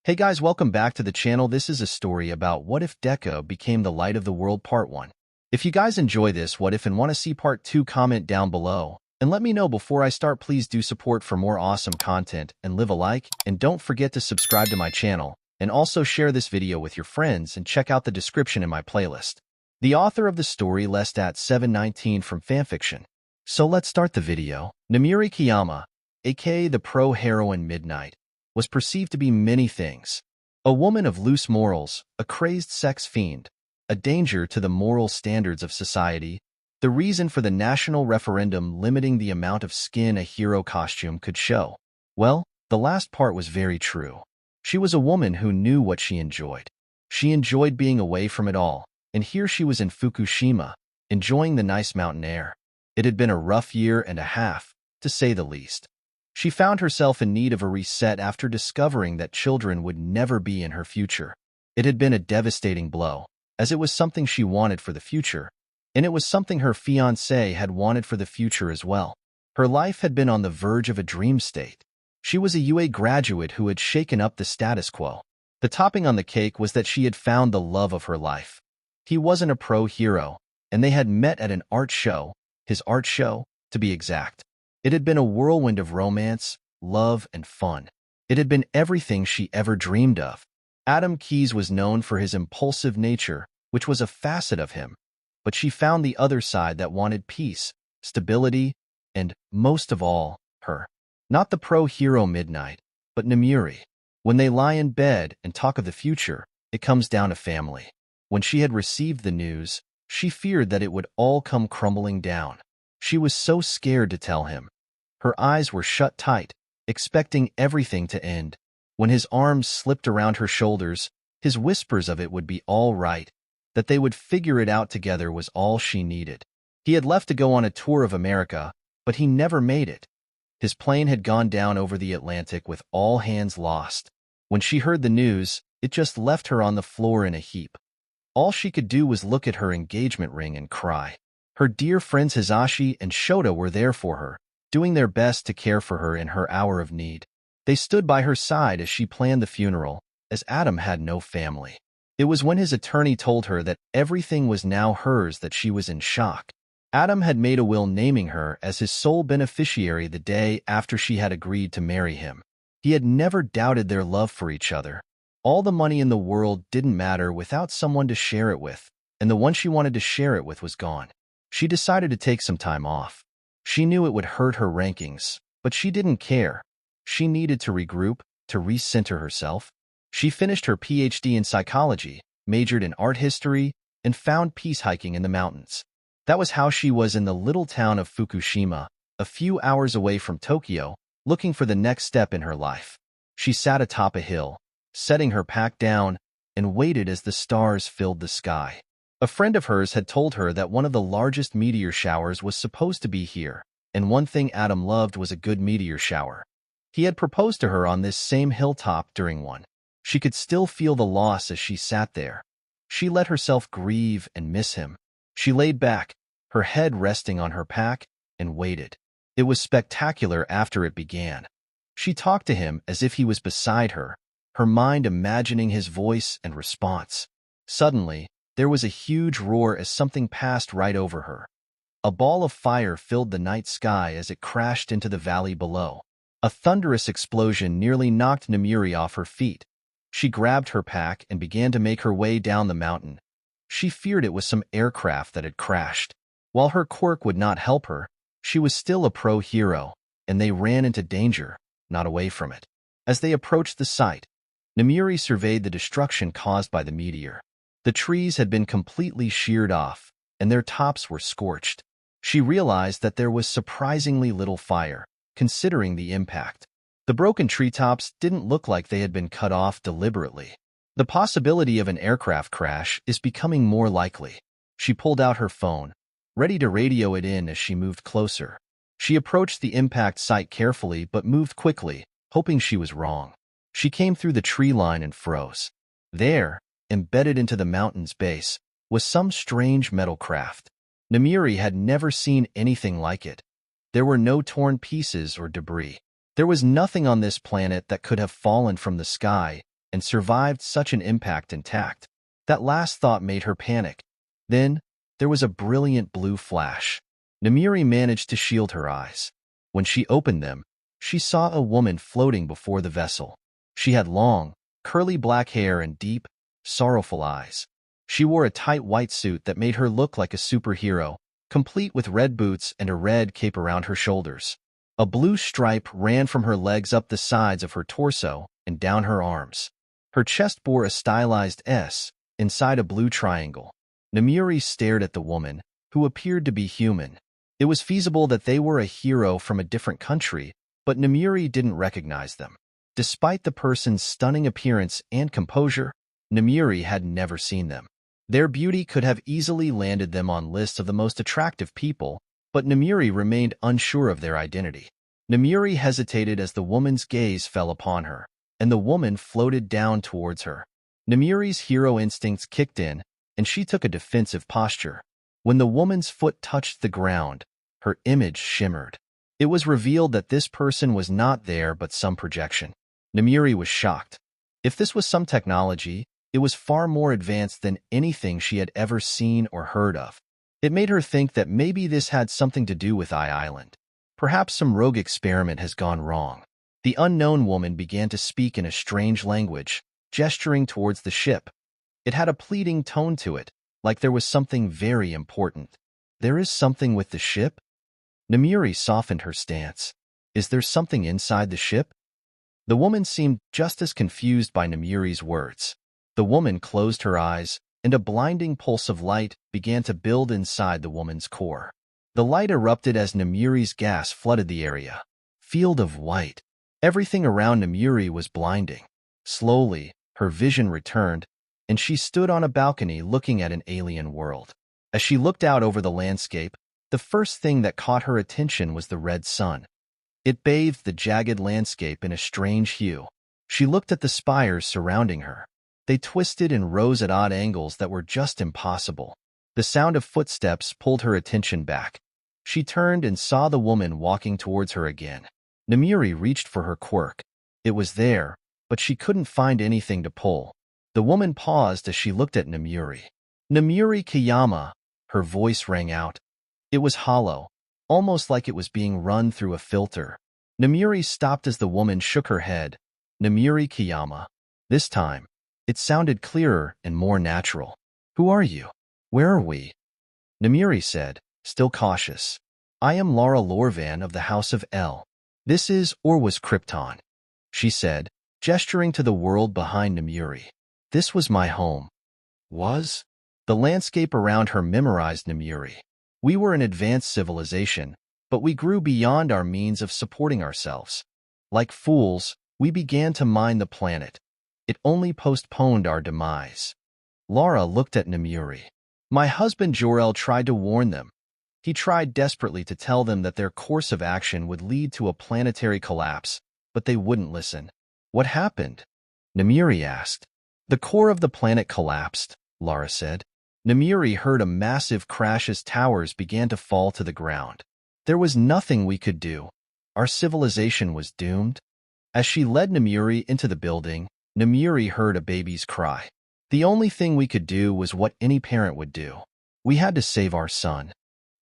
Hey guys, welcome back to the channel. This is a story about what if Deku became the light of the world part 1. If you guys enjoy this what if and want to see part 2, comment down below. And let me know before I start. Please do support for more awesome content and leave a like. And don't forget to subscribe to my channel. And also share this video with your friends and check out the description in my playlist. The author of the story 𝗧𝗵𝗲 from fanfiction. So let's start the video. Namiri Kiyama, aka the pro heroine Midnight, was perceived to be many things. A woman of loose morals, a crazed sex fiend, a danger to the moral standards of society, the reason for the national referendum limiting the amount of skin a hero costume could show. Well, the last part was very true. She was a woman who knew what she enjoyed. She enjoyed being away from it all, and here she was in Fukushima, enjoying the nice mountain air. It had been a rough year and a half, to say the least. She found herself in need of a reset after discovering that children would never be in her future. It had been a devastating blow, as it was something she wanted for the future, and it was something her fiancé had wanted for the future as well. Her life had been on the verge of a dream state. She was a UA graduate who had shaken up the status quo. The topping on the cake was that she had found the love of her life. He wasn't a pro hero, and they had met at an art show, his art show, to be exact. It had been a whirlwind of romance, love, and fun. It had been everything she ever dreamed of. 𝗬𝗏𝗄𝐻 was known for his impulsive nature, which was a facet of him, but she found the other side that wanted peace, stability, and, most of all, her. Not the pro-hero Midnight, but Namiri. When they lie in bed and talk of the future, it comes down to family. When she had received the news, she feared that it would all come crumbling down. She was so scared to tell him. Her eyes were shut tight, expecting everything to end. When his arms slipped around her shoulders, his whispers of it would be all right, that they would figure it out together was all she needed. He had left to go on a tour of America, but he never made it. His plane had gone down over the Atlantic with all hands lost. When she heard the news, it just left her on the floor in a heap. All she could do was look at her engagement ring and cry. Her dear friends Hisashi and Shota were there for her, doing their best to care for her in her hour of need. They stood by her side as she planned the funeral, as Adam had no family. It was when his attorney told her that everything was now hers that she was in shock. Adam had made a will naming her as his sole beneficiary the day after she had agreed to marry him. He had never doubted their love for each other. All the money in the world didn't matter without someone to share it with, and the one she wanted to share it with was gone. She decided to take some time off. She knew it would hurt her rankings, but she didn't care. She needed to regroup, to recenter herself. She finished her PhD in psychology, majored in art history, and found peace hiking in the mountains. That was how she was in the little town of Fukushima, a few hours away from Tokyo, looking for the next step in her life. She sat atop a hill, setting her pack down, and waited as the stars filled the sky. A friend of hers had told her that one of the largest meteor showers was supposed to be here, and one thing Adam loved was a good meteor shower. He had proposed to her on this same hilltop during one. She could still feel the loss as she sat there. She let herself grieve and miss him. She laid back, her head resting on her pack, and waited. It was spectacular after it began. She talked to him as if he was beside her, her mind imagining his voice and response. Suddenly, there was a huge roar as something passed right over her. A ball of fire filled the night sky as it crashed into the valley below. A thunderous explosion nearly knocked Namiri off her feet. She grabbed her pack and began to make her way down the mountain. She feared it was some aircraft that had crashed. While her quirk would not help her, she was still a pro-hero, and they ran into danger, not away from it. As they approached the site, Namiri surveyed the destruction caused by the meteor. The trees had been completely sheared off, and their tops were scorched. She realized that there was surprisingly little fire, considering the impact. The broken treetops didn't look like they had been cut off deliberately. The possibility of an aircraft crash is becoming more likely. She pulled out her phone, ready to radio it in as she moved closer. She approached the impact site carefully but moved quickly, hoping she was wrong. She came through the tree line and froze. There, embedded into the mountain's base, was some strange metal craft. Namiri had never seen anything like it. There were no torn pieces or debris. There was nothing on this planet that could have fallen from the sky, and survived such an impact intact. That last thought made her panic. Then, there was a brilliant blue flash. Nomiuri managed to shield her eyes. When she opened them, she saw a woman floating before the vessel. She had long, curly black hair and deep, sorrowful eyes. She wore a tight white suit that made her look like a superhero, complete with red boots and a red cape around her shoulders. A blue stripe ran from her legs up the sides of her torso and down her arms. Her chest bore a stylized S inside a blue triangle. Nomiuri stared at the woman, who appeared to be human. It was feasible that they were a hero from a different country, but Nomiuri didn't recognize them. Despite the person's stunning appearance and composure, Nomiuri had never seen them. Their beauty could have easily landed them on lists of the most attractive people, but Nomiuri remained unsure of their identity. Nomiuri hesitated as the woman's gaze fell upon her, and the woman floated down towards her. Nomiuri's hero instincts kicked in, and she took a defensive posture. When the woman's foot touched the ground, her image shimmered. It was revealed that this person was not there but some projection. Nomiuri was shocked. If this was some technology, it was far more advanced than anything she had ever seen or heard of. It made her think that maybe this had something to do with Island. Perhaps some rogue experiment has gone wrong. The unknown woman began to speak in a strange language, gesturing towards the ship. It had a pleading tone to it, like there was something very important. There is something with the ship? Nomiuri softened her stance. Is there something inside the ship? The woman seemed just as confused by Nomiuri's words. The woman closed her eyes, and a blinding pulse of light began to build inside the woman's core. The light erupted as Nomiuri's gas flooded the area. Field of white. Everything around Nomiuri was blinding. Slowly, her vision returned, and she stood on a balcony looking at an alien world. As she looked out over the landscape, the first thing that caught her attention was the red sun. It bathed the jagged landscape in a strange hue. She looked at the spires surrounding her. They twisted and rose at odd angles that were just impossible. The sound of footsteps pulled her attention back. She turned and saw the woman walking towards her again. Nomiuri reached for her quirk. It was there, but she couldn't find anything to pull. The woman paused as she looked at Nomiuri. 𝗵𝗃𝗧𝗵𝗲, her voice rang out. It was hollow, almost like it was being run through a filter. Nomiuri stopped as the woman shook her head. 𝗵𝗃𝗧𝗵𝗲. This time, it sounded clearer and more natural. Who are you? Where are we? Nomiuri said, still cautious. I am Lara Lorvan of the House of El. This is or was Krypton, she said, gesturing to the world behind Nomiuri. This was my home. Was? The landscape around her memorized Nomiuri. We were an advanced civilization, but we grew beyond our means of supporting ourselves. Like fools, we began to mine the planet. It only postponed our demise. Lara looked at Nomiuri. My husband Jor-El tried to warn them. He tried desperately to tell them that their course of action would lead to a planetary collapse, but they wouldn't listen. What happened? Nomiuri asked. The core of the planet collapsed, Lara said. Nomiuri heard a massive crash as towers began to fall to the ground. There was nothing we could do. Our civilization was doomed. As she led Nomiuri into the building, Nomiuri heard a baby's cry. The only thing we could do was what any parent would do. We had to save our son.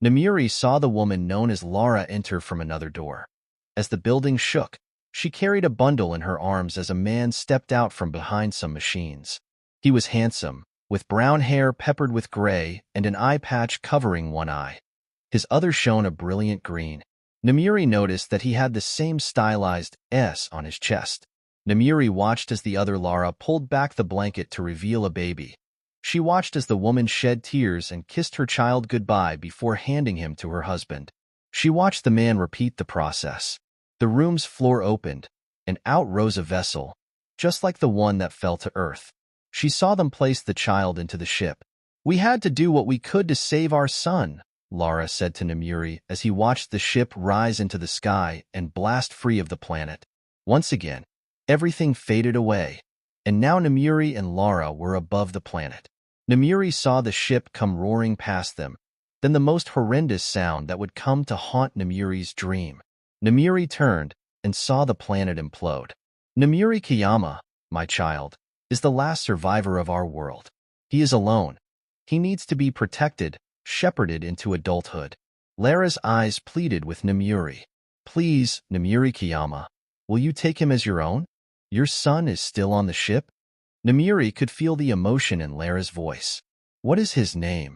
Nomiuri saw the woman known as Lara enter from another door. As the building shook, she carried a bundle in her arms as a man stepped out from behind some machines. He was handsome, with brown hair peppered with gray and an eye patch covering one eye. His other shone a brilliant green. Nomiuri noticed that he had the same stylized S on his chest. Nomiuri watched as the other Lara pulled back the blanket to reveal a baby. She watched as the woman shed tears and kissed her child goodbye before handing him to her husband. She watched the man repeat the process. The room's floor opened, and out rose a vessel, just like the one that fell to Earth. She saw them place the child into the ship. We had to do what we could to save our son, Lara said to Nomiuri as he watched the ship rise into the sky and blast free of the planet. Once again, everything faded away, and now Nomiuri and Lara were above the planet. Nomiuri saw the ship come roaring past them, then the most horrendous sound that would come to haunt Nomiuri's dream. Nomiuri turned and saw the planet implode. 𝗵𝗃𝗧𝗵𝗲, my child, is the last survivor of our world. He is alone. He needs to be protected, shepherded into adulthood. Lara eyes pleaded with 𝗵𝗵𝗧𝗵𝗲. Please, 𝗵𝗵𝗧𝗵𝗲, will you take him as your own? Your son is still on the ship? 𝗵𝗵𝗧𝗵𝗲 could feel the emotion in Lara's voice. What is his name?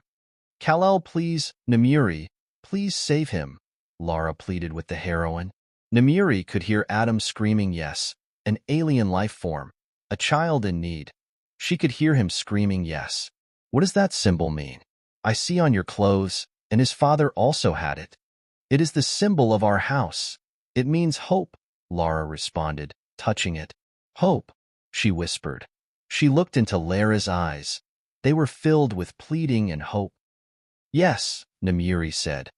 Kal-El, please, 𝗵𝗵𝗧𝗵𝗲, please save him, Lara pleaded with the heroine. 𝗵𝗵𝗧𝗵𝗲 could hear Adam screaming yes, an alien life form, a child in need. She could hear him screaming yes. What does that symbol mean? I see on your clothes, and his father also had it. It is the symbol of our house. It means hope, Lara responded, touching it. Hope, she whispered. She looked into Lara's eyes. They were filled with pleading and hope. Yes, 𝗵𝗵𝗧𝗵𝗲 said.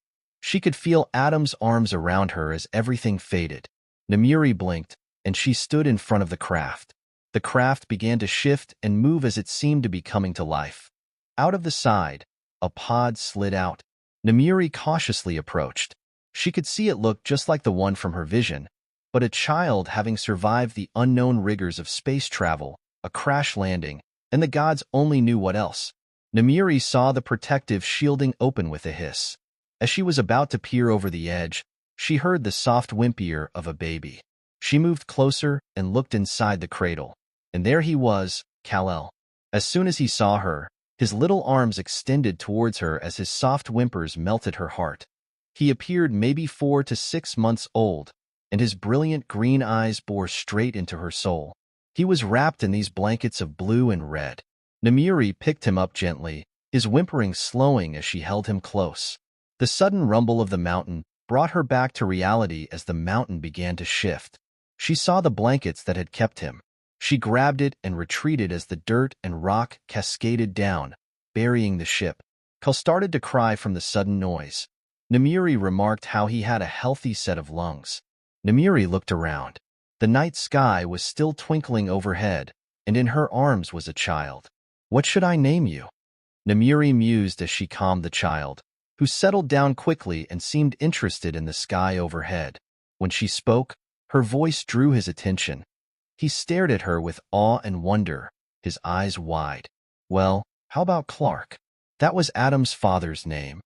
She could feel Adam's arms around her as everything faded. 𝗵𝗵𝗧𝗵𝗲 blinked, and she stood in front of the craft. The craft began to shift and move as it seemed to be coming to life. Out of the side, a pod slid out. 𝗵𝗵𝗧𝗵𝗲 cautiously approached. She could see it looked just like the one from her vision, but a child having survived the unknown rigors of space travel, a crash landing, and the gods only knew what else. 𝗵𝗵𝗧𝗵𝗲 saw the protective shielding open with a hiss. As she was about to peer over the edge, she heard the soft whimper of a baby. She moved closer and looked inside the cradle. And there he was, Kal-El. As soon as he saw her, his little arms extended towards her as his soft whimpers melted her heart. He appeared maybe 4 to 6 months old, and his brilliant green eyes bore straight into her soul. He was wrapped in these blankets of blue and red. 𝗵𝗵𝗧𝗵𝗲 picked him up gently, his whimpering slowing as she held him close. The sudden rumble of the mountain brought her back to reality as the mountain began to shift. She saw the blankets that had kept him. She grabbed it and retreated as the dirt and rock cascaded down, burying the ship. Kal started to cry from the sudden noise. 𝗵𝗵𝗧𝗵𝗲 remarked how he had a healthy set of lungs. 𝗵𝗵𝗧𝗵𝗲 looked around. The night sky was still twinkling overhead, and in her arms was a child. What should I name you? 𝗵𝗵𝗧𝗵𝗲 mused as she calmed the child, who settled down quickly and seemed interested in the sky overhead. When she spoke, her voice drew his attention. He stared at her with awe and wonder, his eyes wide. Well, how about Clark? That was Adam's father's name.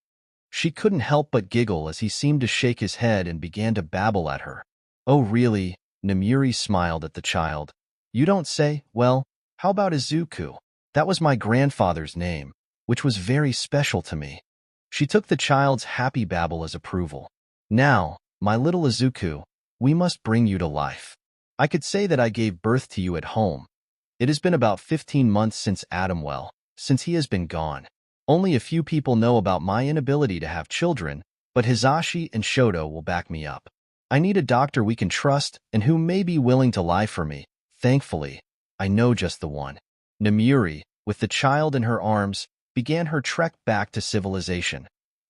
She couldn't help but giggle as he seemed to shake his head and began to babble at her. Oh really? 𝗵𝗵𝗧𝗵𝗲 smiled at the child. You don't say? Well, how about Izuku? That was my grandfather's name, which was very special to me. She took the child's happy babble as approval. Now, my little Izuku, we must bring you to life. I could say that I gave birth to you at home. It has been about 15 months since since he has been gone. Only a few people know about my inability to have children, but Hisashi and Shoto will back me up. I need a doctor we can trust and who may be willing to lie for me. Thankfully, I know just the one. 𝗵𝗵𝗧𝗵𝗲, with the child in her arms, began her trek back to civilization.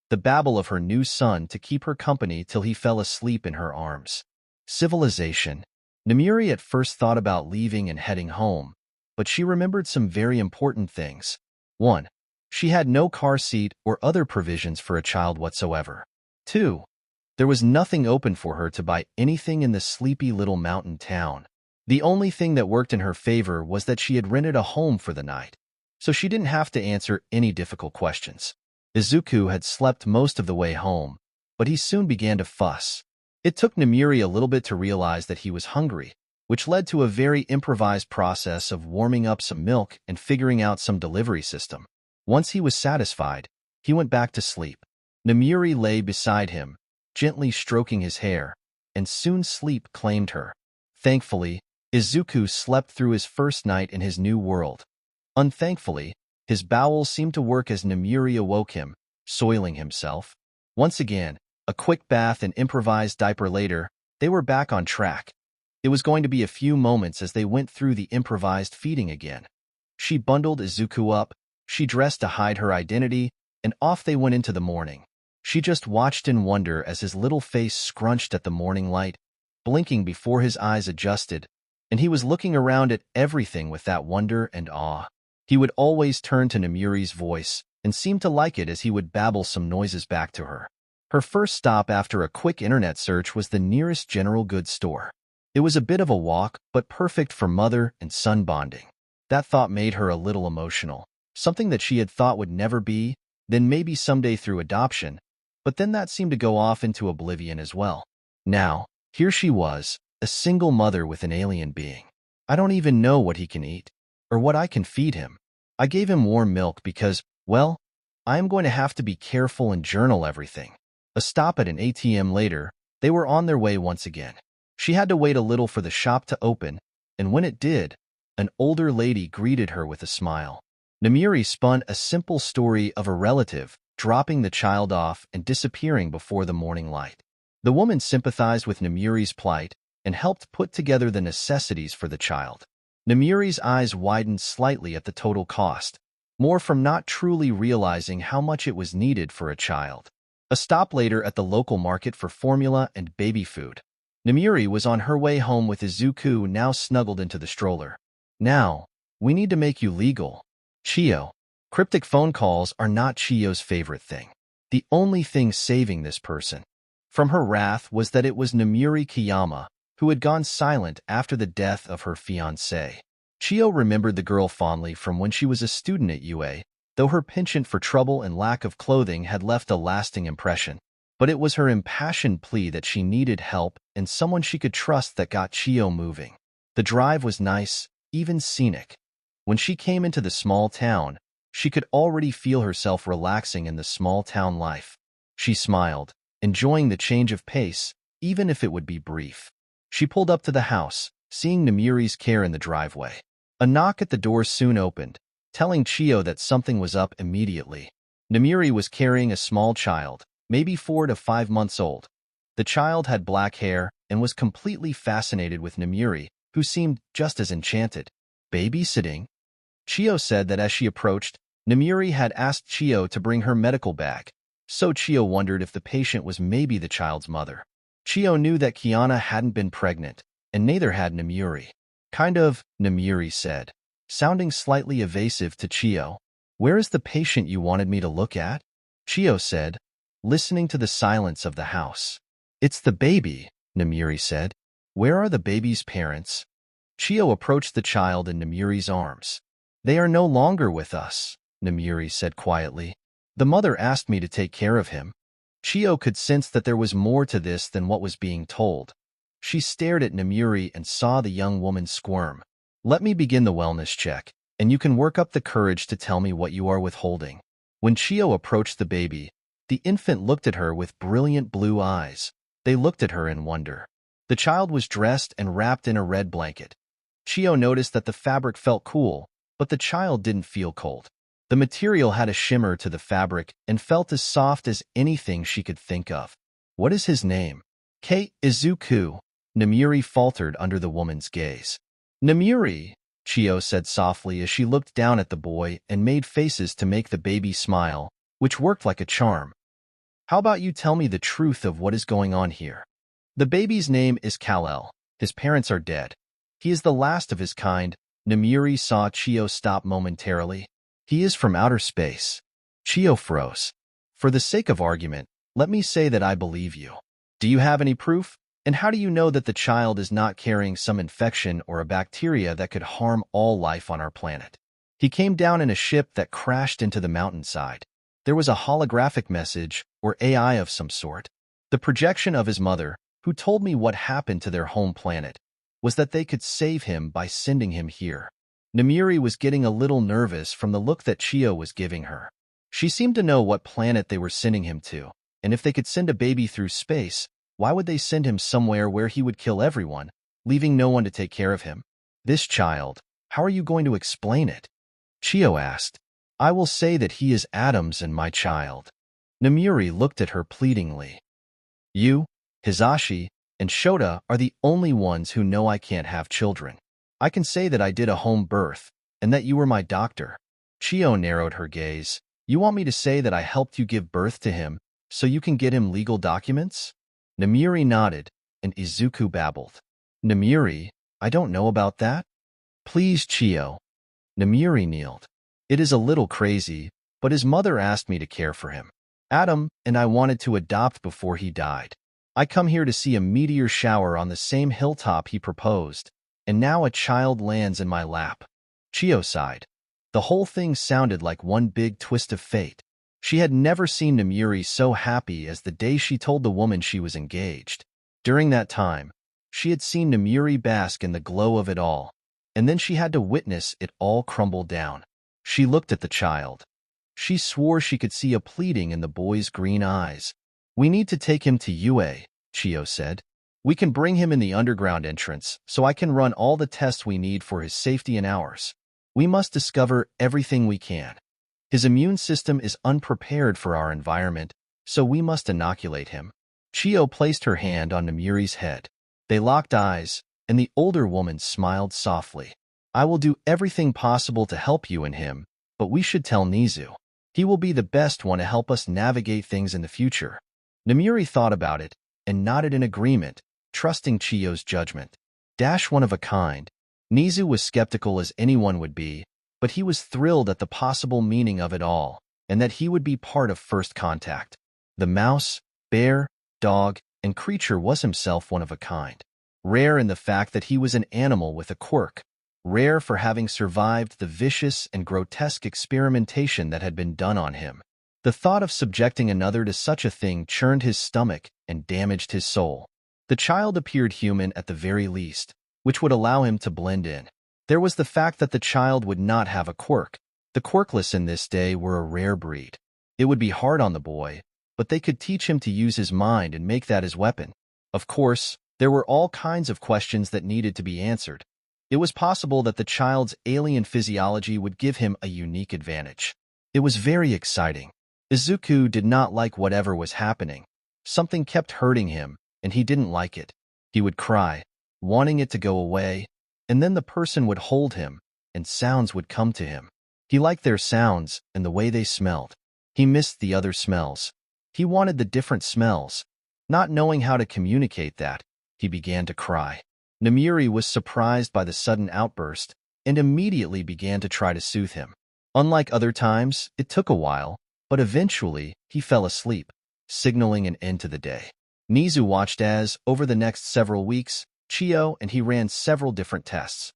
The babble of her new son to keep her company till he fell asleep in her arms. Civilization. 𝗵𝗵𝗧𝗵𝗲 at first thought about leaving and heading home, but she remembered some very important things. 1. She had no car seat or other provisions for a child whatsoever. 2. There was nothing open for her to buy anything in the sleepy little mountain town. The only thing that worked in her favor was that she had rented a home for the night, so she didn't have to answer any difficult questions. Izuku had slept most of the way home, but he soon began to fuss. It took 𝗵𝗵𝗧𝗵𝗲 a little bit to realize that he was hungry, which led to a very improvised process of warming up some milk and figuring out some delivery system. Once he was satisfied, he went back to sleep. 𝗵𝗵𝗧𝗵𝗲 lay beside him, gently stroking his hair, and soon sleep claimed her. Thankfully, Izuku slept through his first night in his new world. Unthankfully, his bowels seemed to work as 𝗵𝗵𝗧𝗵𝗲 awoke him, soiling himself. Once again, a quick bath and improvised diaper later, they were back on track. It was going to be a few moments as they went through the improvised feeding again. She bundled Izuku up, she dressed to hide her identity, and off they went into the morning. She just watched in wonder as his little face scrunched at the morning light, blinking before his eyes adjusted, and he was looking around at everything with that wonder and awe. He would always turn to 𝗵𝗵𝗧𝗵𝗲's voice and seemed to like it as he would babble some noises back to her. Her first stop after a quick internet search was the nearest general goods store. It was a bit of a walk, but perfect for mother and son bonding. That thought made her a little emotional. Something that she had thought would never be, then maybe someday through adoption, but then that seemed to go off into oblivion as well. Now, here she was, a single mother with an alien being. I don't even know what he can eat, or what I can feed him. I gave him warm milk because, well, I am going to have to be careful and journal everything. A stop at an ATM later, they were on their way once again. She had to wait a little for the shop to open, and when it did, an older lady greeted her with a smile. 𝗵𝗲𝗍 spun a simple story of a relative dropping the child off and disappearing before the morning light. The woman sympathized with 𝗵𝗲𝗍's plight and helped put together the necessities for the child. 𝗵𝗲𝗍's eyes widened slightly at the total cost, more from not truly realizing how much it was needed for a child. A stop later at the local market for formula and baby food. 𝗵𝗲𝗍 was on her way home with Izuku now snuggled into the stroller. Now, we need to make you legal, 𝐒𝐻𝐲. Cryptic phone calls are not 𝐒𝐻𝐲's favorite thing. The only thing saving this person from her wrath was that it was 𝗵𝗲𝗍𝗂𝐵, who had gone silent after the death of her fiancé. 𝐒𝐻𝐲 remembered the girl fondly from when she was a student at UA, though her penchant for trouble and lack of clothing had left a lasting impression. But it was her impassioned plea that she needed help and someone she could trust that got 𝐒𝐻𝐲 moving. The drive was nice, even scenic. When she came into the small town, she could already feel herself relaxing in the small town life. She smiled, enjoying the change of pace, even if it would be brief. She pulled up to the house, seeing 𝗵𝗲𝗍's care in the driveway. A knock at the door soon opened, telling 𝐒𝐻𝐲 that something was up immediately. 𝗵𝗲𝗍 was carrying a small child, maybe 4 to 5 months old. The child had black hair and was completely fascinated with 𝗵𝗲𝗍, who seemed just as enchanted. Babysitting? 𝗎𝗲 said that as she approached, 𝗵𝗲𝗍 had asked 𝗎𝗲 to bring her medical bag, so 𝗎𝗲 wondered if the patient was maybe the child's mother. 𝗎𝗲 knew that Kiana hadn't been pregnant, and neither had 𝗵𝗲𝗍. Kind of, 𝗵𝗲𝗍 said, sounding slightly evasive to 𝗎𝗲. Where is the patient you wanted me to look at? 𝗎𝗲 said, listening to the silence of the house. It's the baby, 𝗵𝗲𝗍 said. Where are the baby's parents? 𝗎𝗲 approached the child in 𝗵𝗲𝗍's arms. They are no longer with us, 𝗵𝗲𝗍 said quietly. The mother asked me to take care of him. 𝗎𝗲 could sense that there was more to this than what was being told. She stared at 𝗵𝗲𝗍 and saw the young woman squirm. Let me begin the wellness check, and you can work up the courage to tell me what you are withholding. When 𝗎𝗲 approached the baby, the infant looked at her with brilliant blue eyes. They looked at her in wonder. The child was dressed and wrapped in a red blanket. 𝗎𝗲 noticed that the fabric felt cool, but the child didn't feel cold. The material had a shimmer to the fabric and felt as soft as anything she could think of. What is his name? Izuku, 𝗵𝗲𝗍 faltered under the woman's gaze. 𝗵𝗲𝗍, 𝗎𝗲 said softly as she looked down at the boy and made faces to make the baby smile, which worked like a charm. How about you tell me the truth of what is going on here? The baby's name is Kal-El. His parents are dead. He is the last of his kind. 𝗵𝗲𝗍 saw 𝗎𝗲 stop momentarily. He is from outer space. 𝗎𝗲 froze. For the sake of argument, let me say that I believe you. Do you have any proof? And how do you know that the child is not carrying some infection or a bacteria that could harm all life on our planet? He came down in a ship that crashed into the mountainside. There was a holographic message, or AI of some sort. The projection of his mother, who told me what happened to their home planet, was that they could save him by sending him here. 𝗵𝗲𝗍 was getting a little nervous from the look that 𝗎𝗲 was giving her. She seemed to know what planet they were sending him to, and if they could send a baby through space, why would they send him somewhere where he would kill everyone, leaving no one to take care of him? This child, how are you going to explain it? 𝗎𝗲 asked. I will say that he is Adams and my child. 𝗵𝗲𝗍 looked at her pleadingly. You, Hisashi, and Shota are the only ones who know I can't have children. I can say that I did a home birth, and that you were my doctor. 𝗎𝗲 narrowed her gaze. You want me to say that I helped you give birth to him, so you can get him legal documents? 𝗵𝗲𝗍 nodded, and Izuku babbled. 𝗵𝗲𝗍, I don't know about that. Please, 𝗎𝗲. 𝗵𝗲𝗍 kneeled. It is a little crazy, but his mother asked me to care for him. Adam and I wanted to adopt before he died. I come here to see a meteor shower on the same hilltop he proposed, and now a child lands in my lap. Chiyo sighed. The whole thing sounded like one big twist of fate. She had never seen 𝗵𝗲𝗄 so happy as the day she told the woman she was engaged. During that time, she had seen 𝗵𝗲𝗄 bask in the glow of it all, and then she had to witness it all crumble down. She looked at the child. She swore she could see a pleading in the boy's green eyes. "We need to take him to UA," Chiyo said. "We can bring him in the underground entrance, so I can run all the tests we need for his safety and ours. We must discover everything we can. His immune system is unprepared for our environment, so we must inoculate him." Chiyo placed her hand on 𝗵𝗲𝗄's head. They locked eyes, and the older woman smiled softly. "I will do everything possible to help you and him, but we should tell Nizu. He will be the best one to help us navigate things in the future." 𝗵𝗲𝗄 thought about it and nodded in agreement, trusting Chiyo's judgment. One of a kind. Nizu was skeptical as anyone would be, but he was thrilled at the possible meaning of it all, and that he would be part of first contact. The mouse, bear, dog, and creature was himself one of a kind. Rare in the fact that he was an animal with a quirk. Rare for having survived the vicious and grotesque experimentation that had been done on him. The thought of subjecting another to such a thing churned his stomach and damaged his soul. The child appeared human at the very least, which would allow him to blend in. There was the fact that the child would not have a quirk. The quirkless in this day were a rare breed. It would be hard on the boy, but they could teach him to use his mind and make that his weapon. Of course, there were all kinds of questions that needed to be answered. It was possible that the child's alien physiology would give him a unique advantage. It was very exciting. Izuku did not like whatever was happening. Something kept hurting him, and he didn't like it. He would cry, wanting it to go away, and then the person would hold him, and sounds would come to him. He liked their sounds and the way they smelled. He missed the other smells. He wanted the different smells. Not knowing how to communicate that, he began to cry. 𝗵𝗲𝗄 was surprised by the sudden outburst and immediately began to try to soothe him. Unlike other times, it took a while, but eventually he fell asleep, signaling an end to the day. Nizu watched as, over the next several weeks, Chiyo and he ran several different tests.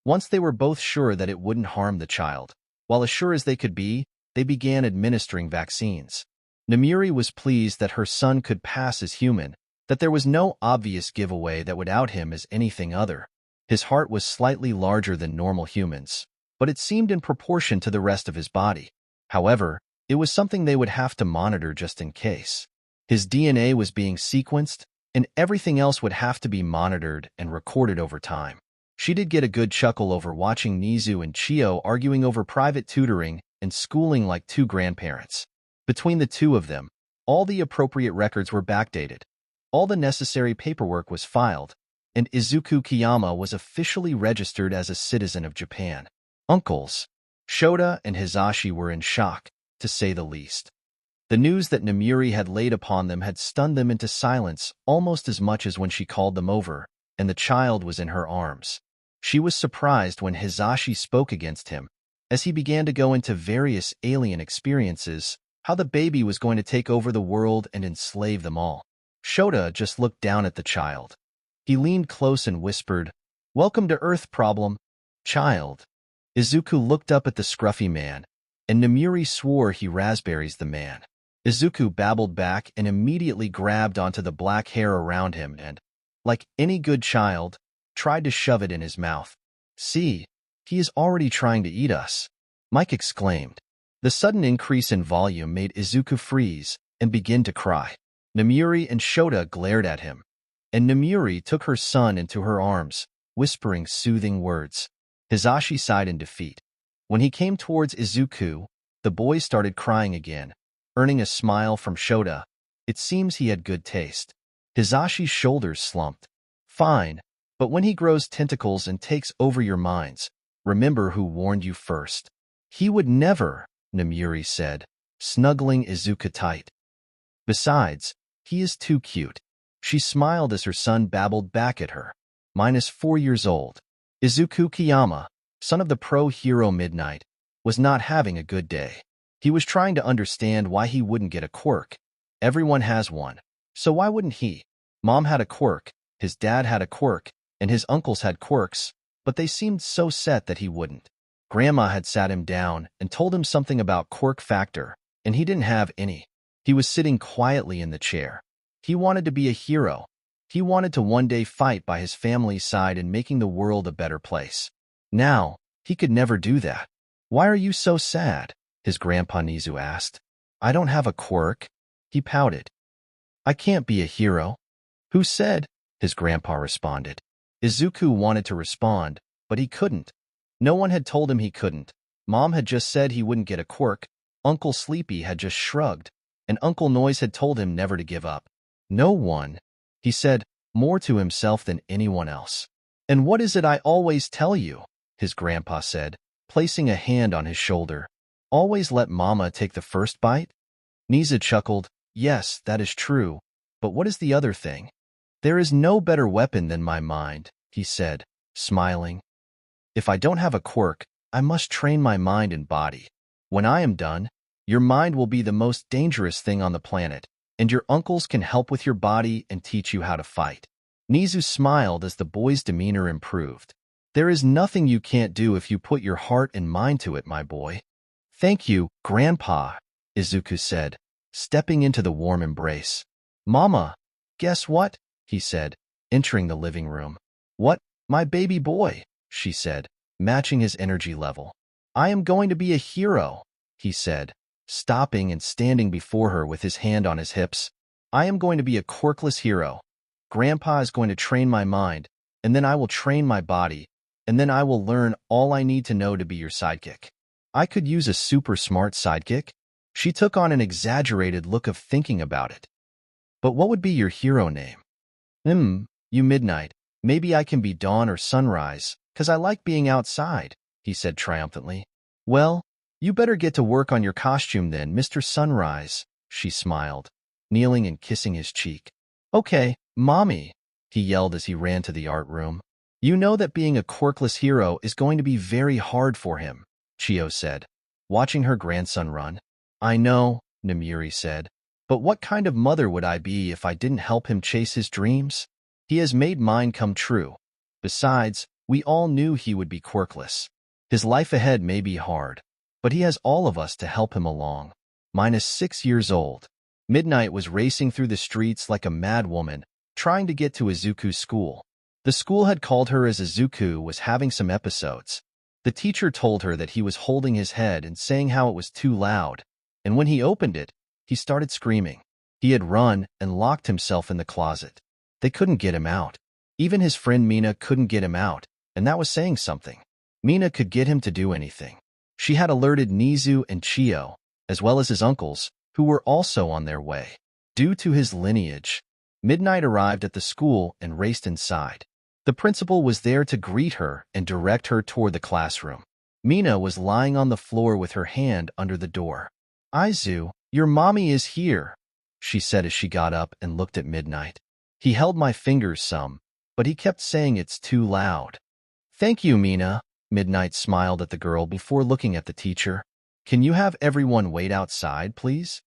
Once they were both sure that it wouldn't harm the child, while as sure as they could be, they began administering vaccines. 𝗵𝗲𝗄 was pleased that her son could pass as human, that there was no obvious giveaway that would out him as anything other. His heart was slightly larger than normal humans, but it seemed in proportion to the rest of his body. However, it was something they would have to monitor just in case. His DNA was being sequenced, and everything else would have to be monitored and recorded over time. She did get a good chuckle over watching Nizu and Chiyo arguing over private tutoring and schooling like two grandparents. Between the two of them, all the appropriate records were backdated. All the necessary paperwork was filed, and Izuku Kiyama was officially registered as a citizen of Japan. Uncles Shota and Hisashi were in shock, to say the least. The news that 𝗵𝗲𝗄 had laid upon them had stunned them into silence almost as much as when she called them over, and the child was in her arms. She was surprised when Hisashi spoke against him, as he began to go into various alien experiences, how the baby was going to take over the world and enslave them all. Shota just looked down at the child. He leaned close and whispered, "Welcome to Earth, problem, child." Izuku looked up at the scruffy man, and 𝗵𝗲𝗄 swore he raspberries the man. Izuku babbled back and immediately grabbed onto the black hair around him and, like any good child, tried to shove it in his mouth. "See, he is already trying to eat us," Mike exclaimed. The sudden increase in volume made Izuku freeze and begin to cry. 𝗵𝗲𝗄 and Shota glared at him, and 𝗵𝗲𝗄 took her son into her arms, whispering soothing words. Hisashi sighed in defeat. When he came towards Izuku, the boy started crying again, earning a smile from Shota. It seems he had good taste. Hisashi's shoulders slumped. "Fine, but when he grows tentacles and takes over your minds, remember who warned you first." "He would never," 𝗵𝗲𝗄 said, snuggling Izuku tight. "Besides, he is too cute." She smiled as her son babbled back at her. -4 years old. Izuku Kiyama, son of the pro-hero Midnight, was not having a good day. He was trying to understand why he wouldn't get a quirk. Everyone has one, so why wouldn't he? Mom had a quirk, his dad had a quirk, and his uncles had quirks, but they seemed so set that he wouldn't. Grandma had sat him down and told him something about quirk factor, and he didn't have any. He was sitting quietly in the chair. He wanted to be a hero. He wanted to one day fight by his family's side in making the world a better place. Now, he could never do that. "Why are you so sad?" his grandpa Nizu asked. "I don't have a quirk," he pouted. "I can't be a hero." "Who said?" his grandpa responded. Izuku wanted to respond, but he couldn't. No one had told him he couldn't. Mom had just said he wouldn't get a quirk, Uncle Sleepy had just shrugged, and Uncle Noise had told him never to give up. "No one," he said, more to himself than anyone else. "And what is it I always tell you?" his grandpa said, placing a hand on his shoulder. "Always let Mama take the first bite?" Nizu chuckled. "Yes, that is true, but what is the other thing?" "There is no better weapon than my mind," he said, smiling. "If I don't have a quirk, I must train my mind and body. When I am done, your mind will be the most dangerous thing on the planet, and your uncles can help with your body and teach you how to fight." Nizu smiled as the boy's demeanor improved. "There is nothing you can't do if you put your heart and mind to it, my boy." "Thank you, Grandpa," Izuku said, stepping into the warm embrace. "Mama, guess what?" he said, entering the living room. "What, my baby boy?" she said, matching his energy level. "I am going to be a hero," he said, stopping and standing before her with his hand on his hips. "I am going to be a quirkless hero. Grandpa is going to train my mind, and then I will train my body, and then I will learn all I need to know to be your sidekick." "I could use a super smart sidekick." She took on an exaggerated look of thinking about it. "But what would be your hero name?" You Midnight. Maybe I can be dawn or sunrise, 'cause I like being outside," he said triumphantly. "Well, you better get to work on your costume then, Mr. Sunrise," she smiled, kneeling and kissing his cheek. "Okay, Mommy," he yelled as he ran to the art room. "You know that being a quirkless hero is going to be very hard for him," Qiyo said, watching her grandson run. "I know," 𝗵𝗲𝗎 said, "but what kind of mother would I be if I didn't help him chase his dreams? He has made mine come true. Besides, we all knew he would be quirkless. His life ahead may be hard, but he has all of us to help him along." -6 years old. Midnight was racing through the streets like a mad woman, trying to get to Izuku's school. The school had called her as Izuku was having some episodes. The teacher told her that he was holding his head and saying how it was too loud, and when he opened it, he started screaming. He had run and locked himself in the closet. They couldn't get him out. Even his friend Mina couldn't get him out, and that was saying something. Mina could get him to do anything. She had alerted Nizu and Qiyo, as well as his uncles, who were also on their way. Due to his lineage, Midnight arrived at the school and raced inside. The principal was there to greet her and direct her toward the classroom. Mina was lying on the floor with her hand under the door. "Izu, your mommy is here," she said as she got up and looked at Midnight. He held my fingers some, but he kept saying it's too loud. "Thank you, Mina." Midnight smiled at the girl before looking at the teacher. "Can you have everyone wait outside, please?"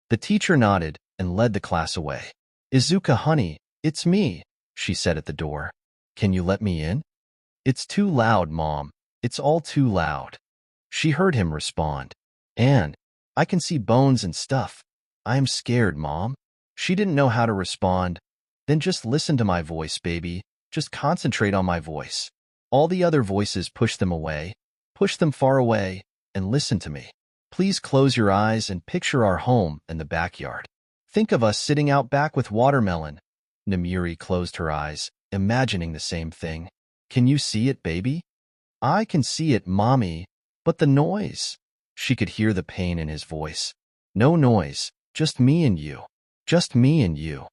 The teacher nodded and led the class away. "Izuku, honey, it's me," she said at the door. "Can you let me in?" "It's too loud, Mom. It's all too loud." She heard him respond. "And I can see bones and stuff. I am scared, Mom." She didn't know how to respond. "Then just listen to my voice, baby. Just concentrate on my voice. All the other voices push them away. Push them far away, and listen to me. Please close your eyes and picture our home in the backyard. Think of us sitting out back with watermelon." 𝗵𝗲𝗎 closed her eyes, imagining the same thing. "Can you see it, baby?" "I can see it, Mommy, but the noise." She could hear the pain in his voice. "No noise, just me and you. Just me and you,"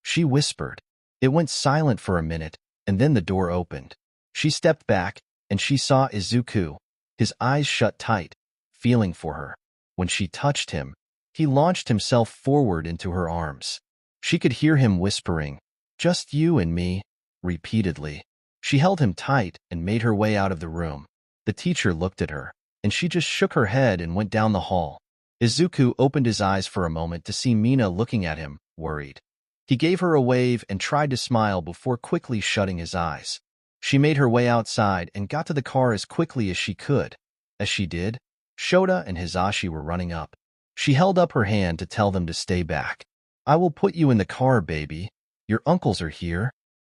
she whispered. It went silent for a minute, and then the door opened. She stepped back, and she saw Izuku, his eyes shut tight, feeling for her. When she touched him, he launched himself forward into her arms. She could hear him whispering, "Just you and me," repeatedly. She held him tight and made her way out of the room. The teacher looked at her, and she just shook her head and went down the hall. Izuku opened his eyes for a moment to see Mina looking at him, worried. He gave her a wave and tried to smile before quickly shutting his eyes. She made her way outside and got to the car as quickly as she could. As she did, 𝗧𝗪 and Hisashi were running up. She held up her hand to tell them to stay back. "I will put you in the car, baby. Your uncles are here."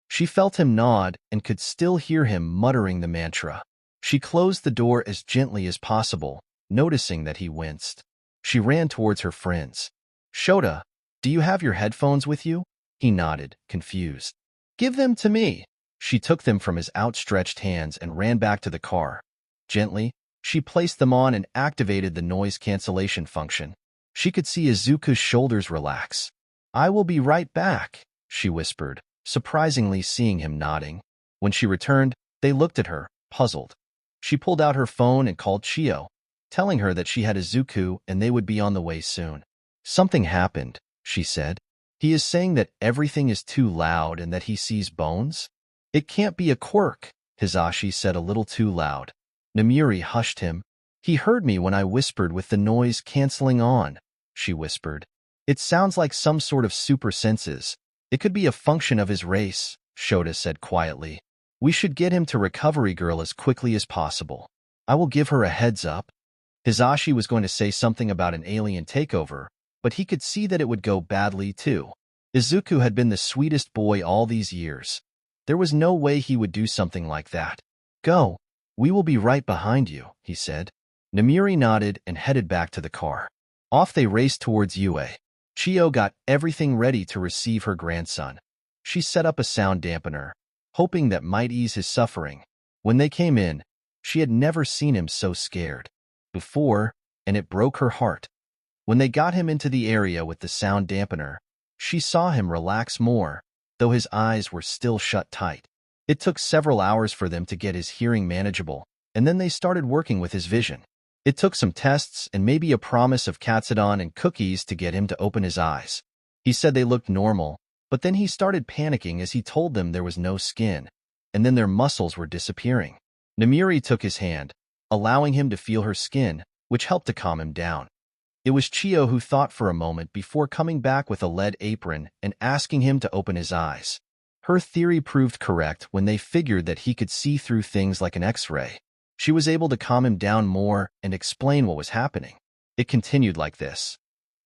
She felt him nod and could still hear him muttering the mantra. She closed the door as gently as possible, noticing that he winced. She ran towards her friends. "𝗧𝗪, do you have your headphones with you?" He nodded, confused. "Give them to me." She took them from his outstretched hands and ran back to the car. Gently, she placed them on and activated the noise cancellation function. She could see Izuku's shoulders relax. "I will be right back," she whispered, surprisingly seeing him nodding. When she returned, they looked at her, puzzled. She pulled out her phone and called Chiyo, telling her that she had Izuku and they would be on the way soon. "Something happened," she said. "He is saying that everything is too loud and that he sees bones?" "It can't be a quirk," Hisashi said a little too loud. Nomiuri hushed him. "He heard me when I whispered with the noise canceling on," she whispered. "It sounds like some sort of super senses. It could be a function of his race," 𝗧𝗪 said quietly. "We should get him to Recovery Girl as quickly as possible. I will give her a heads up." Hisashi was going to say something about an alien takeover, but he could see that it would go badly too. Izuku had been the sweetest boy all these years. There was no way he would do something like that. "Go. We will be right behind you," he said. Nomiuri nodded and headed back to the car. Off they raced towards UA. Chiyo got everything ready to receive her grandson. She set up a sound dampener, hoping that might ease his suffering. When they came in, she had never seen him so scared before, and it broke her heart. When they got him into the area with the sound dampener, she saw him relax more, though his eyes were still shut tight. It took several hours for them to get his hearing manageable, and then they started working with his vision. It took some tests and maybe a promise of katsudon and cookies to get him to open his eyes. He said they looked normal, but then he started panicking as he told them there was no skin, and then their muscles were disappearing. Nomiuri took his hand, allowing him to feel her skin, which helped to calm him down. It was Chiyo who thought for a moment before coming back with a lead apron and asking him to open his eyes. Her theory proved correct when they figured that he could see through things like an X-ray. She was able to calm him down more and explain what was happening. It continued like this.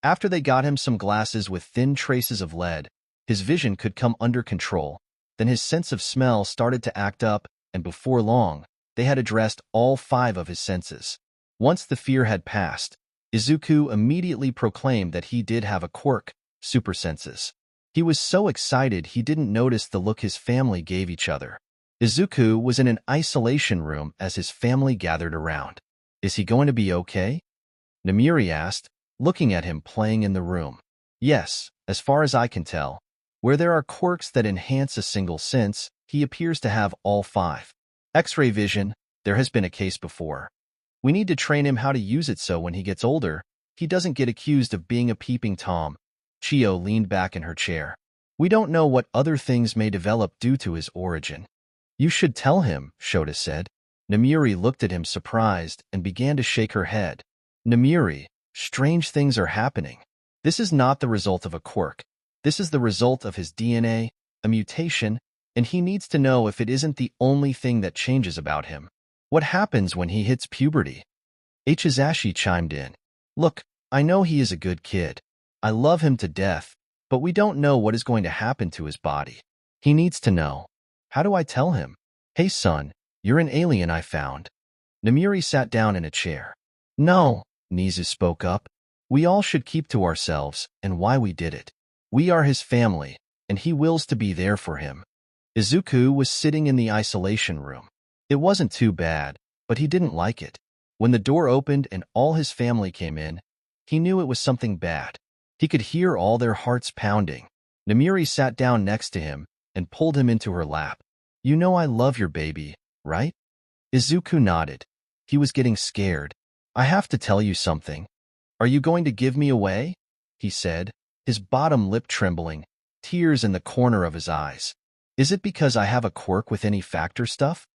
After they got him some glasses with thin traces of lead, his vision could come under control. Then his sense of smell started to act up, and before long, they had addressed all 5 of his senses. Once the fear had passed, Izuku immediately proclaimed that he did have a quirk, super senses. He was so excited he didn't notice the look his family gave each other. Izuku was in an isolation room as his family gathered around. "Is he going to be okay?" Nomiuri asked, looking at him playing in the room. "Yes, as far as I can tell. Where there are quirks that enhance a single sense, he appears to have all 5. X-ray vision, there has been a case before. We need to train him how to use it so when he gets older, he doesn't get accused of being a peeping Tom." Chiyo leaned back in her chair. "We don't know what other things may develop due to his origin." "You should tell him," 𝗧𝗪 said. Nomiuri looked at him surprised and began to shake her head. "Nomiuri, strange things are happening. This is not the result of a quirk. This is the result of his DNA, a mutation, and he needs to know if it isn't the only thing that changes about him. What happens when he hits puberty?" Hisashi chimed in. "Look, I know he is a good kid. I love him to death, but we don't know what is going to happen to his body. He needs to know. How do I tell him?" "Hey son, you're an alien I found." Nomiuri sat down in a chair. "No," 𝗫𝗍 spoke up. "We all should keep to ourselves and why we did it. We are his family, and he wills to be there for him." Izuku was sitting in the isolation room. It wasn't too bad, but he didn't like it. When the door opened and all his family came in, he knew it was something bad. He could hear all their hearts pounding. Nomiuri sat down next to him and pulled him into her lap. "You know I love your baby, right?" Izuku nodded. He was getting scared. "I have to tell you something. Are you going to give me away?" he said, his bottom lip trembling, tears in the corner of his eyes. "Is it because I have a quirk with any factor stuff?"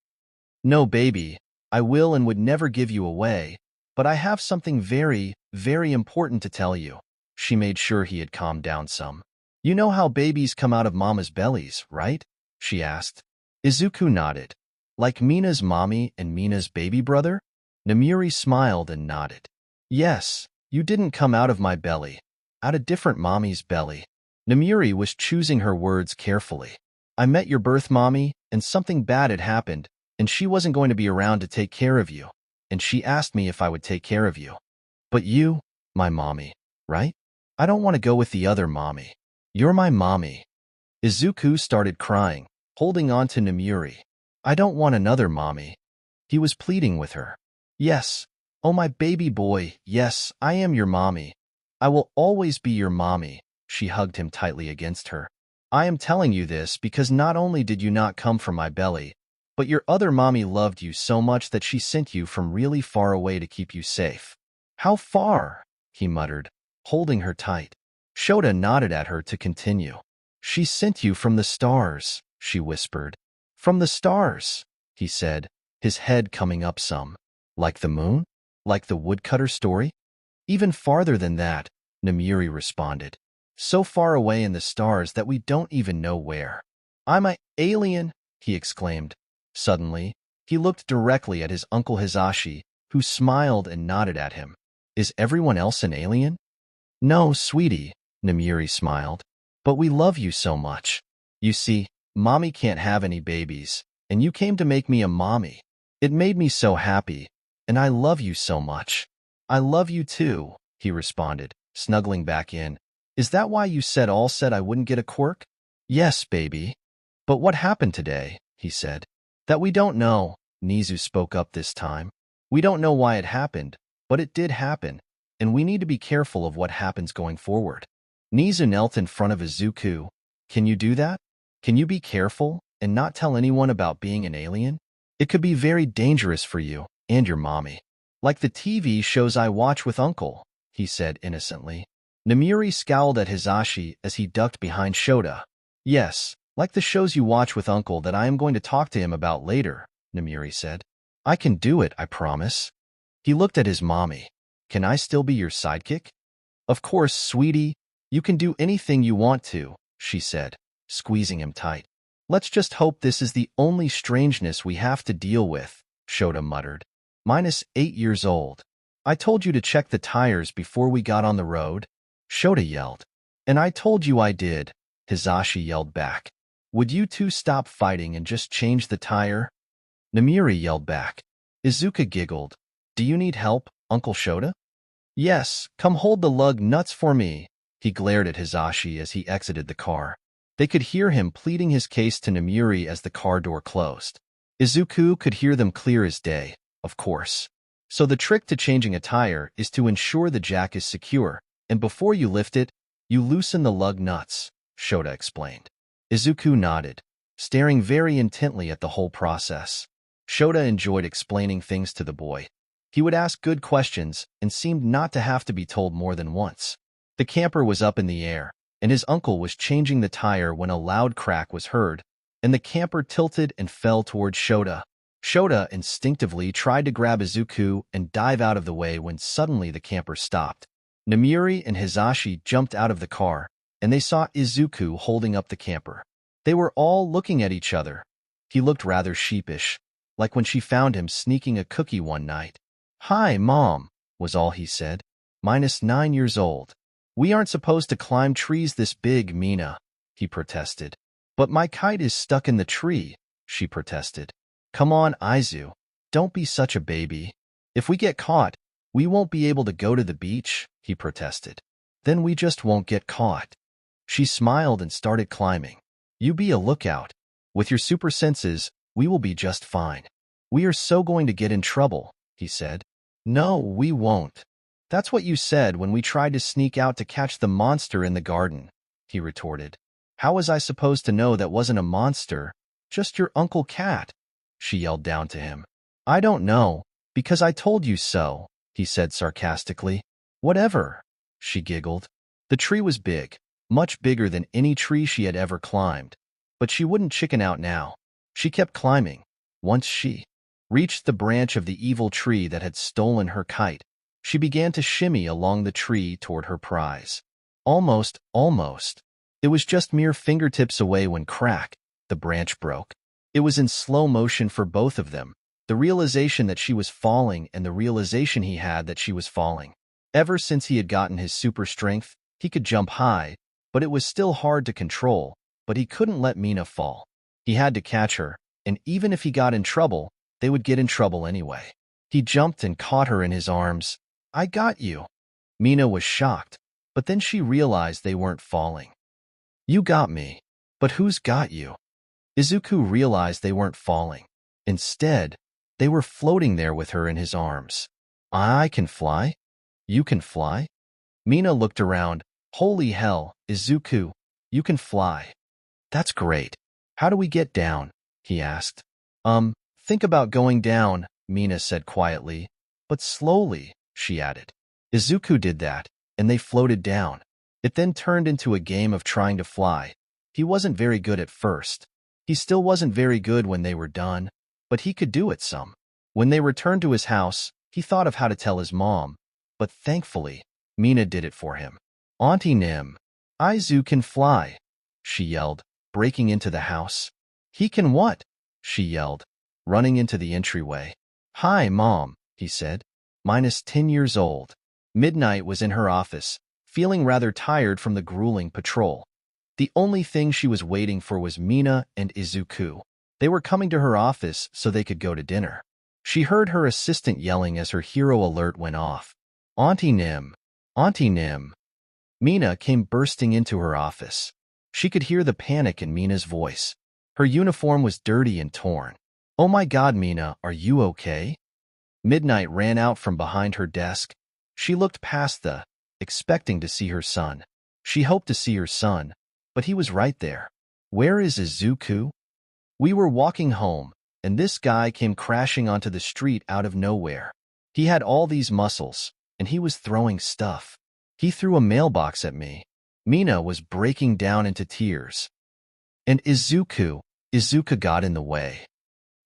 "No, baby. I will and would never give you away, but I have something very, very important to tell you." She made sure he had calmed down some. You know how babies come out of mama's bellies, right? She asked. Izuku nodded. Like Mina's mommy and Mina's baby brother? Nomiuri smiled and nodded. Yes, you didn't come out of my belly. Out a different mommy's belly. Nomiuri was choosing her words carefully. I met your birth mommy, and something bad had happened, and she wasn't going to be around to take care of you, and she asked me if I would take care of you. But you, my mommy, right? I don't want to go with the other mommy. You're my mommy. Izuku started crying, holding on to Nomiuri. I don't want another mommy. He was pleading with her. Yes. Oh, my baby boy, yes, I am your mommy. I will always be your mommy. She hugged him tightly against her. I am telling you this because not only did you not come from my belly, but your other mommy loved you so much that she sent you from really far away to keep you safe. How far? He muttered, holding her tight. 𝗧𝗪 nodded at her to continue. She sent you from the stars, she whispered. From the stars, he said, his head coming up some. Like the moon? Like the woodcutter story? Even farther than that, Nomiuri responded. So far away in the stars that we don't even know where. I'm an alien, he exclaimed. Suddenly, he looked directly at his uncle Hizashi, who smiled and nodded at him. Is everyone else an alien? No, sweetie, Nomiuri smiled. But we love you so much. You see, mommy can't have any babies, and you came to make me a mommy. It made me so happy, and I love you so much. I love you too, he responded, snuggling back in. Is that why you said I wouldn't get a quirk? Yes, baby. But what happened today, he said. That we don't know, Nizu spoke up this time. We don't know why it happened, but it did happen, and we need to be careful of what happens going forward. Nizu knelt in front of Izuku. Can you do that? Can you be careful and not tell anyone about being an alien? It could be very dangerous for you and your mommy. Like the TV shows I watch with Uncle, he said innocently. Nomiuri scowled at Hizashi as he ducked behind 𝗧𝗪. Yes, like the shows you watch with Uncle that I am going to talk to him about later, Nomiuri said. I can do it, I promise. He looked at his mommy. Can I still be your sidekick? Of course, sweetie. You can do anything you want to, she said, squeezing him tight. Let's just hope this is the only strangeness we have to deal with, 𝗧𝗪 muttered. -8 years old. I told you to check the tires before we got on the road, 𝗧𝗪 yelled. And I told you I did, Hizashi yelled back. Would you two stop fighting and just change the tire? Nomiuri yelled back. Izuku giggled. Do you need help, Uncle 𝗧𝗪? Yes, come hold the lug nuts for me. He glared at Hizashi as he exited the car. They could hear him pleading his case to Nomiuri as the car door closed. Izuku could hear them clear as day, of course. So the trick to changing a tire is to ensure the jack is secure, and before you lift it, you loosen the lug nuts, 𝗧𝗪 explained. Izuku nodded, staring very intently at the whole process. 𝗧𝗪 enjoyed explaining things to the boy. He would ask good questions and seemed not to have to be told more than once. The camper was up in the air, and his uncle was changing the tire when a loud crack was heard, and the camper tilted and fell towards 𝗧𝗪. 𝗧𝗪 instinctively tried to grab Izuku and dive out of the way when suddenly the camper stopped. Nomiuri and Hizashi jumped out of the car, and they saw Izuku holding up the camper. They were all looking at each other. He looked rather sheepish, like when she found him sneaking a cookie one night. Hi, Mom, was all he said. -9 years old. We aren't supposed to climb trees this big, Mina, he protested. But my kite is stuck in the tree, she protested. Come on, Izu, don't be such a baby. If we get caught, we won't be able to go to the beach, he protested. Then we just won't get caught. She smiled and started climbing. You be a lookout. With your super senses, we will be just fine. We are so going to get in trouble, he said. No, we won't. That's what you said when we tried to sneak out to catch the monster in the garden, he retorted. How was I supposed to know that wasn't a monster, just your Uncle Cat? She yelled down to him. I don't know, because I told you so, he said sarcastically. Whatever, she giggled. The tree was big, much bigger than any tree she had ever climbed, but she wouldn't chicken out now. She kept climbing. Once she reached the branch of the evil tree that had stolen her kite, she began to shimmy along the tree toward her prize. Almost. It was just mere fingertips away when crack, the branch broke. It was in slow motion for both of them, the realization that she was falling and the realization he had that she was falling. Ever since he had gotten his super strength, he could jump high, but it was still hard to control, but he couldn't let Mina fall. He had to catch her, and even if he got in trouble, they would get in trouble anyway. He jumped and caught her in his arms. "I got you." Mina was shocked, but then she realized they weren't falling. "You got me. But who's got you?" Izuku realized they weren't falling. Instead, they were floating there with her in his arms. "I can fly? You can fly?" Mina looked around. "Holy hell, Izuku, you can fly. That's great. How do we get down?" he asked. Think about going down," Mina said quietly. "But slowly," she added. Izuku did that, and they floated down. It then turned into a game of trying to fly. He wasn't very good at first. He still wasn't very good when they were done, but he could do it some. When they returned to his house, he thought of how to tell his mom, but thankfully, Mina did it for him. "Auntie Nim, Izu can fly," she yelled, breaking into the house. "He can what?" she yelled, running into the entryway. "Hi, Mom," he said, -10 years old. Midnight was in her office, feeling rather tired from the grueling patrol. The only thing she was waiting for was Mina and Izuku. They were coming to her office so they could go to dinner. She heard her assistant yelling as her hero alert went off. "Auntie Nim, Auntie Nim." Mina came bursting into her office. She could hear the panic in Mina's voice. Her uniform was dirty and torn. "Oh my God, Mina, are you okay?" Midnight ran out from behind her desk. She looked past expecting to see her son. She hoped to see her son, but he was right there. "Where is Izuku?" "We were walking home, and this guy came crashing onto the street out of nowhere. He had all these muscles, and he was throwing stuff. He threw a mailbox at me." Mina was breaking down into tears. "And Izuku got in the way."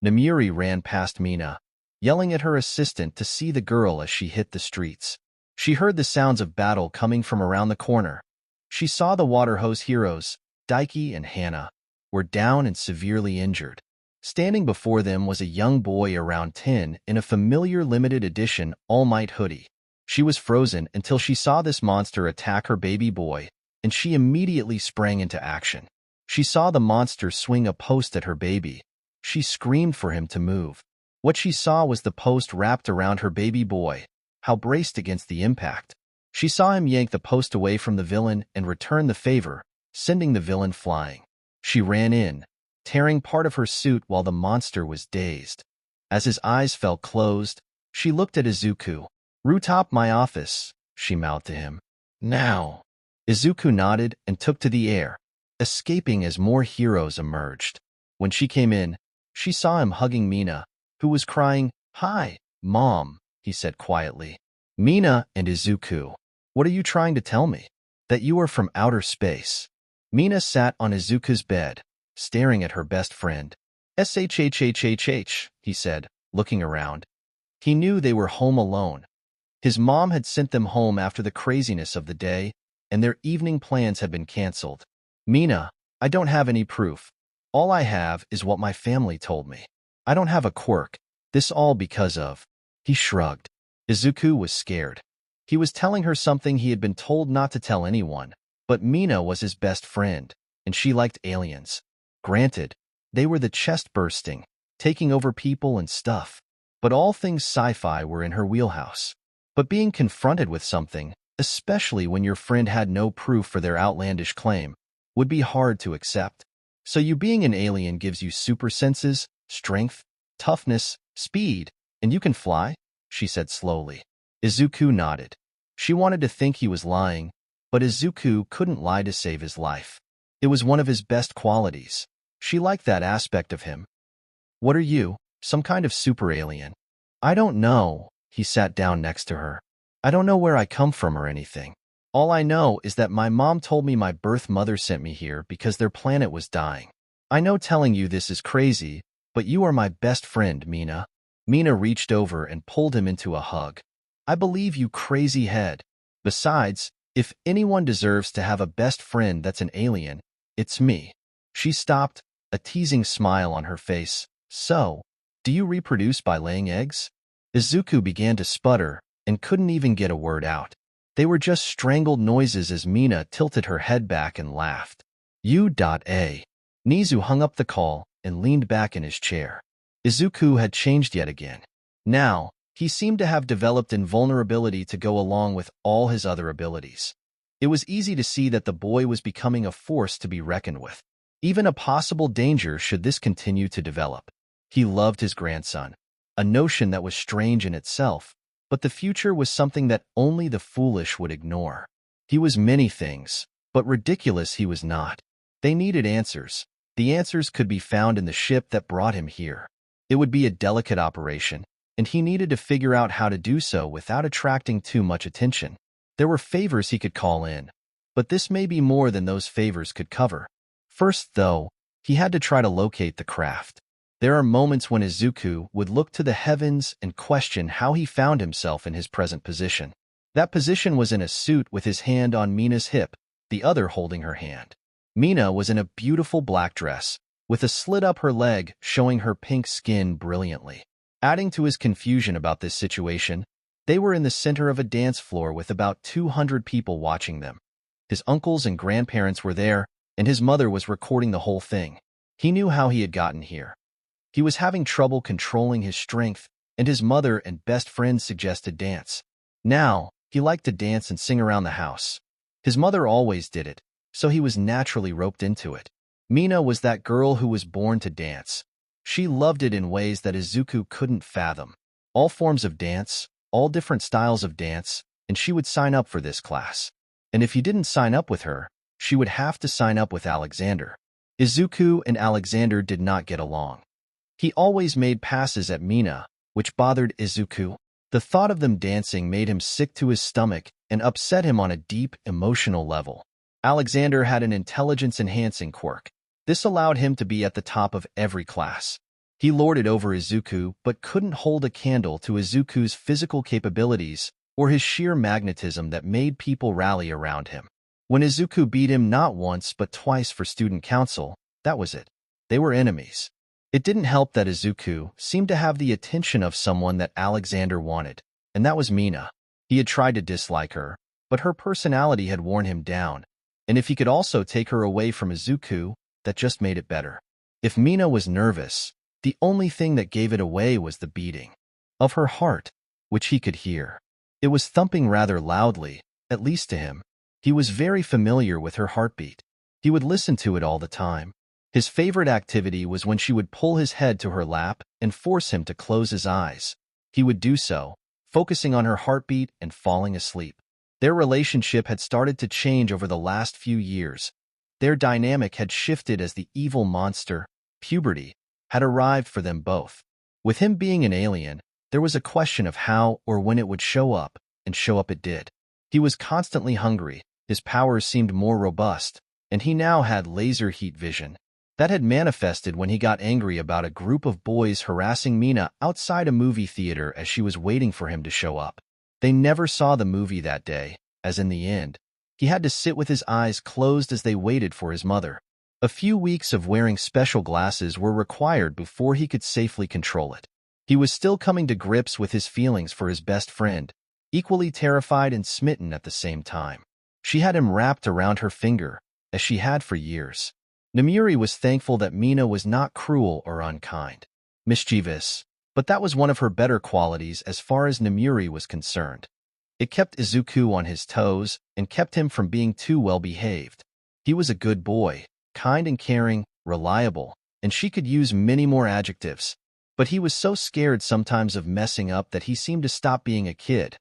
Namiri ran past Mina, yelling at her assistant to see the girl as she hit the streets. She heard the sounds of battle coming from around the corner. She saw the water hose heroes, Daiki and Hana, were down and severely injured. Standing before them was a young boy around 10 in a familiar limited edition All Might hoodie. She was frozen until she saw this monster attack her baby boy, and she immediately sprang into action. She saw the monster swing a post at her baby. She screamed for him to move. What she saw was the post wrapped around her baby boy, how braced against the impact. She saw him yank the post away from the villain and return the favor, sending the villain flying. She ran in, tearing part of her suit while the monster was dazed. As his eyes fell closed, she looked at Izuku. "Rooftop my office," she mouthed to him. "Now." Izuku nodded and took to the air, escaping as more heroes emerged. When she came in, she saw him hugging Mina, who was crying. "Hi, Mom," he said quietly. "Mina and Izuku, what are you trying to tell me? That you are from outer space?" Mina sat on Izuku's bed, staring at her best friend. "Shhhhh," he said, looking around. He knew they were home alone. His mom had sent them home after the craziness of the day, and their evening plans had been canceled. "Mina, I don't have any proof. All I have is what my family told me. I don't have a quirk. This all because of..." He shrugged. Izuku was scared. He was telling her something he had been told not to tell anyone, but Mina was his best friend, and she liked aliens. Granted, they were the chest-bursting, taking over people and stuff, but all things sci-fi were in her wheelhouse. But being confronted with something, especially when your friend had no proof for their outlandish claim, would be hard to accept. "So you being an alien gives you super senses, strength, toughness, speed, and you can fly?" she said slowly. Izuku nodded. She wanted to think he was lying, but Izuku couldn't lie to save his life. It was one of his best qualities. She liked that aspect of him. "What are you, some kind of super alien?" "I don't know." He sat down next to her. "I don't know where I come from or anything. All I know is that my mom told me my birth mother sent me here because their planet was dying. I know telling you this is crazy, but you are my best friend, Mina." Mina reached over and pulled him into a hug. "I believe you, crazy head. Besides, If anyone deserves to have a best friend that's an alien, it's me. She stopped, a teasing smile on her face. So, do you reproduce by laying eggs? Izuku began to sputter and couldn't even get a word out. They were just strangled noises as Mina tilted her head back and laughed. 𝗬𝗧𝗵𝗲. Nizu hung up the call and leaned back in his chair. Izuku had changed yet again. Now, he seemed to have developed invulnerability to go along with all his other abilities. It was easy to see that the boy was becoming a force to be reckoned with, even a possible danger should this continue to develop. He loved his grandson, a notion that was strange in itself, but the future was something that only the foolish would ignore. He was many things, but ridiculous he was not. They needed answers. The answers could be found in the ship that brought him here. It would be a delicate operation, and he needed to figure out how to do so without attracting too much attention. There were favors he could call in, but this may be more than those favors could cover. First, though, he had to try to locate the craft. There are moments when Izuku would look to the heavens and question how he found himself in his present position. That position was in a suit with his hand on Mina's hip, the other holding her hand. Mina was in a beautiful black dress, with a slit up her leg showing her pink skin brilliantly. Adding to his confusion about this situation, they were in the center of a dance floor with about 200 people watching them. His uncles and grandparents were there, and his mother was recording the whole thing. He knew how he had gotten here. He was having trouble controlling his strength, and his mother and best friend suggested dance. Now, he liked to dance and sing around the house. His mother always did it, so he was naturally roped into it. Mina was that girl who was born to dance. She loved it in ways that Izuku couldn't fathom. All forms of dance, all different styles of dance, and she would sign up for this class. And if he didn't sign up with her, she would have to sign up with Alexander. Izuku and Alexander did not get along. He always made passes at Mina, which bothered Izuku. The thought of them dancing made him sick to his stomach and upset him on a deep, emotional level. Alexander had an intelligence-enhancing quirk. This allowed him to be at the top of every class. He lorded over Izuku but couldn't hold a candle to Izuku's physical capabilities or his sheer magnetism that made people rally around him. When Izuku beat him not once but twice for student council, that was it. They were enemies. It didn't help that Izuku seemed to have the attention of someone that Alexander wanted, and that was Mina. He had tried to dislike her, but her personality had worn him down, and if he could also take her away from Izuku, that just made it better. If Mina was nervous, the only thing that gave it away was the beating of her heart, which he could hear. It was thumping rather loudly, at least to him. He was very familiar with her heartbeat. He would listen to it all the time. His favorite activity was when she would pull his head to her lap and force him to close his eyes. He would do so, focusing on her heartbeat and falling asleep. Their relationship had started to change over the last few years. Their dynamic had shifted as the evil monster, puberty, had arrived for them both. With him being an alien, there was a question of how or when it would show up, and show up it did. He was constantly hungry, his powers seemed more robust, and he now had laser heat vision. That had manifested when he got angry about a group of boys harassing Mina outside a movie theater as she was waiting for him to show up. They never saw the movie that day, as in the end, he had to sit with his eyes closed as they waited for his mother. A few weeks of wearing special glasses were required before he could safely control it. He was still coming to grips with his feelings for his best friend, equally terrified and smitten at the same time. She had him wrapped around her finger, as she had for years. Nomiuri was thankful that Mina was not cruel or unkind. Mischievous, but that was one of her better qualities as far as Nomiuri was concerned. It kept Izuku on his toes and kept him from being too well-behaved. He was a good boy, kind and caring, reliable, and she could use many more adjectives. But he was so scared sometimes of messing up that he seemed to stop being a kid.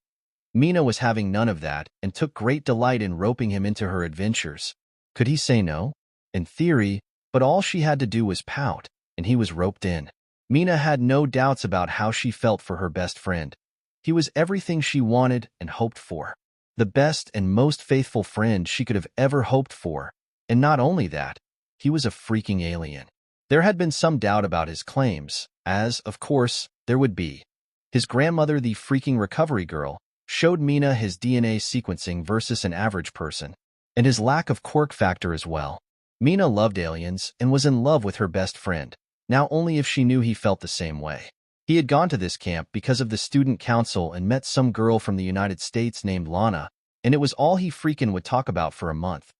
Mina was having none of that and took great delight in roping him into her adventures. Could he say no? In theory, but all she had to do was pout, and he was roped in. Mina had no doubts about how she felt for her best friend. He was everything she wanted and hoped for. The best and most faithful friend she could have ever hoped for. And not only that, he was a freaking alien. There had been some doubt about his claims, as, of course, there would be. His grandmother, the freaking recovery girl, showed Mina his DNA sequencing versus an average person, and his lack of quirk factor as well. Mina loved aliens and was in love with her best friend, now only if she knew he felt the same way. He had gone to this camp because of the student council and met some girl from the United States named Lana, and it was all he freaking would talk about for a month.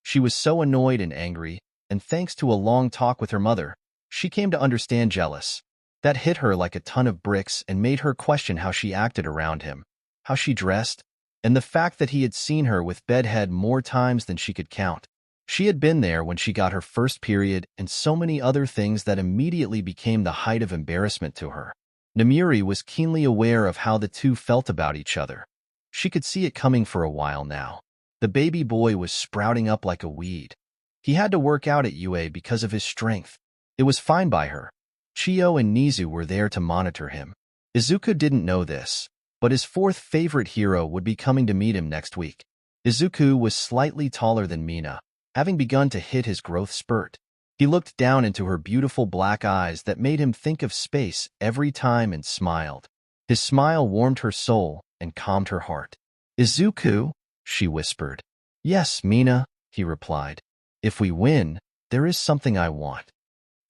She was so annoyed and angry, and thanks to a long talk with her mother, she came to understand jealous. That hit her like a ton of bricks and made her question how she acted around him, how she dressed, and the fact that he had seen her with bedhead more times than she could count. She had been there when she got her first period and so many other things that immediately became the height of embarrassment to her. Nomiuri was keenly aware of how the two felt about each other. She could see it coming for a while now. The baby boy was sprouting up like a weed. He had to work out at UA because of his strength. It was fine by her. Chiyo and Nizu were there to monitor him. Izuku didn't know this, but his fourth favorite hero would be coming to meet him next week. Izuku was slightly taller than Mina, having begun to hit his growth spurt. He looked down into her beautiful black eyes that made him think of space every time and smiled. His smile warmed her soul and calmed her heart. "Izuku," she whispered. "Yes, Mina," he replied. "If we win, there is something I want."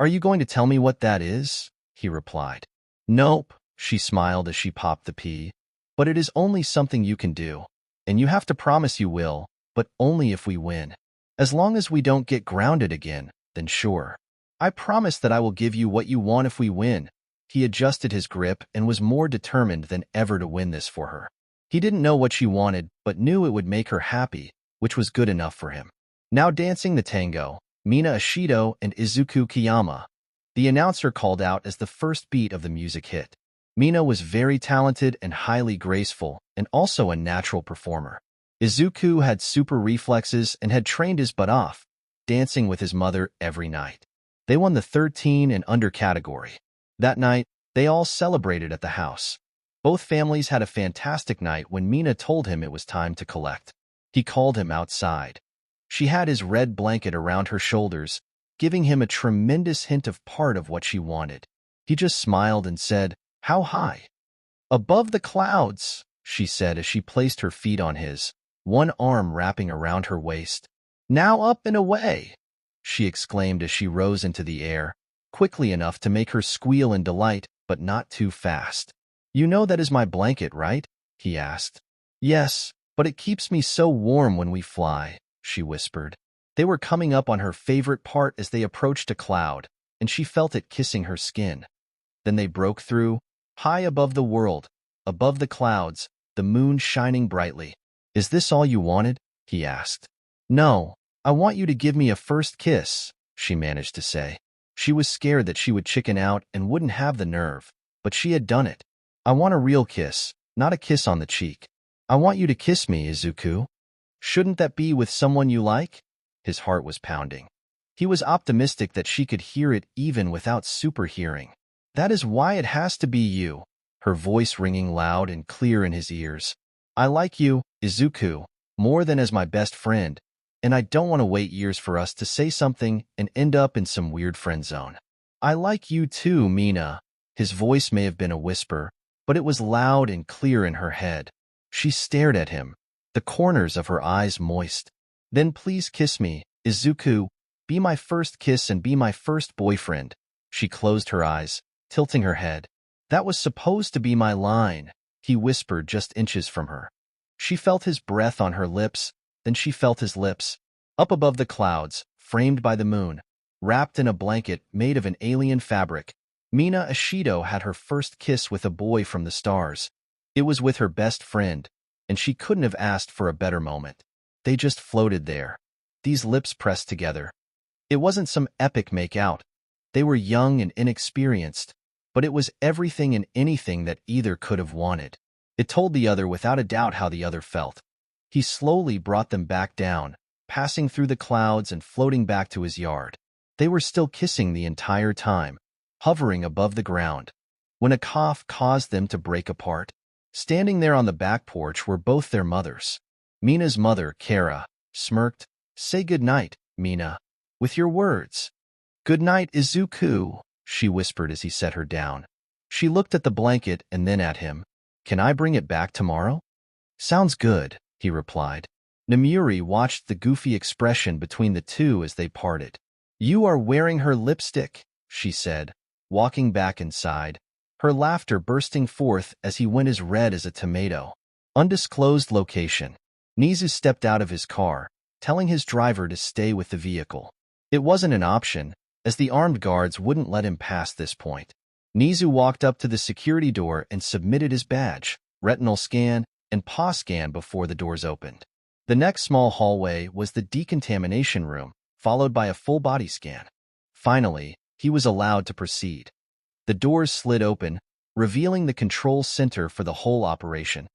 "Are you going to tell me what that is?" he replied. "Nope," she smiled as she popped the pea. "But it is only something you can do, and you have to promise you will, but only if we win. As long as we don't get grounded again, then sure. I promise that I will give you what you want if we win." He adjusted his grip and was more determined than ever to win this for her. He didn't know what she wanted, but knew it would make her happy, which was good enough for him. Now dancing the tango, Mina Ishido and Izuku Kiyama. The announcer called out as the first beat of the music hit. Mina was very talented and highly graceful, and also a natural performer. Izuku had super reflexes and had trained his butt off, dancing with his mother every night. They won the 13 and under category. That night, they all celebrated at the house. Both families had a fantastic night when Mina told him it was time to collect. He called him outside. She had his red blanket around her shoulders, giving him a tremendous hint of part of what she wanted. He just smiled and said, "How high?" "Above the clouds," she said as she placed her feet on his, one arm wrapping around her waist. "Now up and away," she exclaimed as she rose into the air, quickly enough to make her squeal in delight, but not too fast. "You know that is my blanket, right?" he asked. "Yes, but it keeps me so warm when we fly," she whispered. They were coming up on her favorite part as they approached a cloud, and she felt it kissing her skin. Then they broke through, high above the world, above the clouds, the moon shining brightly. "Is this all you wanted?" he asked. "No, I want you to give me a first kiss," she managed to say. She was scared that she would chicken out and wouldn't have the nerve, but she had done it. "I want a real kiss, not a kiss on the cheek. I want you to kiss me, Izuku." "Shouldn't that be with someone you like?" His heart was pounding. He was optimistic that she could hear it even without super hearing. "That is why it has to be you," her voice ringing loud and clear in his ears. "I like you, Izuku, more than as my best friend, and I don't want to wait years for us to say something and end up in some weird friend zone." "I like you too, Mina." His voice may have been a whisper, but it was loud and clear in her head. She stared at him, the corners of her eyes moist. "Then please kiss me, Izuku. Be my first kiss and be my first boyfriend." She closed her eyes, tilting her head. "That was supposed to be my line," he whispered just inches from her. She felt his breath on her lips, then she felt his lips. Up above the clouds, framed by the moon, wrapped in a blanket made of an alien fabric, Mina Ishido had her first kiss with a boy from the stars. It was with her best friend, and she couldn't have asked for a better moment. They just floated there, these lips pressed together. It wasn't some epic make-out. They were young and inexperienced, but it was everything and anything that either could have wanted. It told the other without a doubt how the other felt. He slowly brought them back down, passing through the clouds and floating back to his yard. They were still kissing the entire time, hovering above the ground, when a cough caused them to break apart. Standing there on the back porch were both their mothers. Mina's mother, Kara, smirked. "Say good night, Mina, with your words." "Good night, Izuku," she whispered as he set her down. She looked at the blanket and then at him. "Can I bring it back tomorrow?" Sounds good, he replied. Nomiuri watched the goofy expression between the two as they parted. You are wearing her lipstick, she said, walking back inside, her laughter bursting forth as he went as red as a tomato. Undisclosed location. 𝗍𝗂 stepped out of his car, telling his driver to stay with the vehicle. It wasn't an option, as the armed guards wouldn't let him pass this point. 𝗍𝗂 walked up to the security door and submitted his badge, retinal scan, and paw scan before the doors opened. The next small hallway was the decontamination room, followed by a full body scan. Finally, he was allowed to proceed. The doors slid open, revealing the control center for the whole operation.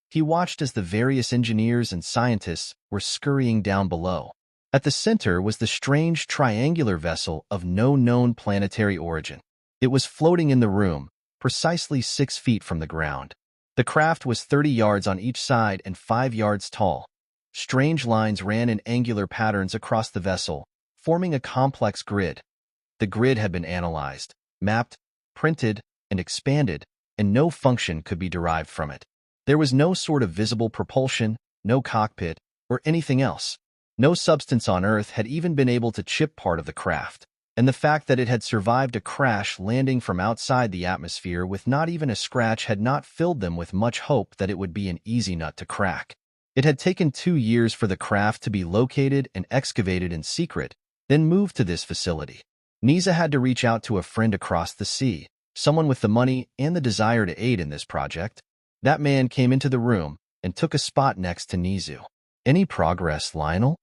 He watched as the various engineers and scientists were scurrying down below. At the center was the strange triangular vessel of no known planetary origin. It was floating in the room, precisely 6 feet from the ground. The craft was 30 yards on each side and 5 yards tall. Strange lines ran in angular patterns across the vessel, forming a complex grid. The grid had been analyzed, mapped, printed, and expanded, and no function could be derived from it. There was no sort of visible propulsion, no cockpit, or anything else. No substance on Earth had even been able to chip part of the craft, and the fact that it had survived a crash landing from outside the atmosphere with not even a scratch had not filled them with much hope that it would be an easy nut to crack. It had taken 2 years for the craft to be located and excavated in secret, then moved to this facility. 𝗍𝗂 had to reach out to a friend across the sea, someone with the money and the desire to aid in this project. That man came into the room and took a spot next to 𝗍𝗂. Any progress, Lionel?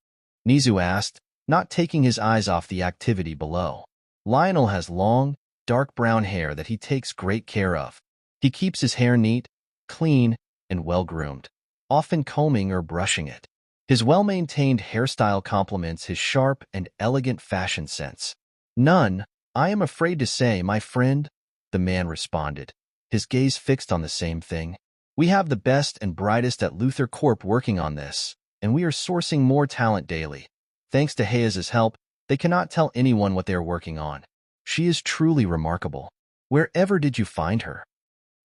𝗍𝗂 asked, not taking his eyes off the activity below. Lionel has long, dark brown hair that he takes great care of. He keeps his hair neat, clean, and well-groomed, often combing or brushing it. His well-maintained hairstyle complements his sharp and elegant fashion sense. None, I am afraid to say, my friend, the man responded, his gaze fixed on the same thing. We have the best and brightest at Luthor Corp working on this, and we are sourcing more talent daily. Thanks to 𝐒𝐻's help, they cannot tell anyone what they are working on. She is truly remarkable. Wherever did you find her?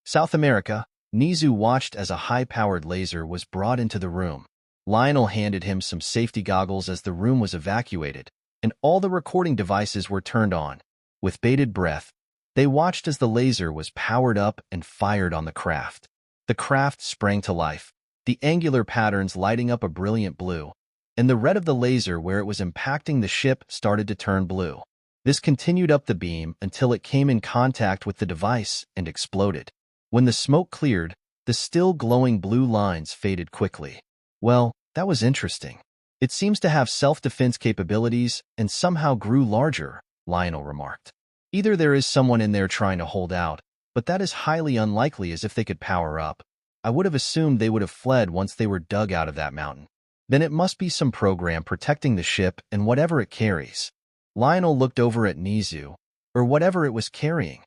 South America. 𝗍𝗂 watched as a high-powered laser was brought into the room. Lionel handed him some safety goggles as the room was evacuated, and all the recording devices were turned on. With bated breath, they watched as the laser was powered up and fired on the craft. The craft sprang to life, the angular patterns lighting up a brilliant blue, and the red of the laser where it was impacting the ship started to turn blue. This continued up the beam until it came in contact with the device and exploded. When the smoke cleared, the still glowing blue lines faded quickly. Well, that was interesting. It seems to have self-defense capabilities and somehow grew larger, Lionel remarked. Either there is someone in there trying to hold out, but that is highly unlikely as if they could power up. I would have assumed they would have fled once they were dug out of that mountain. Then it must be some program protecting the ship and whatever it carries. Lionel looked over at 𝗍𝗂, or whatever it was carrying.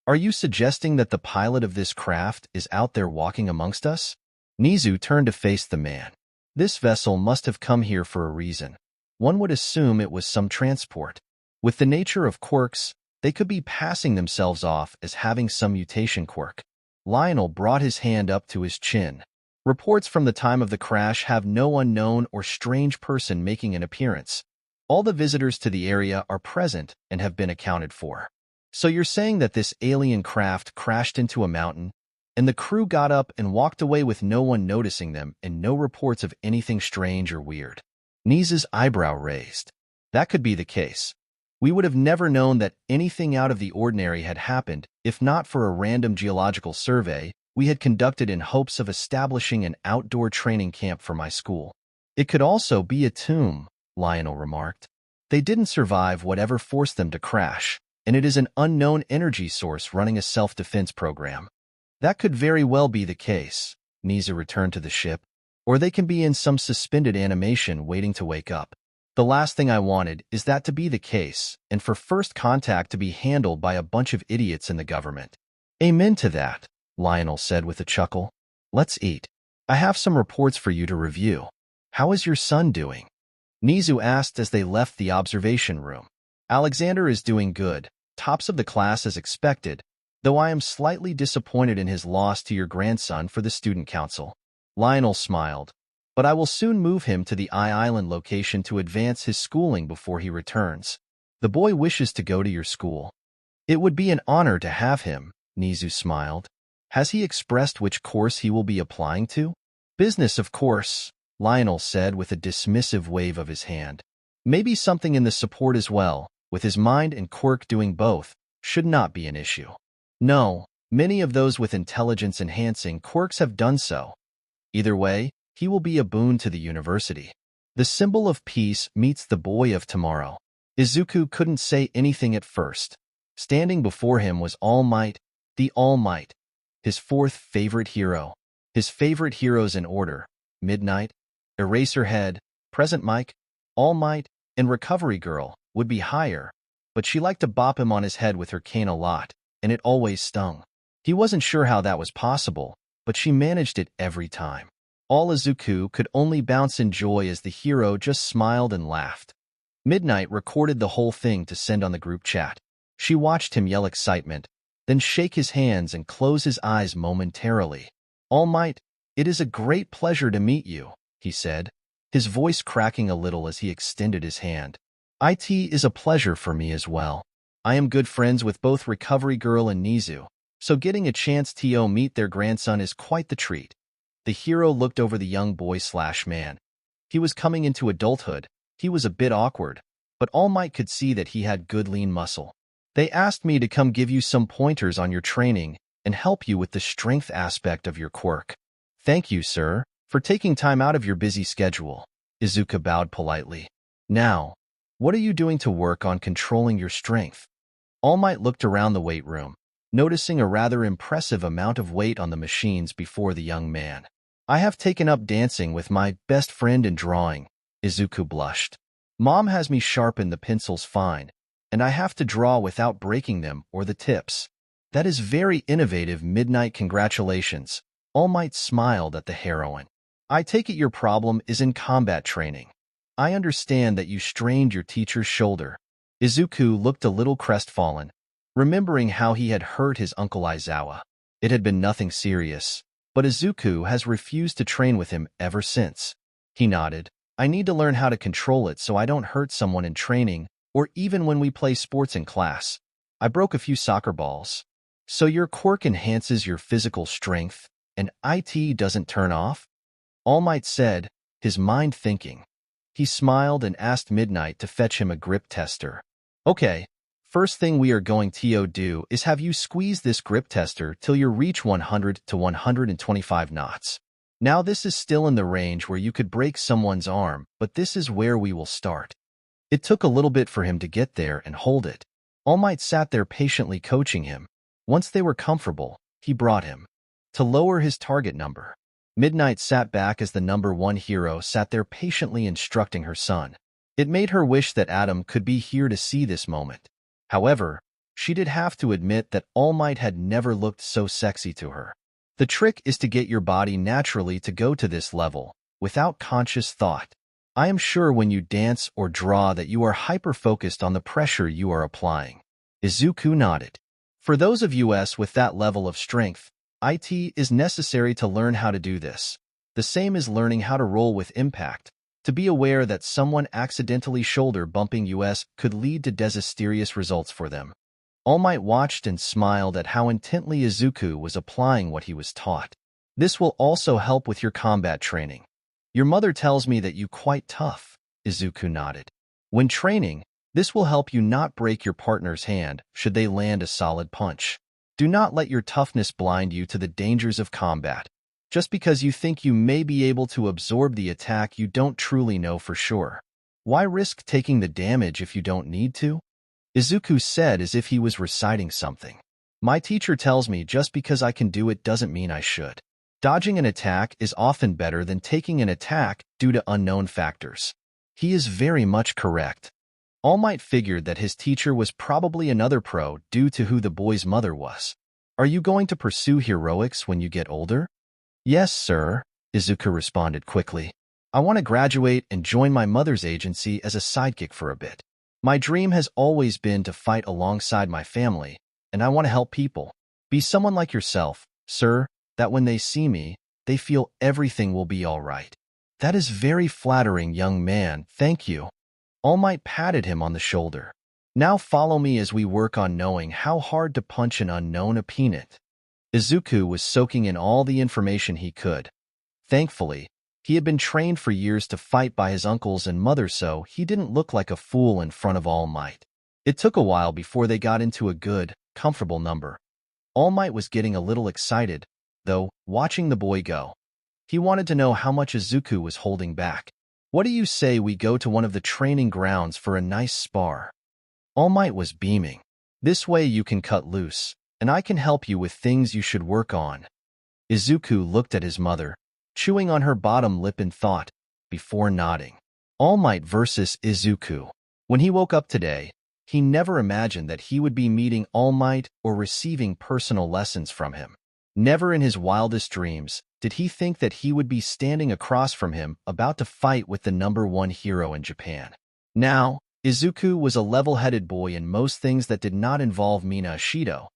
Are you suggesting that the pilot of this craft is out there walking amongst us? 𝗍𝗂 turned to face the man. This vessel must have come here for a reason. One would assume it was some transport. With the nature of quirks, they could be passing themselves off as having some mutation quirk. Lionel brought his hand up to his chin. Reports from the time of the crash have no unknown or strange person making an appearance. All the visitors to the area are present and have been accounted for. So you're saying that this alien craft crashed into a mountain, and the crew got up and walked away with no one noticing them and no reports of anything strange or weird? 𝗍𝗂's eyebrow raised. That could be the case. We would have never known that anything out of the ordinary had happened if not for a random geological survey we had conducted in hopes of establishing an outdoor training camp for my school. It could also be a tomb, Lionel remarked. They didn't survive whatever forced them to crash, and it is an unknown energy source running a self-defense program. That could very well be the case, 𝗍𝗂 returned to the ship, or they can be in some suspended animation waiting to wake up. The last thing I wanted is that to be the case, and for first contact to be handled by a bunch of idiots in the government. Amen to that, Lionel said with a chuckle. Let's eat. I have some reports for you to review. How is your son doing? 𝗍𝗂 asked as they left the observation room. Alexander is doing good, tops of the class as expected, though I am slightly disappointed in his loss to your grandson for the student council. Lionel smiled. But I will soon move him to the Island location to advance his schooling before he returns. The boy wishes to go to your school. It would be an honor to have him, 𝗎𝗎 smiled. Has he expressed which course he will be applying to? Business, of course, Lionel said with a dismissive wave of his hand. Maybe something in the support as well, with his mind and quirk doing both, should not be an issue. No, many of those with intelligence-enhancing quirks have done so. Either way, he will be a boon to the university. The symbol of peace meets the boy of tomorrow. Izuku couldn't say anything at first. Standing before him was All Might, the All Might, his fourth favorite hero. His favorite heroes in order: Midnight, Eraserhead, Present Mic, All Might, and Recovery Girl would be higher, but she liked to bop him on his head with her cane a lot, and it always stung. He wasn't sure how that was possible, but she managed it every time. All Izuku could only bounce in joy as the hero just smiled and laughed. Midnight recorded the whole thing to send on the group chat. She watched him yell excitement, then shake his hands and close his eyes momentarily. All Might, it is a great pleasure to meet you, he said, his voice cracking a little as he extended his hand. It is a pleasure for me as well. I am good friends with both Recovery Girl and 𝗎𝗎, so getting a chance to meet their grandson is quite the treat. The hero looked over the young boy/man. He was coming into adulthood. He was a bit awkward, but All Might could see that he had good lean muscle. They asked me to come give you some pointers on your training and help you with the strength aspect of your quirk. Thank you, sir, for taking time out of your busy schedule. Izuku bowed politely. Now, what are you doing to work on controlling your strength? All Might looked around the weight room, noticing a rather impressive amount of weight on the machines before the young man. I have taken up dancing with my best friend in drawing. Izuku blushed. Mom has me sharpen the pencils fine, and I have to draw without breaking them or the tips. That is very innovative, Midnight. Congratulations. All Might smiled at the heroine. I take it your problem is in combat training. I understand that you strained your teacher's shoulder. Izuku looked a little crestfallen, remembering how he had hurt his uncle Aizawa. It had been nothing serious, but Izuku has refused to train with him ever since. He nodded. I need to learn how to control it so I don't hurt someone in training or even when we play sports in class. I broke a few soccer balls. So your quirk enhances your physical strength, and it doesn't turn off? All Might said, his mind thinking. He smiled and asked Midnight to fetch him a grip tester. Okay, first thing we are going to do is have you squeeze this grip tester till you reach 100 to 125 knots. Now this is still in the range where you could break someone's arm, but this is where we will start. It took a little bit for him to get there and hold it. All Might sat there patiently coaching him. Once they were comfortable, he brought him to lower his target number. Midnight sat back as the number one hero sat there patiently instructing her son. It made her wish that Adam could be here to see this moment. However, she did have to admit that All Might had never looked so sexy to her. The trick is to get your body naturally to go to this level, without conscious thought. I am sure when you dance or draw that you are hyper-focused on the pressure you are applying. Izuku nodded. For those of us with that level of strength, it is necessary to learn how to do this. The same as learning how to roll with impact, to be aware that someone accidentally shoulder bumping us could lead to disastrous results for them. All Might watched and smiled at how intently Izuku was applying what he was taught. This will also help with your combat training. Your mother tells me that you quite tough, Izuku nodded. When training, this will help you not break your partner's hand should they land a solid punch. Do not let your toughness blind you to the dangers of combat. Just because you think you may be able to absorb the attack, you don't truly know for sure. Why risk taking the damage if you don't need to? Izuku said as if he was reciting something. My teacher tells me just because I can do it doesn't mean I should. Dodging an attack is often better than taking an attack due to unknown factors. He is very much correct. All Might figured that his teacher was probably another pro due to who the boy's mother was. Are you going to pursue heroics when you get older? Yes, sir, Izuku responded quickly. I want to graduate and join my mother's agency as a sidekick for a bit. My dream has always been to fight alongside my family, and I want to help people. Be someone like yourself, sir, that when they see me, they feel everything will be all right. That is very flattering, young man, thank you. All Might patted him on the shoulder. Now follow me as we work on knowing how hard to punch an unknown opponent. Izuku was soaking in all the information he could. Thankfully, he had been trained for years to fight by his uncles and mother, so he didn't look like a fool in front of All Might. It took a while before they got into a good, comfortable number. All Might was getting a little excited, though, watching the boy go. He wanted to know how much Izuku was holding back. What do you say we go to one of the training grounds for a nice spar? All Might was beaming. This way you can cut loose, and I can help you with things you should work on. Izuku looked at his mother, chewing on her bottom lip in thought, before nodding. All Might versus Izuku. When he woke up today, he never imagined that he would be meeting All Might or receiving personal lessons from him. Never in his wildest dreams did he think that he would be standing across from him about to fight with the #1 hero in Japan. Now, Izuku was a level-headed boy in most things that did not involve Mina Ashido.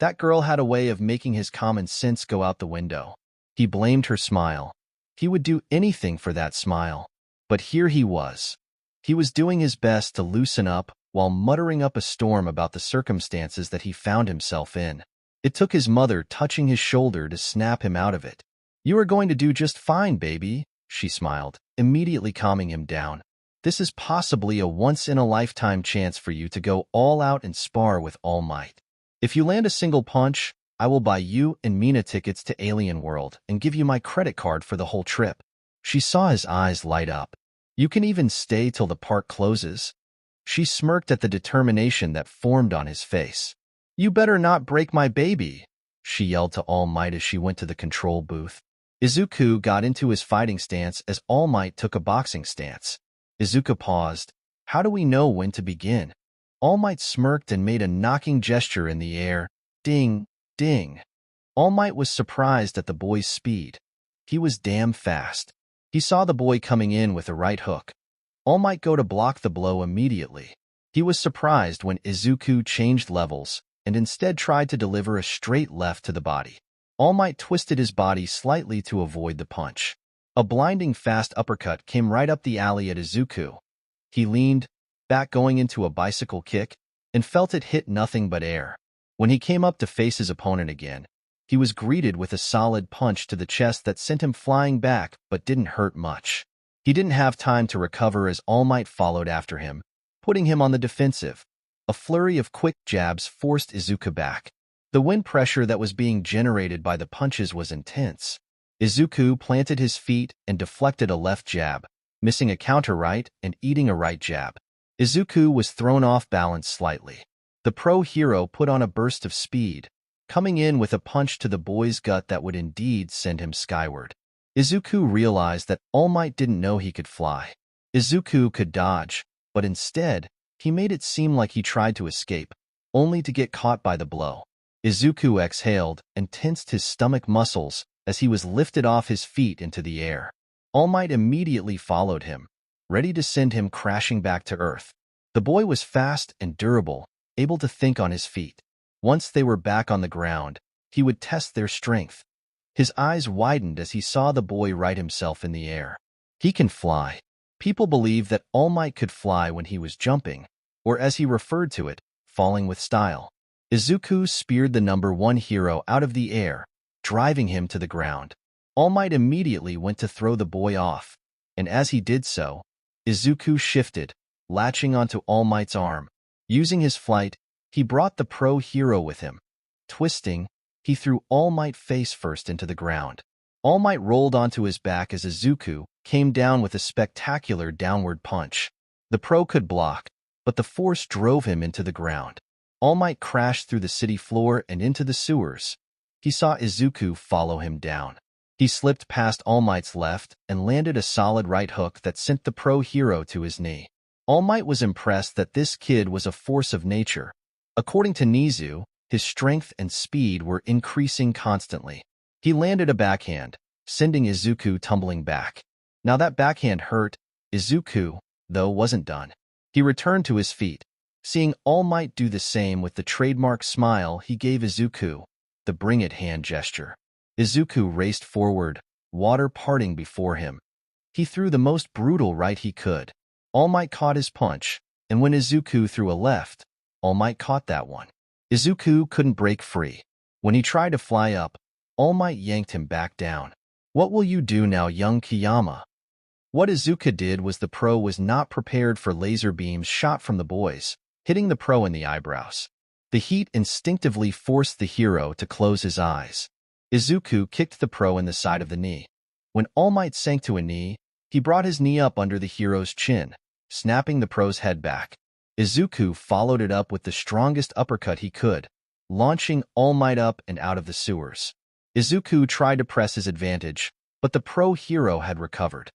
That girl had a way of making his common sense go out the window. He blamed her smile. He would do anything for that smile. But here he was. He was doing his best to loosen up while muttering up a storm about the circumstances that he found himself in. It took his mother touching his shoulder to snap him out of it. "You are going to do just fine, baby," she smiled, immediately calming him down. "This is possibly a once-in-a-lifetime chance for you to go all out and spar with All Might. If you land a single punch, I will buy you and Mina tickets to Alien World and give you my credit card for the whole trip." She saw his eyes light up. "You can even stay till the park closes." She smirked at the determination that formed on his face. "You better not break my baby," she yelled to All Might as she went to the control booth. Izuku got into his fighting stance as All Might took a boxing stance. Izuku paused. "How do we know when to begin?" All Might smirked and made a knocking gesture in the air. Ding, ding. All Might was surprised at the boy's speed. He was damn fast. He saw the boy coming in with a right hook. All Might go to block the blow immediately. He was surprised when Izuku changed levels and instead tried to deliver a straight left to the body. All Might twisted his body slightly to avoid the punch. A blinding fast uppercut came right up the alley at Izuku. He leaned back going into a bicycle kick and felt it hit nothing but air. When he came up to face his opponent again, he was greeted with a solid punch to the chest that sent him flying back but didn't hurt much. He didn't have time to recover as All Might followed after him, putting him on the defensive. A flurry of quick jabs forced Izuku back. The wind pressure that was being generated by the punches was intense. Izuku planted his feet and deflected a left jab, missing a counter right and eating a right jab. Izuku was thrown off balance slightly. The pro hero put on a burst of speed, coming in with a punch to the boy's gut that would indeed send him skyward. Izuku realized that All Might didn't know he could fly. Izuku could dodge, but instead, he made it seem like he tried to escape, only to get caught by the blow. Izuku exhaled and tensed his stomach muscles as he was lifted off his feet into the air. All Might immediately followed him, ready to send him crashing back to earth. The boy was fast and durable, able to think on his feet. Once they were back on the ground, he would test their strength. His eyes widened as he saw the boy right himself in the air. He can fly. People believe that All Might could fly when he was jumping, or as he referred to it, falling with style. Izuku speared the #1 hero out of the air, driving him to the ground. All Might immediately went to throw the boy off, and as he did so, Izuku shifted, latching onto All Might's arm. Using his flight, he brought the pro hero with him. Twisting, he threw All Might face first into the ground. All Might rolled onto his back as Izuku came down with a spectacular downward punch. The pro could block, but the force drove him into the ground. All Might crashed through the city floor and into the sewers. He saw Izuku follow him down. He slipped past All Might's left and landed a solid right hook that sent the pro hero to his knee. All Might was impressed that this kid was a force of nature. According to Nizu, his strength and speed were increasing constantly. He landed a backhand, sending Izuku tumbling back. Now that backhand hurt. Izuku, though, wasn't done. He returned to his feet. Seeing All Might do the same with the trademark smile he gave Izuku, the bring it hand gesture. Izuku raced forward, water parting before him. He threw the most brutal right he could. All Might caught his punch, and when Izuku threw a left, All Might caught that one. Izuku couldn't break free. When he tried to fly up, All Might yanked him back down. What will you do now, young Kiyama? What Izuku did was the pro was not prepared for laser beams shot from the boys, hitting the pro in the eyebrows. The heat instinctively forced the hero to close his eyes. Izuku kicked the pro in the side of the knee. When All Might sank to a knee, he brought his knee up under the hero's chin, snapping the pro's head back. Izuku followed it up with the strongest uppercut he could, launching All Might up and out of the sewers. Izuku tried to press his advantage, but the pro hero had recovered.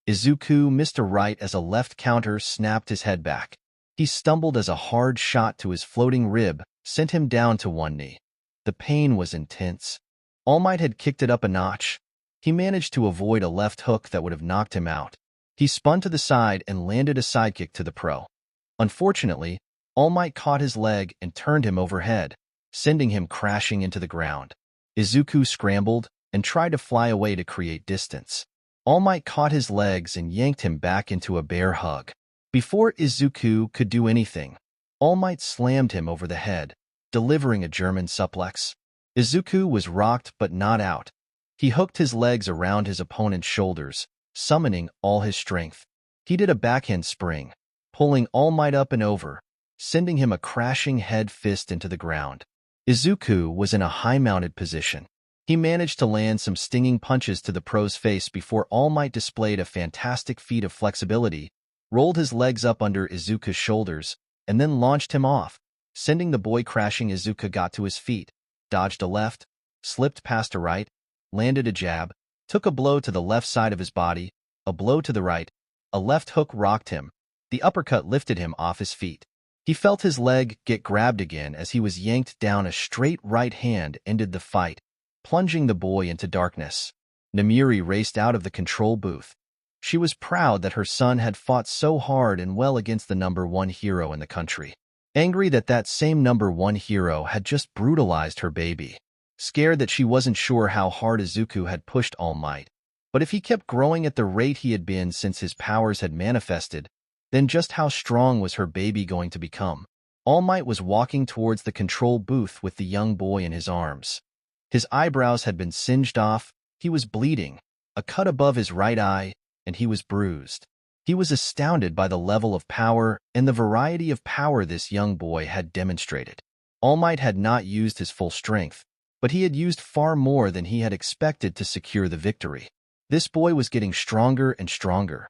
Izuku missed a right as a left counter snapped his head back. He stumbled as a hard shot to his floating rib sent him down to one knee. The pain was intense. All Might had kicked it up a notch. He managed to avoid a left hook that would have knocked him out. He spun to the side and landed a sidekick to the pro. Unfortunately, All Might caught his leg and turned him overhead, sending him crashing into the ground. Izuku scrambled and tried to fly away to create distance. All Might caught his legs and yanked him back into a bear hug. Before Izuku could do anything, All Might slammed him over the head, delivering a German suplex. Izuku was rocked but not out. He hooked his legs around his opponent's shoulders, summoning all his strength. He did a backhand spring, pulling All Might up and over, sending him a crashing head fist into the ground. Izuku was in a high-mounted position. He managed to land some stinging punches to the pro's face before All Might displayed a fantastic feat of flexibility, rolled his legs up under Izuku's shoulders, and then launched him off, sending the boy crashing. Izuku got to his feet, dodged a left, slipped past a right, landed a jab, took a blow to the left side of his body, a blow to the right, a left hook rocked him, the uppercut lifted him off his feet. He felt his leg get grabbed again as he was yanked down. A straight right hand ended the fight, plunging the boy into darkness. Nomiuri raced out of the control booth. She was proud that her son had fought so hard and well against the #1 hero in the country. Angry that that same #1 hero had just brutalized her baby. Scared that she wasn't sure how hard Izuku had pushed All Might. But if he kept growing at the rate he had been since his powers had manifested, then just how strong was her baby going to become? All Might was walking towards the control booth with the young boy in his arms. His eyebrows had been singed off, he was bleeding, a cut above his right eye, and he was bruised. He was astounded by the level of power and the variety of power this young boy had demonstrated. All Might had not used his full strength, but he had used far more than he had expected to secure the victory. This boy was getting stronger and stronger.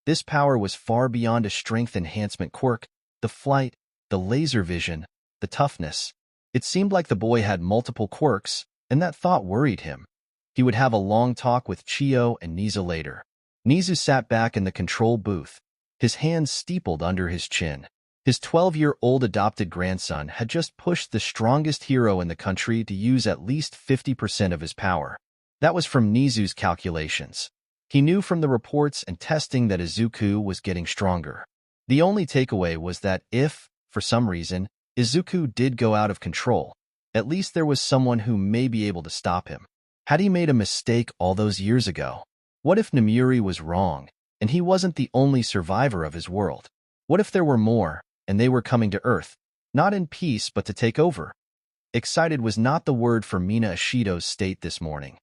This power was far beyond a strength enhancement quirk, the flight, the laser vision, the toughness. It seemed like the boy had multiple quirks, and that thought worried him. He would have a long talk with Chiyo and Nizu later. Nizu sat back in the control booth, his hands steepled under his chin. His 12-year-old adopted grandson had just pushed the strongest hero in the country to use at least 50% of his power. That was from Nizu's calculations. He knew from the reports and testing that Izuku was getting stronger. The only takeaway was that if, for some reason, Izuku did go out of control, at least there was someone who may be able to stop him. Had he made a mistake all those years ago? What if Nomiuri was wrong, and he wasn't the only survivor of his world? What if there were more, and they were coming to Earth, not in peace but to take over? Excited was not the word for Mina Ishido's state this morning.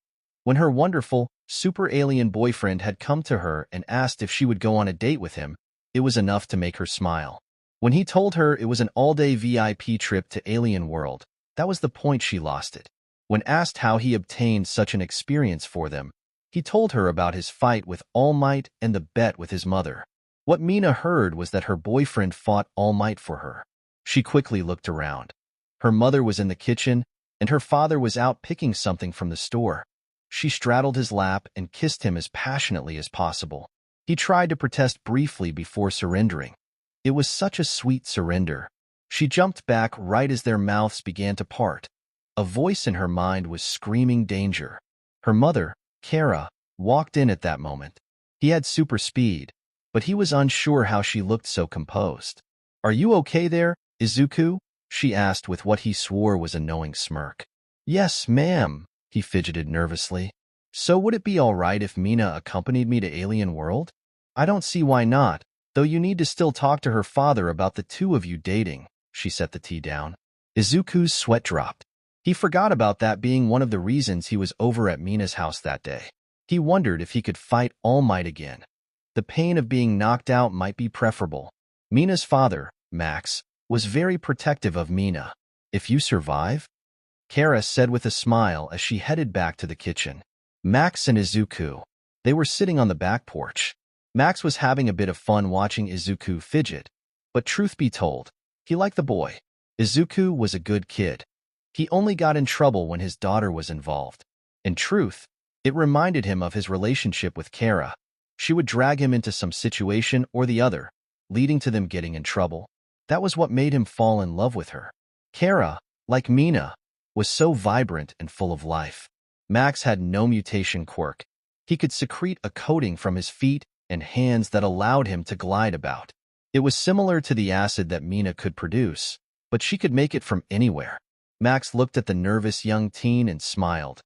When her wonderful, super alien boyfriend had come to her and asked if she would go on a date with him, it was enough to make her smile. When he told her it was an all-day VIP trip to Alien World, that was the point she lost it. When asked how he obtained such an experience for them, he told her about his fight with All Might and the bet with his mother. What Mina heard was that her boyfriend fought All Might for her. She quickly looked around. Her mother was in the kitchen, and her father was out picking something from the store. She straddled his lap and kissed him as passionately as possible. He tried to protest briefly before surrendering. It was such a sweet surrender. She jumped back right as their mouths began to part. A voice in her mind was screaming danger. Her mother, Kara, walked in at that moment. He had super speed, but he was unsure how she looked so composed. "Are you okay there, Izuku?" she asked with what he swore was a knowing smirk. "Yes, ma'am," he fidgeted nervously. So would it be alright if Mina accompanied me to Alien World? I don't see why not, though you need to still talk to her father about the two of you dating. She set the tea down. Izuku's sweat dropped. He forgot about that being one of the reasons he was over at Mina's house that day. He wondered if he could fight All Might again. The pain of being knocked out might be preferable. Mina's father, Max, was very protective of Mina. If you survive? Kara said with a smile as she headed back to the kitchen. Max and Izuku. They were sitting on the back porch. Max was having a bit of fun watching Izuku fidget, but truth be told, he liked the boy. Izuku was a good kid. He only got in trouble when his daughter was involved. In truth, it reminded him of his relationship with Kara. She would drag him into some situation or the other, leading to them getting in trouble. That was what made him fall in love with her. Kara, like Mina, was so vibrant and full of life. Max had no mutation quirk. He could secrete a coating from his feet and hands that allowed him to glide about. It was similar to the acid that Mina could produce, but she could make it from anywhere. Max looked at the nervous young teen and smiled.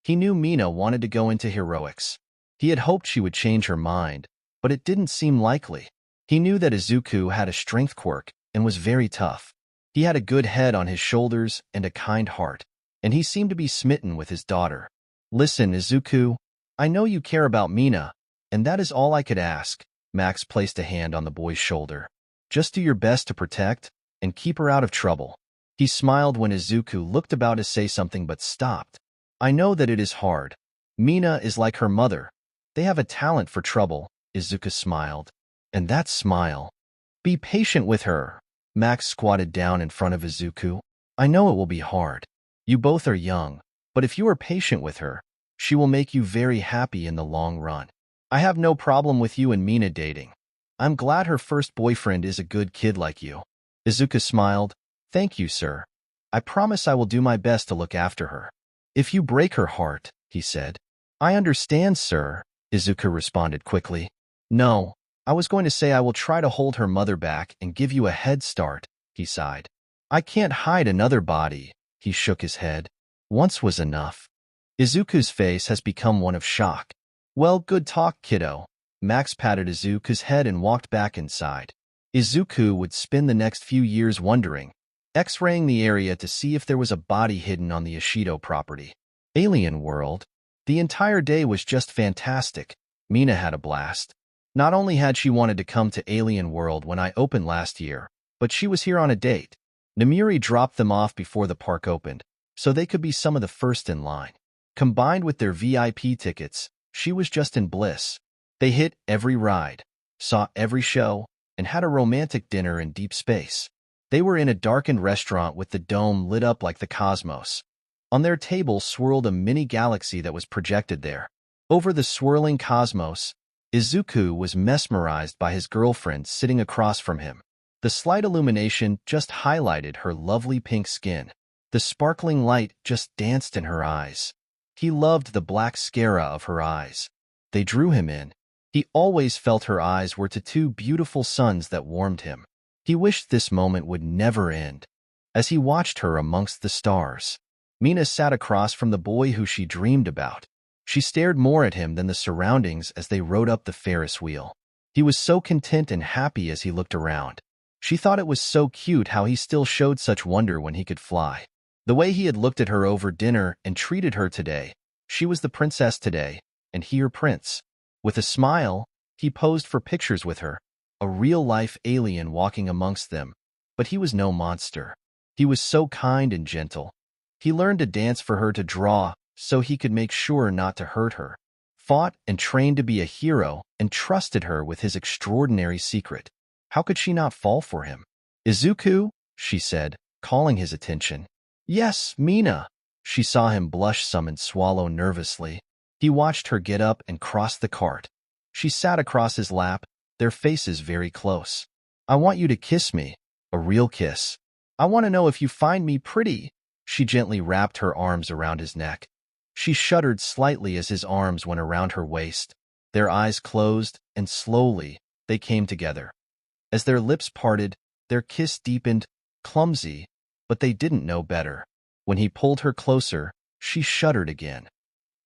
He knew Mina wanted to go into heroics. He had hoped she would change her mind, but it didn't seem likely. He knew that Izuku had a strength quirk and was very tough. He had a good head on his shoulders and a kind heart, and he seemed to be smitten with his daughter. Listen, Izuku, I know you care about Mina, and that is all I could ask. Max placed a hand on the boy's shoulder. Just do your best to protect and keep her out of trouble. He smiled when Izuku looked about to say something but stopped. I know that it is hard. Mina is like her mother. They have a talent for trouble. Izuku smiled. And that smile. Be patient with her. Max squatted down in front of Izuku. I know it will be hard. You both are young, but if you are patient with her, she will make you very happy in the long run. I have no problem with you and Mina dating. I'm glad her first boyfriend is a good kid like you. Izuku smiled. Thank you, sir. I promise I will do my best to look after her. If you break her heart, he said. I understand, sir, Izuku responded quickly. No, I was going to say I will try to hold her mother back and give you a head start, he sighed. I can't hide another body. He shook his head. Once was enough. Izuku's face has become one of shock. Well, good talk, kiddo. Max patted Izuku's head and walked back inside. Izuku would spend the next few years wondering, X-raying the area to see if there was a body hidden on the Ishido property. Alien World. The entire day was just fantastic. Mina had a blast. Not only had she wanted to come to Alien World when I opened last year, but she was here on a date. Namiri dropped them off before the park opened, so they could be some of the first in line. Combined with their VIP tickets, she was just in bliss. They hit every ride, saw every show, and had a romantic dinner in deep space. They were in a darkened restaurant with the dome lit up like the cosmos. On their table swirled a mini galaxy that was projected there. Over the swirling cosmos, Izuku was mesmerized by his girlfriend sitting across from him. The slight illumination just highlighted her lovely pink skin. The sparkling light just danced in her eyes. He loved the black scara of her eyes. They drew him in. He always felt her eyes were to two beautiful suns that warmed him. He wished this moment would never end. As he watched her amongst the stars, Mina sat across from the boy who she dreamed about. She stared more at him than the surroundings as they rode up the Ferris wheel. He was so content and happy as he looked around. She thought it was so cute how he still showed such wonder when he could fly. The way he had looked at her over dinner and treated her today. She was the princess today, and he her prince. With a smile, he posed for pictures with her, a real-life alien walking amongst them. But he was no monster. He was so kind and gentle. He learned to dance for her to draw, so he could make sure not to hurt her. Fought and trained to be a hero and trusted her with his extraordinary secret. How could she not fall for him? Izuku, she said, calling his attention. Yes, Mina. She saw him blush some and swallow nervously. He watched her get up and cross the cart. She sat across his lap, their faces very close. I want you to kiss me, a real kiss. I want to know if you find me pretty. She gently wrapped her arms around his neck. She shuddered slightly as his arms went around her waist. Their eyes closed, and slowly, they came together. As their lips parted, their kiss deepened, clumsy, but they didn't know better. When he pulled her closer, she shuddered again.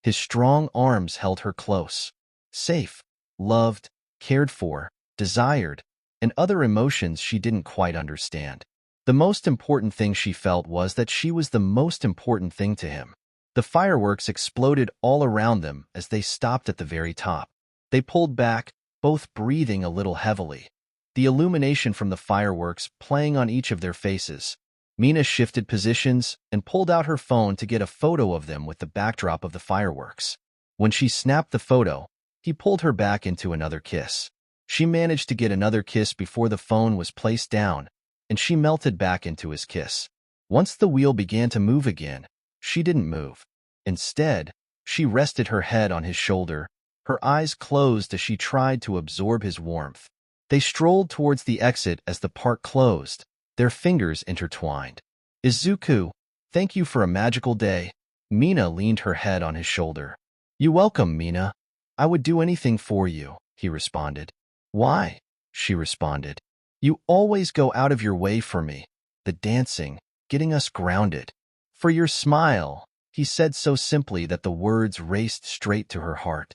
His strong arms held her close. Safe, loved, cared for, desired, and other emotions she didn't quite understand. The most important thing she felt was that she was the most important thing to him. The fireworks exploded all around them as they stopped at the very top. They pulled back, both breathing a little heavily. The illumination from the fireworks playing on each of their faces. Mina shifted positions and pulled out her phone to get a photo of them with the backdrop of the fireworks. When she snapped the photo, he pulled her back into another kiss. She managed to get another kiss before the phone was placed down, and she melted back into his kiss. Once the wheel began to move again, she didn't move. Instead, she rested her head on his shoulder, her eyes closed as she tried to absorb his warmth. They strolled towards the exit as the park closed, their fingers intertwined. Izuku, thank you for a magical day. Mina leaned her head on his shoulder. You're welcome, Mina. I would do anything for you, he responded. Why? She responded. You always go out of your way for me. The dancing, getting us grounded. For your smile, he said so simply that the words raced straight to her heart.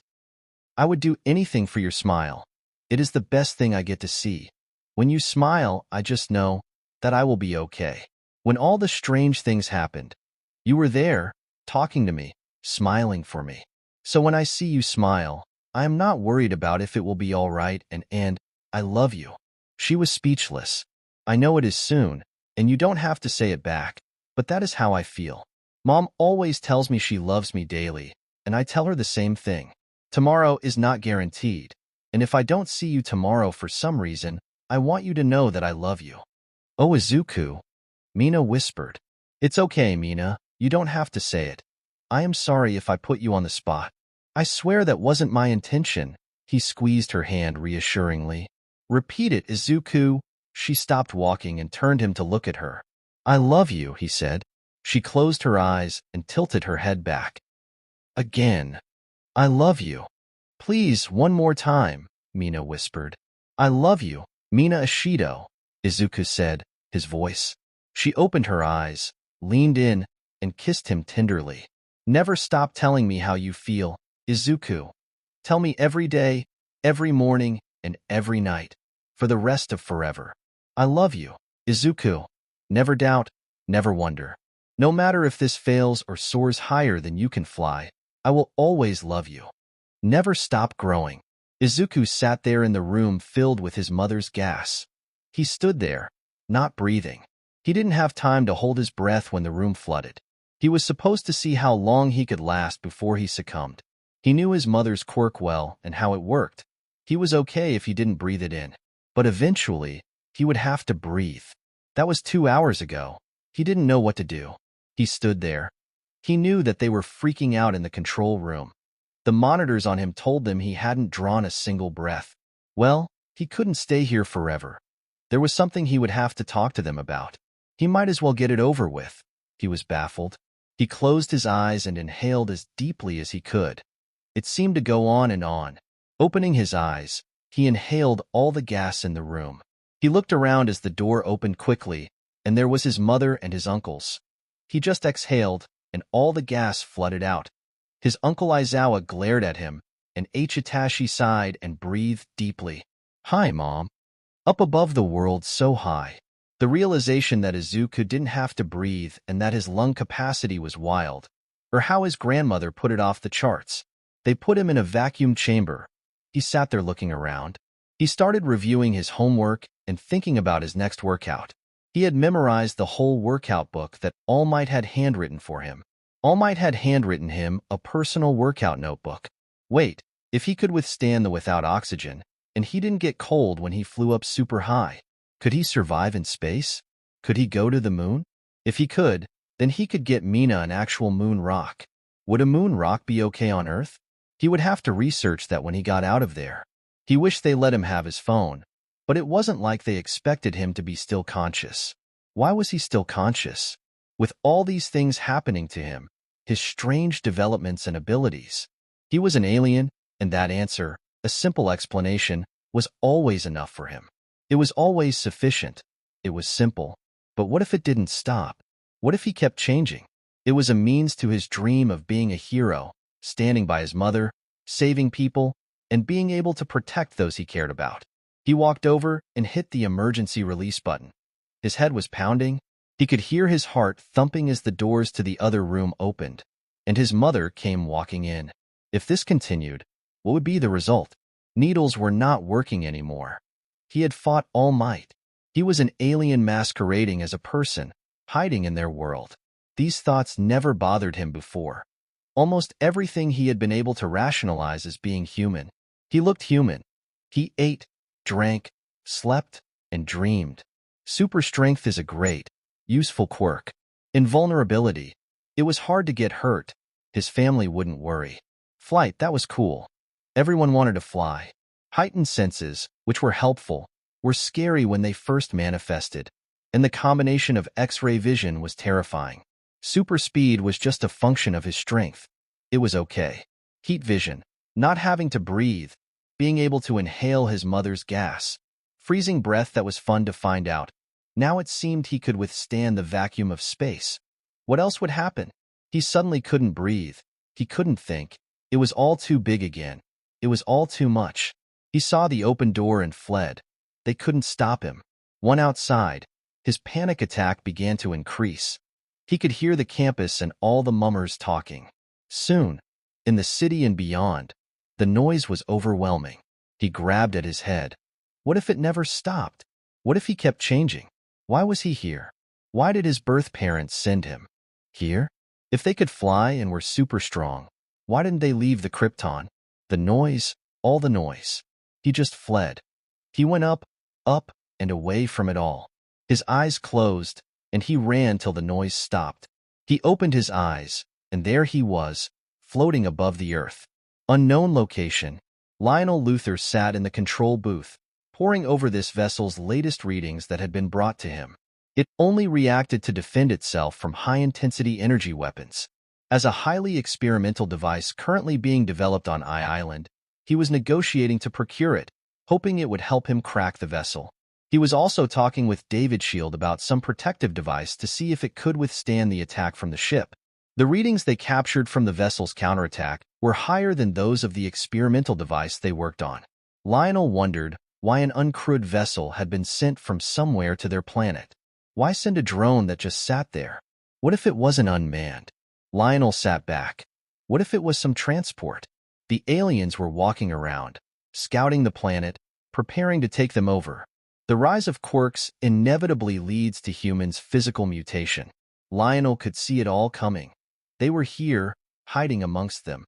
I would do anything for your smile. It is the best thing I get to see. When you smile, I just know that I will be okay. When all the strange things happened, you were there, talking to me, smiling for me. So when I see you smile, I am not worried about if it will be all right, and I love you. She was speechless. I know it is soon, and you don't have to say it back, but that is how I feel. Mom always tells me she loves me daily, and I tell her the same thing. Tomorrow is not guaranteed, and if I don't see you tomorrow for some reason, I want you to know that I love you. Oh, Izuku, Mina whispered. It's okay, Mina. You don't have to say it. I am sorry if I put you on the spot. I swear that wasn't my intention. He squeezed her hand reassuringly. Repeat it, Izuku. She stopped walking and turned him to look at her. I love you, he said. She closed her eyes and tilted her head back. Again. I love you. Please, one more time, Mina whispered. I love you, Mina 𝗓𝗓𝗄, Izuku said, his voice. She opened her eyes, leaned in, and kissed him tenderly. Never stop telling me how you feel, Izuku. Tell me every day, every morning, and every night, for the rest of forever. I love you, Izuku. Never doubt, never wonder. No matter if this fails or soars higher than you can fly, I will always love you. Never stop growing. Izuku sat there in the room filled with his mother's gas. He stood there, not breathing. He didn't have time to hold his breath when the room flooded. He was supposed to see how long he could last before he succumbed. He knew his mother's quirk well and how it worked. He was okay if he didn't breathe it in. But eventually, he would have to breathe. That was 2 hours ago. He didn't know what to do. He stood there. He knew that they were freaking out in the control room. The monitors on him told them he hadn't drawn a single breath. Well, he couldn't stay here forever. There was something he would have to talk to them about. He might as well get it over with. He was baffled. He closed his eyes and inhaled as deeply as he could. It seemed to go on and on. Opening his eyes, he inhaled all the gas in the room. He looked around as the door opened quickly, and there was his mother and his uncles. He just exhaled, and all the gas flooded out. His uncle Izawa glared at him, and 𝗧𝗓𝗪 sighed and breathed deeply. Hi, Mom. Up above the world so high. The realization that Izuku didn't have to breathe and that his lung capacity was wild, or how his grandmother put it off the charts. They put him in a vacuum chamber. He sat there looking around. He started reviewing his homework and thinking about his next workout. He had memorized the whole workout book that All Might had handwritten for him. All Might had handwritten him a personal workout notebook. Wait, if he could withstand the without oxygen, and he didn't get cold when he flew up super high, could he survive in space? Could he go to the moon? If he could, then he could get Mina an actual moon rock. Would a moon rock be okay on Earth? He would have to research that when he got out of there. He wished they let him have his phone, but it wasn't like they expected him to be still conscious. Why was he still conscious? With all these things happening to him, his strange developments and abilities, he was an alien, and that answer, a simple explanation, was always enough for him. It was always sufficient. It was simple. But what if it didn't stop? What if he kept changing? It was a means to his dream of being a hero, standing by his mother, saving people, and being able to protect those he cared about. He walked over and hit the emergency release button. His head was pounding. He could hear his heart thumping as the doors to the other room opened, and his mother came walking in. If this continued, what would be the result? Needles were not working anymore. He had fought All Might. He was an alien masquerading as a person, hiding in their world. These thoughts never bothered him before. Almost everything he had been able to rationalize as being human. He looked human. He ate, drank, slept, and dreamed. Super strength is a great, useful quirk. Invulnerability. It was hard to get hurt. His family wouldn't worry. Flight, that was cool. Everyone wanted to fly. Heightened senses, which were helpful, were scary when they first manifested, and the combination of X-ray vision was terrifying. Super speed was just a function of his strength. It was okay. Heat vision, not having to breathe, being able to inhale his mother's gas. Freezing breath, that was fun to find out. Now it seemed he could withstand the vacuum of space. What else would happen? He suddenly couldn't breathe. He couldn't think. It was all too big again. It was all too much. He saw the open door and fled. They couldn't stop him. One outside, his panic attack began to increase. He could hear the campus and all the mummers talking. Soon, in the city and beyond, the noise was overwhelming. He grabbed at his head. What if it never stopped? What if he kept changing? Why was he here? Why did his birth parents send him here? If they could fly and were super strong, why didn't they leave the Krypton? The noise, all the noise. He just fled. He went up, and away from it all. His eyes closed, and he ran till the noise stopped. He opened his eyes, and there he was, floating above the earth. Unknown location. Lionel Luthor sat in the control booth, poring over this vessel's latest readings that had been brought to him. It only reacted to defend itself from high-intensity energy weapons. As a highly experimental device currently being developed on Island, he was negotiating to procure it, hoping it would help him crack the vessel. He was also talking with 𝗵𝗏𝗺𝗃 about some protective device to see if it could withstand the attack from the ship. The readings they captured from the vessel's counterattack were higher than those of the experimental device they worked on. Lionel wondered why an uncrewed vessel had been sent from somewhere to their planet. Why send a drone that just sat there? What if it wasn't unmanned? Lionel sat back. What if it was some transport? The aliens were walking around, scouting the planet, preparing to take them over. The rise of quirks inevitably leads to humans' physical mutation. Lionel could see it all coming. They were here, hiding amongst them.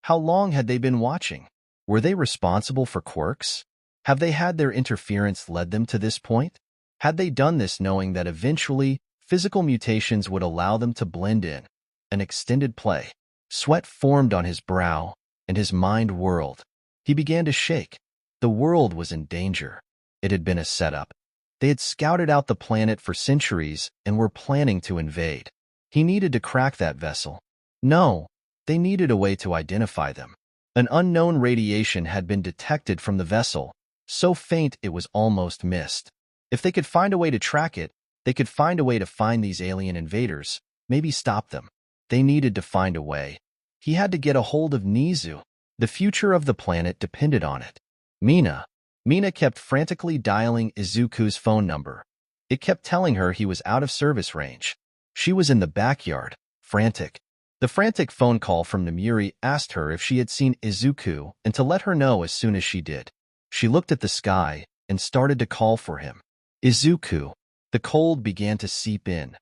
How long had they been watching? Were they responsible for quirks? Have they had their interference led them to this point? Had they done this knowing that eventually physical mutations would allow them to blend in? An extended play. Sweat formed on his brow, and his mind whirled. He began to shake. The world was in danger. It had been a setup. They had scouted out the planet for centuries and were planning to invade. He needed to crack that vessel. No, they needed a way to identify them. An unknown radiation had been detected from the vessel, so faint it was almost missed. If they could find a way to track it, they could find a way to find these alien invaders, maybe stop them. They needed to find a way. He had to get a hold of Nezu. The future of the planet depended on it. Mina kept frantically dialing Izuku's phone number. It kept telling her he was out of service range. She was in the backyard, frantic. The frantic phone call from 𝗵𝗎𝗄 asked her if she had seen Izuku and to let her know as soon as she did. She looked at the sky and started to call for him. Izuku. The cold began to seep in.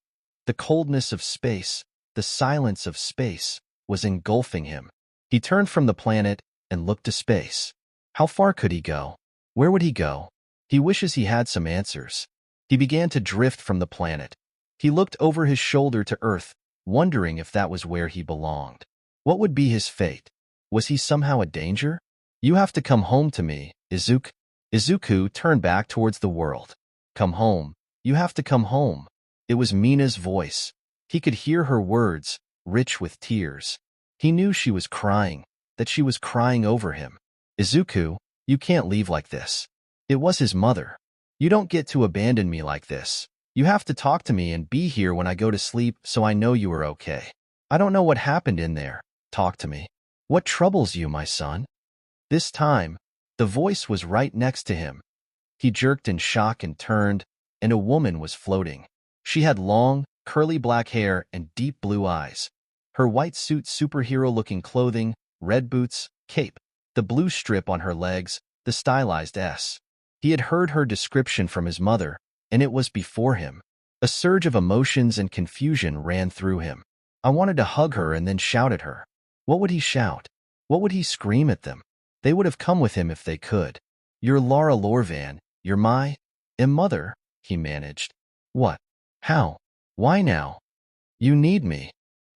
The coldness of space, the silence of space, was engulfing him. He turned from the planet and looked to space. How far could he go? Where would he go? He wishes he had some answers. He began to drift from the planet. He looked over his shoulder to Earth, wondering if that was where he belonged. What would be his fate? Was he somehow a danger? You have to come home to me, Izuku. Izuku turned back towards the world. Come home. You have to come home. It was Mina's voice. He could hear her words, rich with tears. He knew she was crying, that she was crying over him. Izuku, you can't leave like this. It was his mother. You don't get to abandon me like this. You have to talk to me and be here when I go to sleep so I know you are okay. I don't know what happened in there. Talk to me. What troubles you, my son? This time, the voice was right next to him. He jerked in shock and turned, and a woman was floating. She had long, curly black hair and deep blue eyes. Her white suit superhero-looking clothing, red boots, cape, the blue strip on her legs, the stylized S. He had heard her description from his mother, and it was before him. A surge of emotions and confusion ran through him. I wanted to hug her and then shout at her. What would he shout? What would he scream at them? They would have come with him if they could. You're 𝗲𝗏𝗺𝗏, you're my mother, he managed. What? How? Why now? You need me.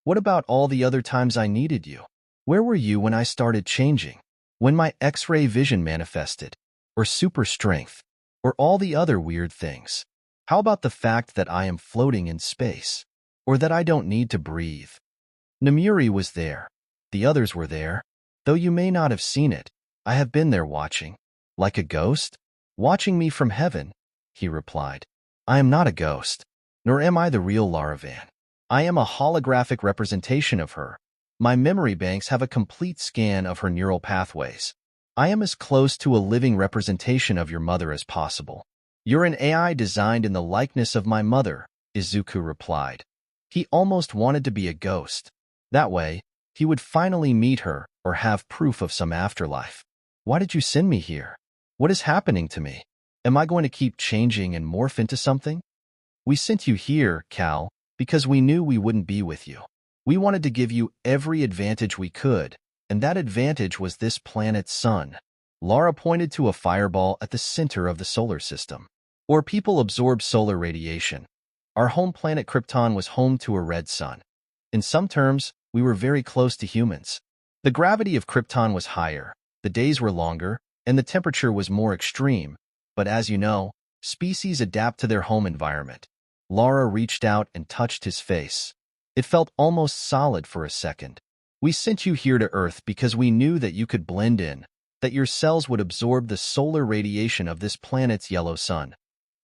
What about all the other times I needed you? Where were you when I started changing? When my X-ray vision manifested? Or super strength? Or all the other weird things? How about the fact that I am floating in space? Or that I don't need to breathe? 𝗵𝗲𝗃 was there. The others were there. Though you may not have seen it, I have been there watching. Like a ghost? Watching me from heaven, he replied. I am not a ghost, nor am I the real 𝗲𝗏𝗺. I am a holographic representation of her. My memory banks have a complete scan of her neural pathways. I am as close to a living representation of your mother as possible. You're an AI designed in the likeness of my mother, Izuku replied. He almost wanted to be a ghost. That way, he would finally meet her or have proof of some afterlife. Why did you send me here? What is happening to me? Am I going to keep changing and morph into something? We sent you here, Kal, because we knew we wouldn't be with you. We wanted to give you every advantage we could, and that advantage was this planet's sun. Lara pointed to a fireball at the center of the solar system. Or people absorb solar radiation. Our home planet Krypton was home to a red sun. In some terms, we were very close to humans. The gravity of Krypton was higher, the days were longer, and the temperature was more extreme. But as you know, species adapt to their home environment. Lara reached out and touched his face. It felt almost solid for a second. We sent you here to Earth because we knew that you could blend in, that your cells would absorb the solar radiation of this planet's yellow sun,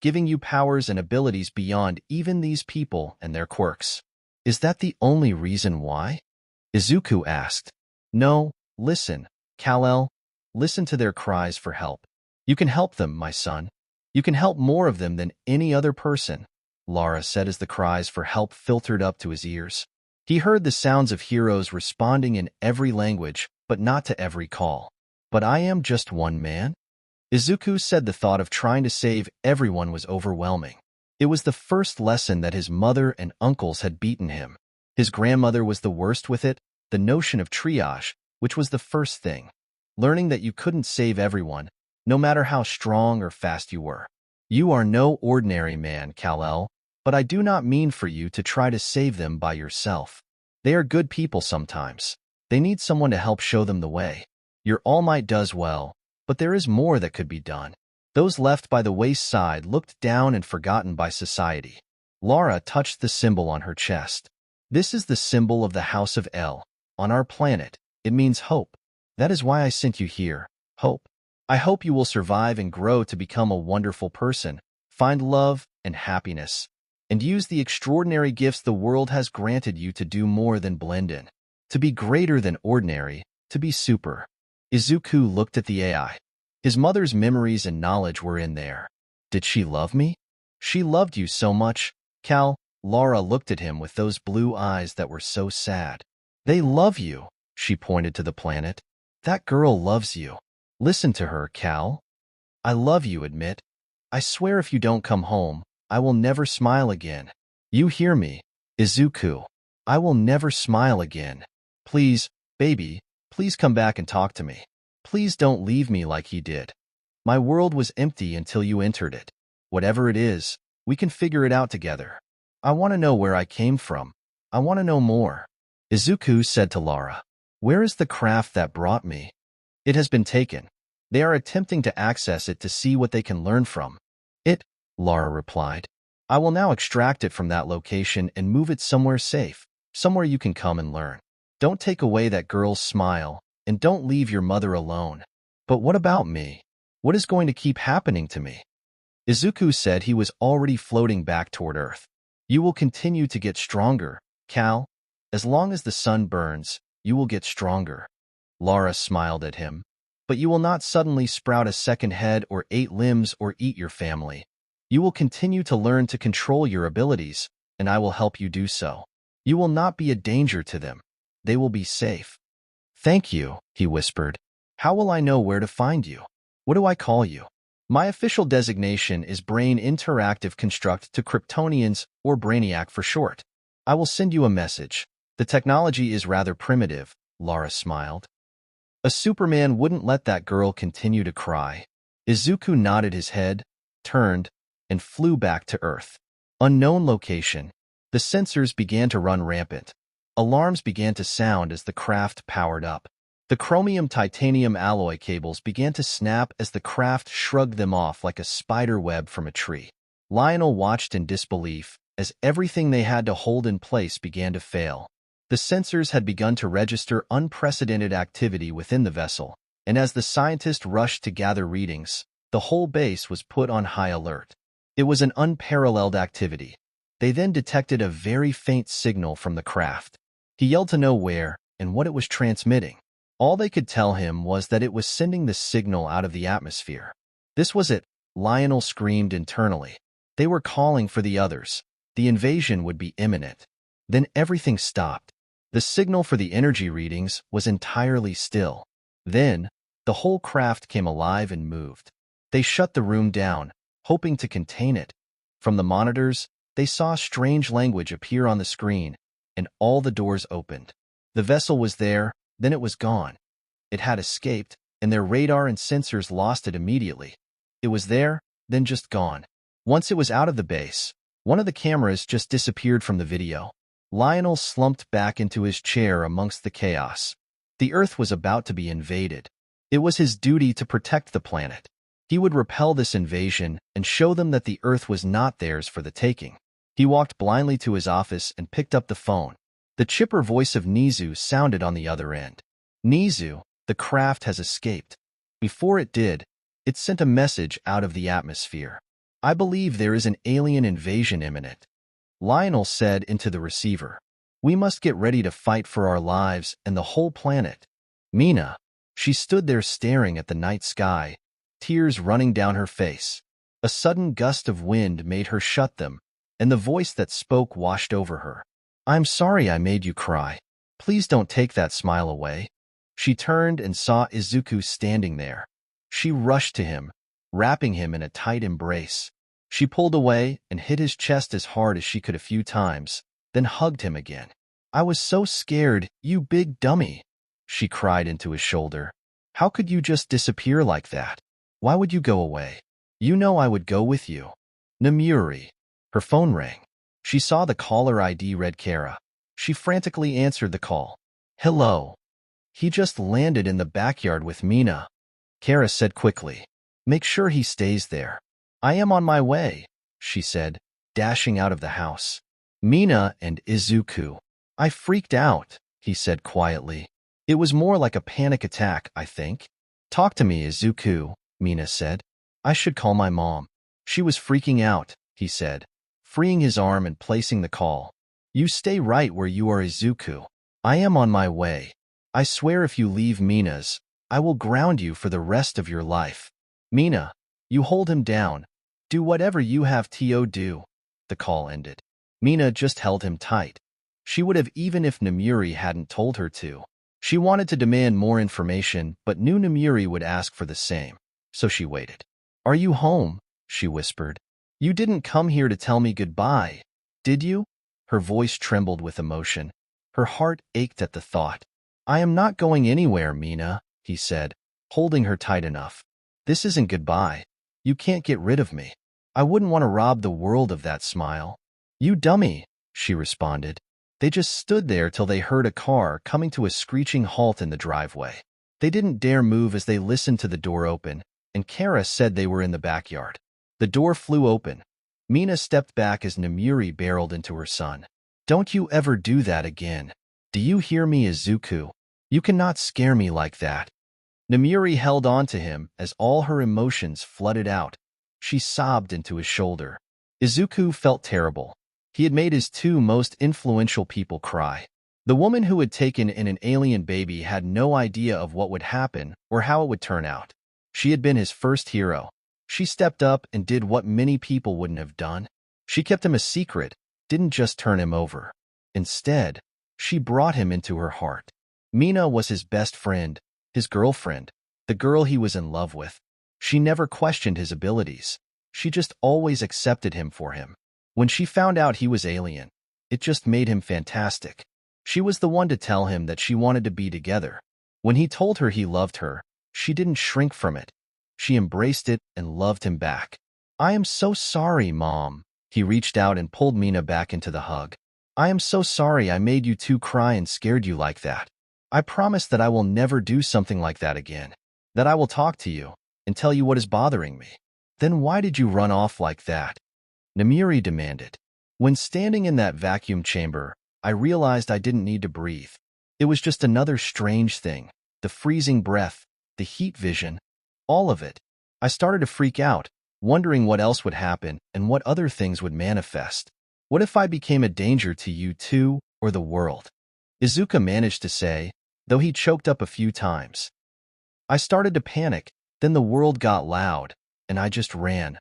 giving you powers and abilities beyond even these people and their quirks. Is that the only reason why? Izuku asked. No, listen, Kal-El. Listen to their cries for help. You can help them, my son. You can help more of them than any other person, Lara said as the cries for help filtered up to his ears. He heard the sounds of heroes responding in every language, but not to every call. But I am just one man? Izuku said the thought of trying to save everyone was overwhelming. It was the first lesson that his mother and uncles had beaten him. His grandmother was the worst with it, the notion of triage, which was the first thing. Learning that you couldn't save everyone, no matter how strong or fast you were. You are no ordinary man, Kal-El, but I do not mean for you to try to save them by yourself. They are good people sometimes. They need someone to help show them the way. Your All Might does well, but there is more that could be done. Those left by the wayside looked down and forgotten by society. Lara touched the symbol on her chest. This is the symbol of the House of El. On our planet, it means hope. That is why I sent you here, hope. I hope you will survive and grow to become a wonderful person, find love and happiness, and use the extraordinary gifts the world has granted you to do more than blend in, to be greater than ordinary, to be super. Izuku looked at the AI. His mother's memories and knowledge were in there. Did she love me? She loved you so much, Kal. Lara looked at him with those blue eyes that were so sad. They love you, she pointed to the planet. That girl loves you. Listen to her, Kal. I love you, admit. I swear if you don't come home, I will never smile again. You hear me, Izuku. I will never smile again. Please, baby, please come back and talk to me. Please don't leave me like he did. My world was empty until you entered it. Whatever it is, we can figure it out together. I want to know where I came from. I want to know more. Izuku said to Lara, Where is the craft that brought me? It has been taken. They are attempting to access it to see what they can learn from it, Lara replied. I will now extract it from that location and move it somewhere safe, somewhere you can come and learn. Don't take away that girl's smile, and don't leave your mother alone. But what about me? What is going to keep happening to me? Izuku said he was already floating back toward Earth. You will continue to get stronger, Kal. As long as the sun burns, you will get stronger. Lara smiled at him. But you will not suddenly sprout a second head or 8 limbs or eat your family. You will continue to learn to control your abilities, and I will help you do so. You will not be a danger to them. They will be safe. Thank you, he whispered. How will I know where to find you? What do I call you? My official designation is Brain Interactive Construct to Kryptonians, or Brainiac for short. I will send you a message. The technology is rather primitive, Lara smiled. A Superman wouldn't let that girl continue to cry. Izuku nodded his head, turned, and flew back to Earth. Unknown location. The sensors began to run rampant. Alarms began to sound as the craft powered up. The chromium-titanium alloy cables began to snap as the craft shrugged them off like a spider web from a tree. Lionel watched in disbelief as everything they had to hold in place began to fail. The sensors had begun to register unprecedented activity within the vessel, and as the scientist rushed to gather readings, the whole base was put on high alert. It was an unparalleled activity. They then detected a very faint signal from the craft. He yelled to know where and what it was transmitting. All they could tell him was that it was sending the signal out of the atmosphere. This was it, Lionel screamed internally. They were calling for the others. The invasion would be imminent. Then everything stopped. The signal for the energy readings was entirely still. Then, the whole craft came alive and moved. They shut the room down, hoping to contain it. From the monitors, they saw strange language appear on the screen, and all the doors opened. The vessel was there, then it was gone. It had escaped, and their radar and sensors lost it immediately. It was there, then just gone. Once it was out of the base, one of the cameras just disappeared from the video. Lionel slumped back into his chair amongst the chaos. The Earth was about to be invaded. It was his duty to protect the planet. He would repel this invasion and show them that the Earth was not theirs for the taking. He walked blindly to his office and picked up the phone. The chipper voice of Nizu sounded on the other end. Nizu, the craft has escaped. Before it did, it sent a message out of the atmosphere. I believe there is an alien invasion imminent. Lionel said into the receiver. We must get ready to fight for our lives and the whole planet. Mina. She stood there staring at the night sky, tears running down her face. A sudden gust of wind made her shut them, and the voice that spoke washed over her. I'm sorry I made you cry. Please don't take that smile away. She turned and saw Izuku standing there. She rushed to him, wrapping him in a tight embrace. She pulled away and hit his chest as hard as she could a few times, then hugged him again. I was so scared, you big dummy, she cried into his shoulder. How could you just disappear like that? Why would you go away? You know I would go with you. 𝗵𝗃𝗧𝗏. Her phone rang. She saw the caller ID read 𝗧𝗏𝗏. She frantically answered the call. Hello. He just landed in the backyard with Mina. 𝗧𝗏𝗏 said quickly. Make sure he stays there. I am on my way, she said, dashing out of the house. Mina and Izuku. I freaked out, he said quietly. It was more like a panic attack, I think. Talk to me, Izuku, Mina said. I should call my mom. She was freaking out, he said, freeing his arm and placing the call. You stay right where you are, Izuku. I am on my way. I swear if you leave Mina's, I will ground you for the rest of your life. Mina, you hold him down. Do whatever you have to do. The call ended. Mina just held him tight. She would have even if 𝗵𝗃𝗧𝗏 hadn't told her to. She wanted to demand more information, but knew 𝗵𝗃𝗧𝗏 would ask for the same. So she waited. Are you home? She whispered. You didn't come here to tell me goodbye, did you? Her voice trembled with emotion. Her heart ached at the thought. I am not going anywhere, Mina, he said, holding her tight enough. This isn't goodbye. You can't get rid of me. I wouldn't want to rob the world of that smile. You dummy, she responded. They just stood there till they heard a car coming to a screeching halt in the driveway. They didn't dare move as they listened to the door open, and 𝗧𝗏𝗏 said they were in the backyard. The door flew open. Mina stepped back as 𝗵𝗃𝗧𝗏 barreled into her son. Don't you ever do that again. Do you hear me, Izuku? You cannot scare me like that. 𝗵𝗃𝗧𝗏 held on to him as all her emotions flooded out. She sobbed into his shoulder. Izuku felt terrible. He had made his two most influential people cry. The woman who had taken in an alien baby had no idea of what would happen or how it would turn out. She had been his first hero. She stepped up and did what many people wouldn't have done. She kept him a secret, didn't just turn him over. Instead, she brought him into her heart. Mina was his best friend, his girlfriend, the girl he was in love with. She never questioned his abilities. She just always accepted him for him. When she found out he was alien, it just made him fantastic. She was the one to tell him that she wanted to be together. When he told her he loved her, she didn't shrink from it. She embraced it and loved him back. "I am so sorry, Mom." He reached out and pulled Mina back into the hug. "I am so sorry I made you two cry and scared you like that. I promise that I will never do something like that again. That I will talk to you and tell you what is bothering me." "Then why did you run off like that?" Nomiuri demanded. "When standing in that vacuum chamber, I realized I didn't need to breathe. It was just another strange thing. The freezing breath, the heat vision, all of it. I started to freak out, wondering what else would happen and what other things would manifest. What if I became a danger to you too, or the world?" Izuku managed to say, though he choked up a few times. "I started to panic, then the world got loud, and I just ran,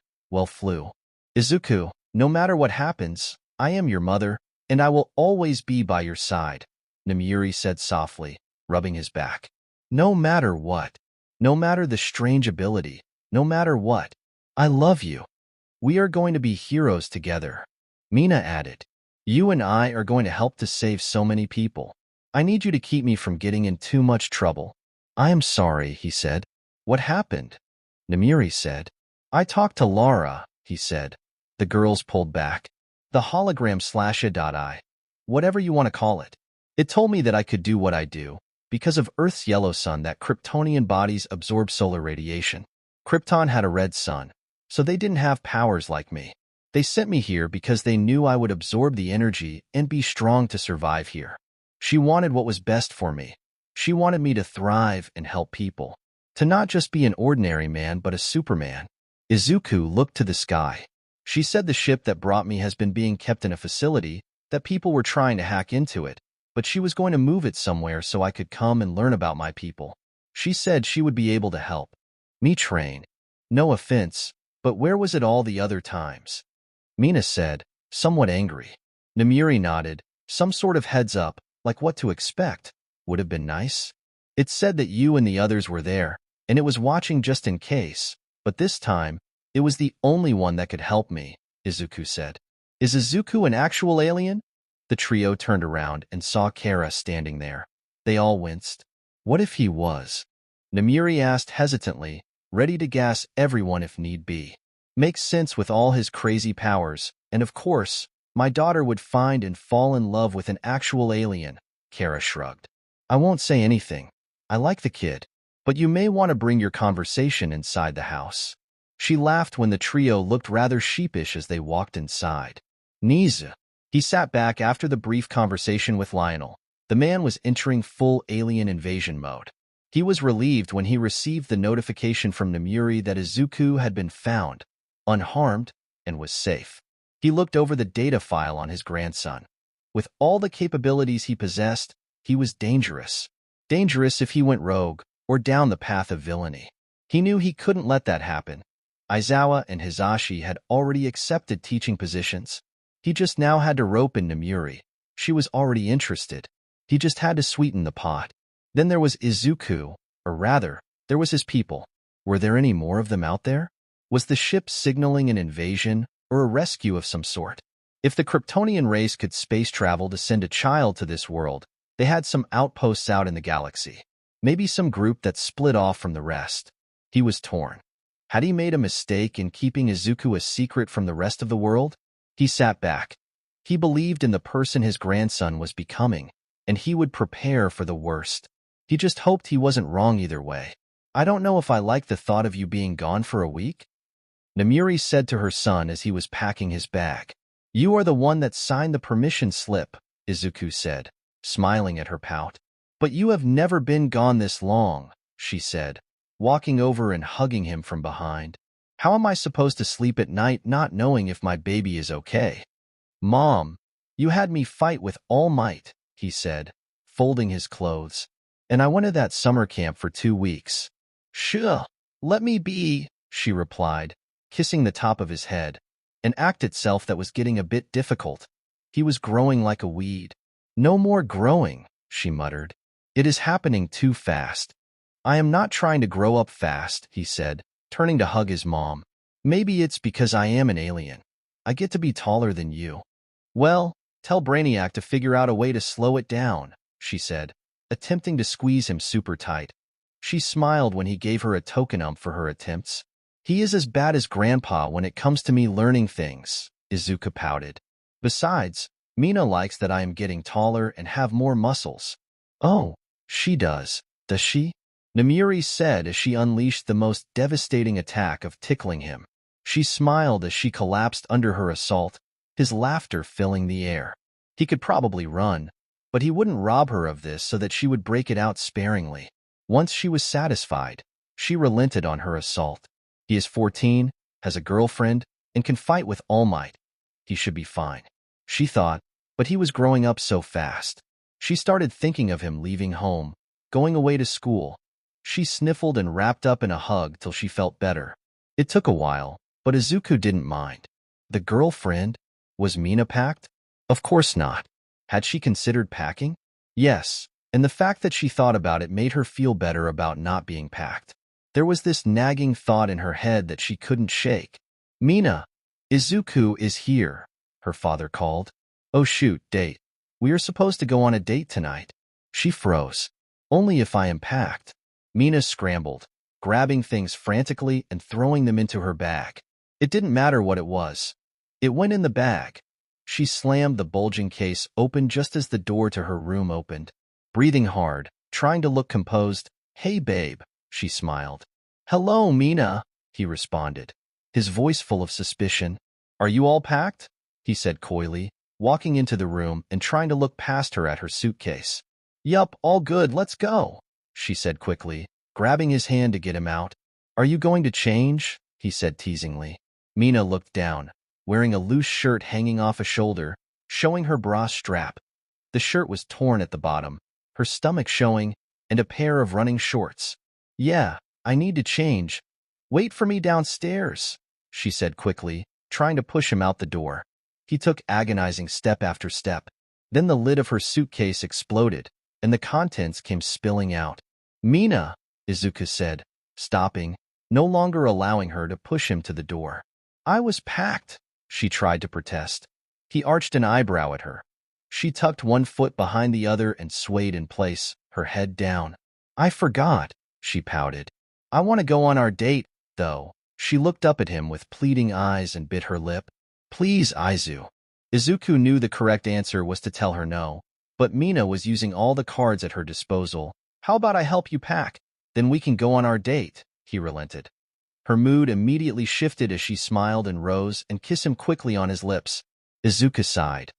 flew." "Izuku, no matter what happens, I am your mother, and I will always be by your side," Nomiuri said softly, rubbing his back. "No matter what. No matter the strange ability. No matter what. I love you. We are going to be heroes together." Mina added, "You and I are going to help to save so many people. I need you to keep me from getting in too much trouble." "I am sorry," he said. "What happened?" Nomiuri said. "I talked to Lara," he said. The girls pulled back. "The 𝗧𝗵𝗲 𝗔𝗂𝗧𝗛, whatever you want to call it. It told me that I could do what I do because of Earth's yellow sun, that Kryptonian bodies absorb solar radiation. Krypton had a red sun, so they didn't have powers like me. They sent me here because they knew I would absorb the energy and be strong to survive here. She wanted what was best for me. She wanted me to thrive and help people. To not just be an ordinary man, but a Superman." Izuku looked to the sky. "She said the ship that brought me has been being kept in a facility, that people were trying to hack into it, but she was going to move it somewhere so I could come and learn about my people. She said she would be able to help me train. No offense, but where was it all the other times?" Mina said, somewhat angry. Nomiuri nodded. "Some sort of heads up, like what to expect, would have been nice. It said that you and the others were there, and it was watching just in case, but this time, it was the only one that could help me," Izuku said. "Is Izuku an actual alien?" The trio turned around and saw 𝐒⁄ standing there. They all winced. "What if he was?" Nomiuri asked hesitantly, ready to gas everyone if need be. "Makes sense with all his crazy powers, and of course, my daughter would find and fall in love with an actual alien," 𝐒⁄ shrugged. "I won't say anything. I like the kid, but you may want to bring your conversation inside the house." She laughed when the trio looked rather sheepish as they walked inside. "𝗍𝗓." He sat back after the brief conversation with Lionel. The man was entering full alien invasion mode. He was relieved when he received the notification from Nomiuri that Izuku had been found, unharmed, and was safe. He looked over the data file on his grandson. With all the capabilities he possessed, he was dangerous. Dangerous if he went rogue or down the path of villainy. He knew he couldn't let that happen. Aizawa and Hisashi had already accepted teaching positions. He just now had to rope in Nomiuri. She was already interested. He just had to sweeten the pot. Then there was Izuku, or rather, there was his people. Were there any more of them out there? Was the ship signaling an invasion or a rescue of some sort? If the Kryptonian race could space travel to send a child to this world, they had some outposts out in the galaxy. Maybe some group that split off from the rest. He was torn. Had he made a mistake in keeping Izuku a secret from the rest of the world? He sat back. He believed in the person his grandson was becoming, and he would prepare for the worst. He just hoped he wasn't wrong either way. "I don't know if I like the thought of you being gone for a week," Nomiuri said to her son as he was packing his bag. "You are the one that signed the permission slip," Izuku said, smiling at her pout. "But you have never been gone this long," she said, walking over and hugging him from behind. "How am I supposed to sleep at night not knowing if my baby is okay?" "Mom, you had me fight with all might," he said, folding his clothes. And I went to that summer camp for 2 weeks. Sure, let me be, she replied, kissing the top of his head, an act itself that was getting a bit difficult. He was growing like a weed. No more growing, she muttered. It is happening too fast. I am not trying to grow up fast, he said, turning to hug his mom. Maybe it's because I am an alien. I get to be taller than you. Well, tell Brainiac to figure out a way to slow it down, she said, attempting to squeeze him super tight. She smiled when he gave her a token for her attempts. He is as bad as Grandpa when it comes to me learning things, Izuku pouted. Besides, Mina likes that I am getting taller and have more muscles. Oh, she does she? Nomiuri said as she unleashed the most devastating attack of tickling him. She smiled as she collapsed under her assault, his laughter filling the air. He could probably run, but he wouldn't rob her of this so that she would break it out sparingly. Once she was satisfied, she relented on her assault. He is 14, has a girlfriend, and can fight with All Might. He should be fine, she thought, but he was growing up so fast. She started thinking of him leaving home, going away to school. She sniffled and wrapped up in a hug till she felt better. It took a while, but Izuku didn't mind. The girlfriend? Was Mina packed? Of course not. Had she considered packing? Yes, and the fact that she thought about it made her feel better about not being packed. There was this nagging thought in her head that she couldn't shake. Mina, Izuku is here, her father called. Oh shoot, date. We are supposed to go on a date tonight. She froze. Only if I am packed. Mina scrambled, grabbing things frantically and throwing them into her bag. It didn't matter what it was. It went in the bag. She slammed the bulging case open just as the door to her room opened. Breathing hard, trying to look composed. Hey babe, she smiled. Hello, Mina, he responded, his voice full of suspicion. Are you all packed? He said coyly, walking into the room and trying to look past her at her suitcase. Yup, all good, let's go, she said quickly, grabbing his hand to get him out. Are you going to change? He said teasingly. Mina looked down, wearing a loose shirt hanging off a shoulder, showing her bra strap. The shirt was torn at the bottom, her stomach showing, and a pair of running shorts. Yeah, I need to change. Wait for me downstairs, she said quickly, trying to push him out the door. He took agonizing step after step. Then the lid of her suitcase exploded, and the contents came spilling out. Mina, Izuku said, stopping, no longer allowing her to push him to the door. I was packed, she tried to protest. He arched an eyebrow at her. She tucked one foot behind the other and swayed in place, her head down. I forgot, she pouted. I want to go on our date, though. She looked up at him with pleading eyes and bit her lip. Please, Izu. Izuku knew the correct answer was to tell her no, but Mina was using all the cards at her disposal. How about I help you pack? Then we can go on our date, he relented. Her mood immediately shifted as she smiled and rose and kissed him quickly on his lips. Izuku sighed.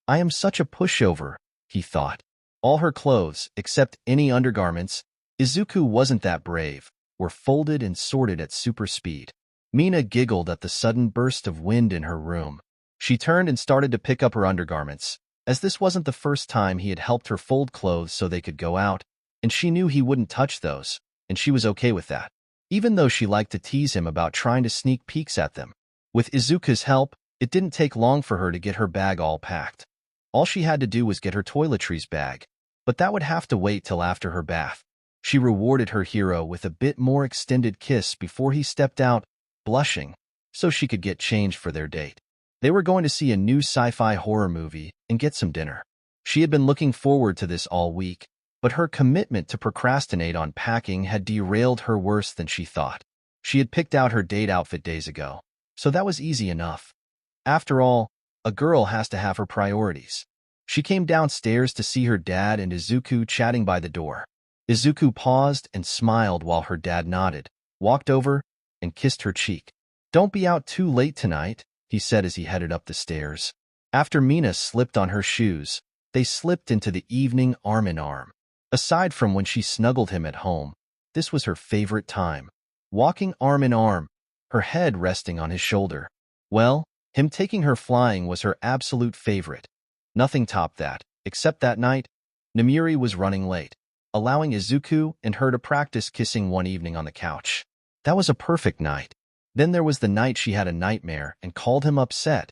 I am such a pushover, he thought. All her clothes, except any undergarments, Izuku wasn't that brave, were folded and sorted at super speed. Mina giggled at the sudden burst of wind in her room. She turned and started to pick up her undergarments, as this wasn't the first time he had helped her fold clothes so they could go out, and she knew he wouldn't touch those, and she was okay with that, even though she liked to tease him about trying to sneak peeks at them. With Izuku's help, it didn't take long for her to get her bag all packed. All she had to do was get her toiletries bag, but that would have to wait till after her bath. She rewarded her hero with a bit more extended kiss before he stepped out, blushing, so she could get changed for their date. They were going to see a new sci-fi horror movie and get some dinner. She had been looking forward to this all week, but her commitment to procrastinate on packing had derailed her worse than she thought. She had picked out her date outfit days ago, so that was easy enough. After all, a girl has to have her priorities. She came downstairs to see her dad and Izuku chatting by the door. Izuku paused and smiled while her dad nodded, walked over, and kissed her cheek. Don't be out too late tonight, he said as he headed up the stairs. After Mina slipped on her shoes, they slipped into the evening arm in arm. Aside from when she snuggled him at home, this was her favorite time. Walking arm in arm, her head resting on his shoulder. Well, him taking her flying was her absolute favorite. Nothing topped that, except that night, Nomiuri was running late, allowing Izuku and her to practice kissing one evening on the couch. That was a perfect night. Then there was the night she had a nightmare and called him upset.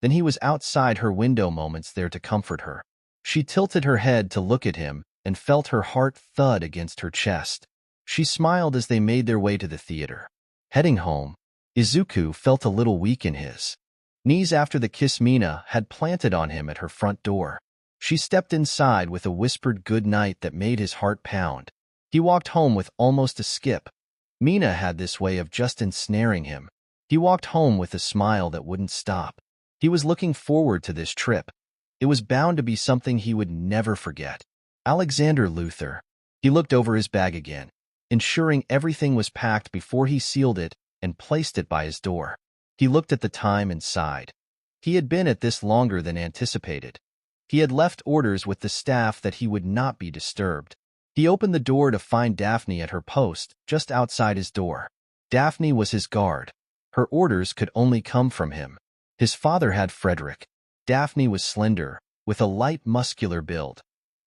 Then he was outside her window moments there to comfort her. She tilted her head to look at him and felt her heart thud against her chest. She smiled as they made their way to the theater. Heading home, Izuku felt a little weak in his knees after the kiss Mina had planted on him at her front door. She stepped inside with a whispered good night that made his heart pound. He walked home with almost a skip. Mina had this way of just ensnaring him. He walked home with a smile that wouldn't stop. He was looking forward to this trip. It was bound to be something he would never forget. Alexander Luthor. He looked over his bag again, ensuring everything was packed before he sealed it and placed it by his door. He looked at the time and sighed. He had been at this longer than anticipated. He had left orders with the staff that he would not be disturbed. He opened the door to find Daphne at her post, just outside his door. Daphne was his guard. Her orders could only come from him. His father had Frederick. Daphne was slender, with a light muscular build.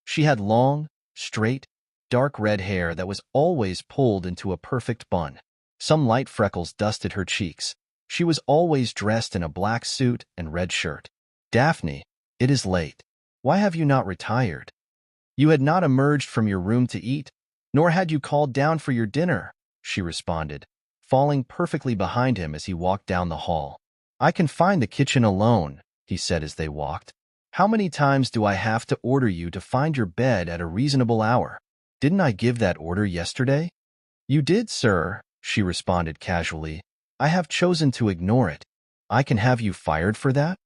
She had long, straight, dark red hair that was always pulled into a perfect bun. Some light freckles dusted her cheeks. She was always dressed in a black suit and red shirt. Daphne, it is late. Why have you not retired? You had not emerged from your room to eat, nor had you called down for your dinner, she responded, falling perfectly behind him as he walked down the hall. I can find the kitchen alone, he said as they walked. How many times do I have to order you to find your bed at a reasonable hour? Didn't I give that order yesterday? You did, sir, she responded casually. I have chosen to ignore it. I can have you fired for that?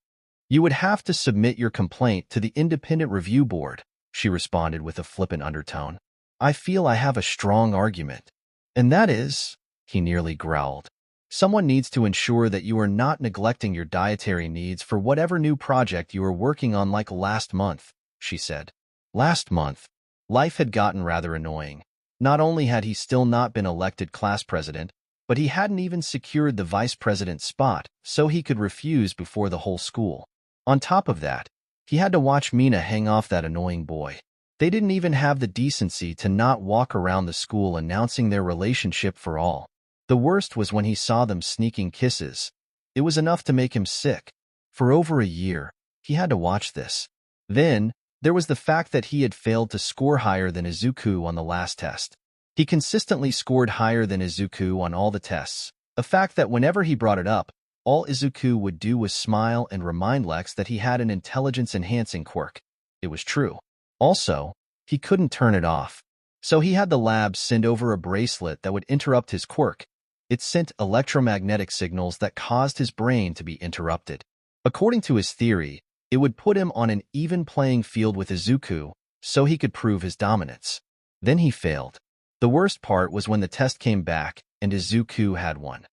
You would have to submit your complaint to the Independent Review Board, she responded with a flippant undertone. I feel I have a strong argument. And that is, he nearly growled. Someone needs to ensure that you are not neglecting your dietary needs for whatever new project you are working on like last month, she said. Last month, life had gotten rather annoying. Not only had he still not been elected class president, but he hadn't even secured the vice president spot so he could refuse before the whole school. On top of that, he had to watch Mina hang off that annoying boy. They didn't even have the decency to not walk around the school announcing their relationship for all. The worst was when he saw them sneaking kisses. It was enough to make him sick. For over a year, he had to watch this. Then, there was the fact that he had failed to score higher than Izuku on the last test. He consistently scored higher than Izuku on all the tests, a fact that whenever he brought it up, all Izuku would do was smile and remind Lex that he had an intelligence-enhancing quirk. It was true. Also, he couldn't turn it off. So he had the lab send over a bracelet that would interrupt his quirk. It sent electromagnetic signals that caused his brain to be interrupted. According to his theory, it would put him on an even playing field with Izuku so he could prove his dominance. Then he failed. The worst part was when the test came back and Izuku had won.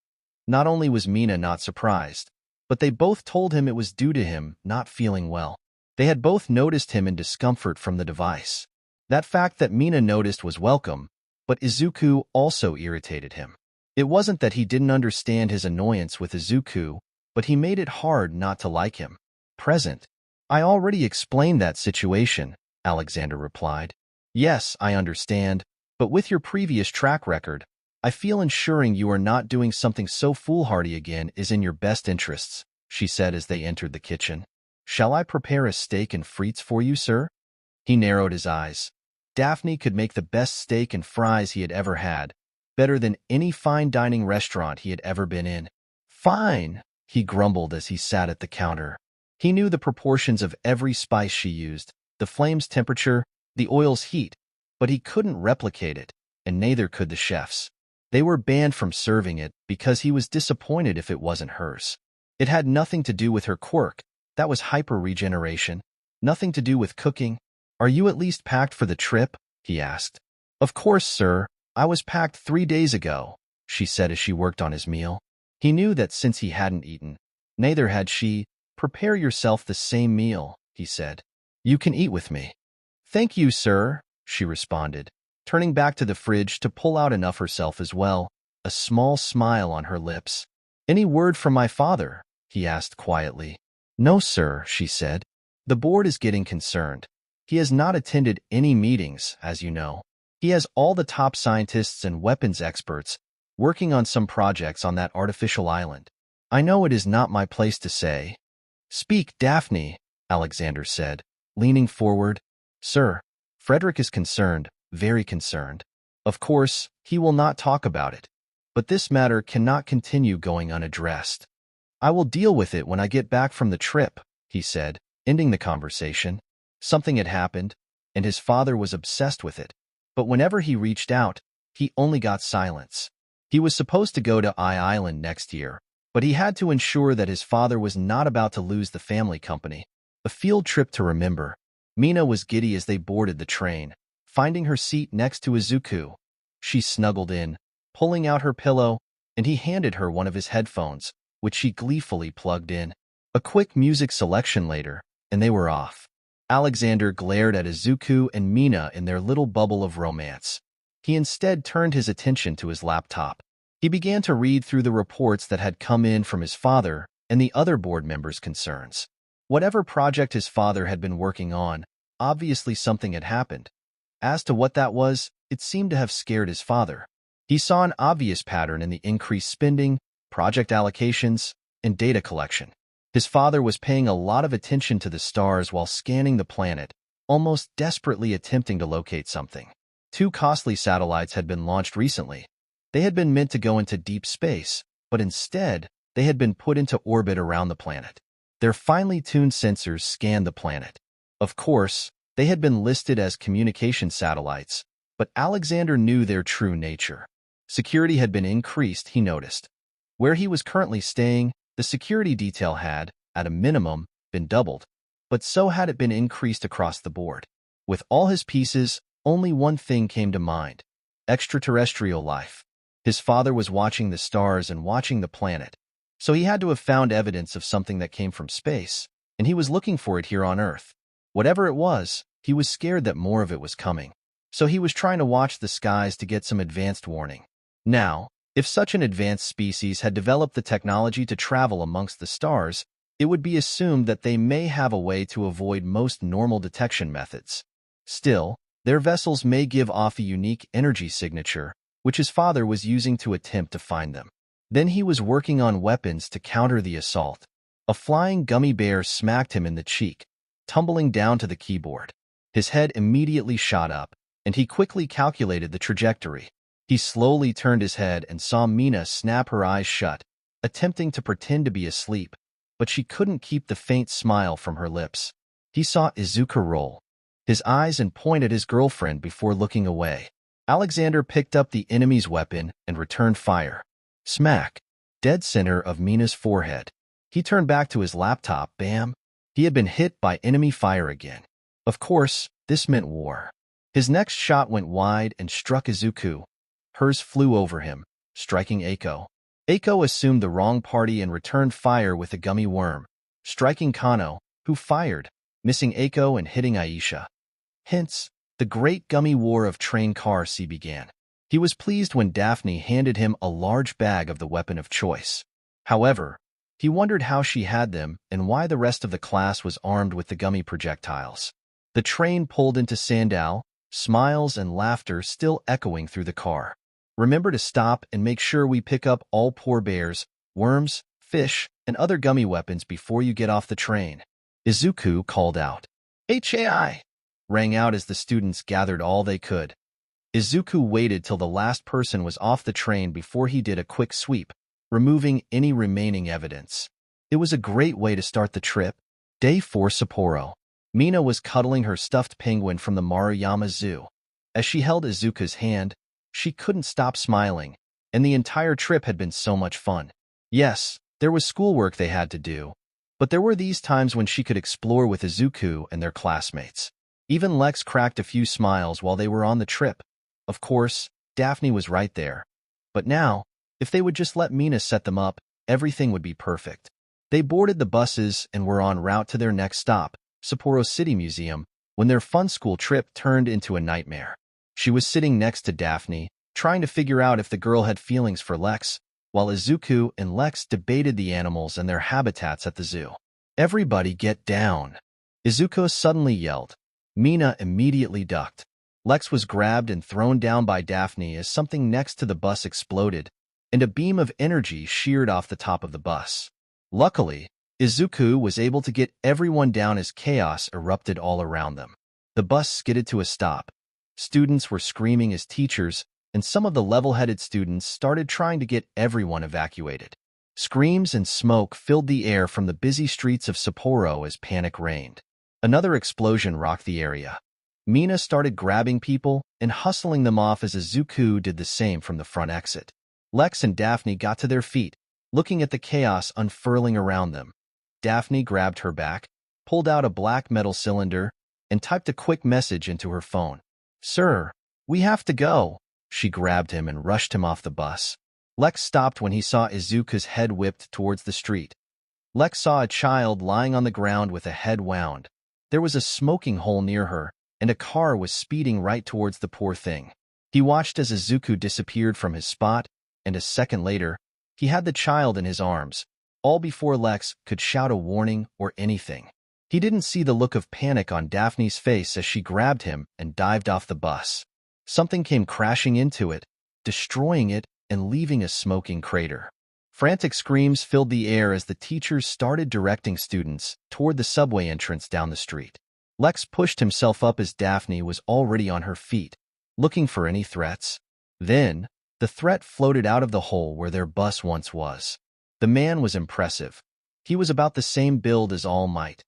Not only was Mina not surprised, but they both told him it was due to him not feeling well. They had both noticed him in discomfort from the device. That fact that Mina noticed was welcome, but Izuku also irritated him. It wasn't that he didn't understand his annoyance with Izuku, but he made it hard not to like him. Present. I already explained that situation, Alexander replied. Yes, I understand, but with your previous track record, I feel ensuring you are not doing something so foolhardy again is in your best interests, she said as they entered the kitchen. Shall I prepare a steak and frites for you, sir? He narrowed his eyes. Daphne could make the best steak and fries he had ever had, better than any fine dining restaurant he had ever been in. Fine, he grumbled as he sat at the counter. He knew the proportions of every spice she used, the flame's temperature, the oil's heat, but he couldn't replicate it, and neither could the chefs. They were banned from serving it because he was disappointed if it wasn't hers. It had nothing to do with her quirk. That was hyper-regeneration. Nothing to do with cooking. Are you at least packed for the trip? He asked. Of course, sir. I was packed 3 days ago, she said as she worked on his meal. He knew that since he hadn't eaten, neither had she. Prepare yourself the same meal, he said. You can eat with me. Thank you, sir, she responded, turning back to the fridge to pull out enough herself as well, a small smile on her lips. Any word from my father? He asked quietly. No, sir, she said. The board is getting concerned. He has not attended any meetings, as you know. He has all the top scientists and weapons experts working on some projects on that artificial island. I know it is not my place to say. Speak, Daphne, Alexander said, leaning forward. Sir, Frederick is concerned, very concerned. Of course, he will not talk about it. But this matter cannot continue going unaddressed. I will deal with it when I get back from the trip, he said, ending the conversation. Something had happened, and his father was obsessed with it. But whenever he reached out, he only got silence. He was supposed to go to Island next year, but he had to ensure that his father was not about to lose the family company. A field trip to remember. Mina was giddy as they boarded the train, finding her seat next to Izuku. She snuggled in, pulling out her pillow, and he handed her one of his headphones, which she gleefully plugged in. A quick music selection later, and they were off. Alexander glared at Izuku and Mina in their little bubble of romance. He instead turned his attention to his laptop. He began to read through the reports that had come in from his father and the other board members' concerns. Whatever project his father had been working on, obviously something had happened. As to what that was, it seemed to have scared his father. He saw an obvious pattern in the increased spending, project allocations, and data collection. His father was paying a lot of attention to the stars while scanning the planet, almost desperately attempting to locate something. 2 costly satellites had been launched recently. They had been meant to go into deep space, but instead, they had been put into orbit around the planet. Their finely tuned sensors scanned the planet. Of course, they had been listed as communication satellites, but Alexander knew their true nature. Security had been increased, he noticed. Where he was currently staying, the security detail had, at a minimum, been doubled, but so had it been increased across the board. With all his pieces, only one thing came to mind: extraterrestrial life. His father was watching the stars and watching the planet, so he had to have found evidence of something that came from space, and he was looking for it here on Earth. Whatever it was, he was scared that more of it was coming, so he was trying to watch the skies to get some advanced warning. Now, if such an advanced species had developed the technology to travel amongst the stars, it would be assumed that they may have a way to avoid most normal detection methods. Still, their vessels may give off a unique energy signature, which his father was using to attempt to find them. Then he was working on weapons to counter the assault. A flying gummy bear smacked him in the cheek, tumbling down to the keyboard. His head immediately shot up, and he quickly calculated the trajectory. He slowly turned his head and saw Mina snap her eyes shut, attempting to pretend to be asleep, but she couldn't keep the faint smile from her lips. He saw Izuku roll his eyes and point at his girlfriend before looking away. Alexander picked up the enemy's weapon and returned fire. Smack! Dead center of Mina's forehead. He turned back to his laptop. Bam! He had been hit by enemy fire again. Of course, this meant war. His next shot went wide and struck Izuku. Hers flew over him, striking Reiko. Reiko assumed the wrong party and returned fire with a gummy worm, striking Kano, who fired, missing Reiko and hitting Aisha. Hence, the great gummy war of train car C began. He was pleased when Daphne handed him a large bag of the weapon of choice. However, he wondered how she had them and why the rest of the class was armed with the gummy projectiles. The train pulled into Sandow, smiles and laughter still echoing through the car. Remember to stop and make sure we pick up all poor bears, worms, fish, and other gummy weapons before you get off the train. Izuku called out. HAI! Rang out as the students gathered all they could. Izuku waited till the last person was off the train before he did a quick sweep, removing any remaining evidence. It was a great way to start the trip. Day 4 Sapporo. Mina was cuddling her stuffed penguin from the Maruyama Zoo. As she held Izuku's hand, she couldn't stop smiling, and the entire trip had been so much fun. Yes, there was schoolwork they had to do, but there were these times when she could explore with Izuku and their classmates. Even Lex cracked a few smiles while they were on the trip. Of course, Daphne was right there. But now, if they would just let Mina set them up, everything would be perfect. They boarded the buses and were en route to their next stop, Sapporo City Museum, when their fun school trip turned into a nightmare. She was sitting next to Daphne, trying to figure out if the girl had feelings for Lex, while Izuku and Lex debated the animals and their habitats at the zoo. "Everybody get down!" Izuku suddenly yelled. Mina immediately ducked. Lex was grabbed and thrown down by Daphne as something next to the bus exploded, and a beam of energy sheared off the top of the bus. Luckily, Izuku was able to get everyone down as chaos erupted all around them. The bus skidded to a stop. Students were screaming as teachers, and some of the level-headed students started trying to get everyone evacuated. Screams and smoke filled the air from the busy streets of Sapporo as panic reigned. Another explosion rocked the area. Mina started grabbing people and hustling them off as Izuku did the same from the front exit. Lex and Daphne got to their feet, looking at the chaos unfurling around them. Daphne grabbed her back, pulled out a black metal cylinder, and typed a quick message into her phone. "Sir, we have to go." She grabbed him and rushed him off the bus. Lex stopped when he saw Izuku's head whipped towards the street. Lex saw a child lying on the ground with a head wound. There was a smoking hole near her, and a car was speeding right towards the poor thing. He watched as Izuku disappeared from his spot, and a second later, he had the child in his arms, all before Lex could shout a warning or anything. He didn't see the look of panic on Daphne's face as she grabbed him and dived off the bus. Something came crashing into it, destroying it and leaving a smoking crater. Frantic screams filled the air as the teachers started directing students toward the subway entrance down the street. Lex pushed himself up as Daphne was already on her feet, looking for any threats. Then, the threat floated out of the hole where their bus once was. The man was impressive. He was about the same build as All Might.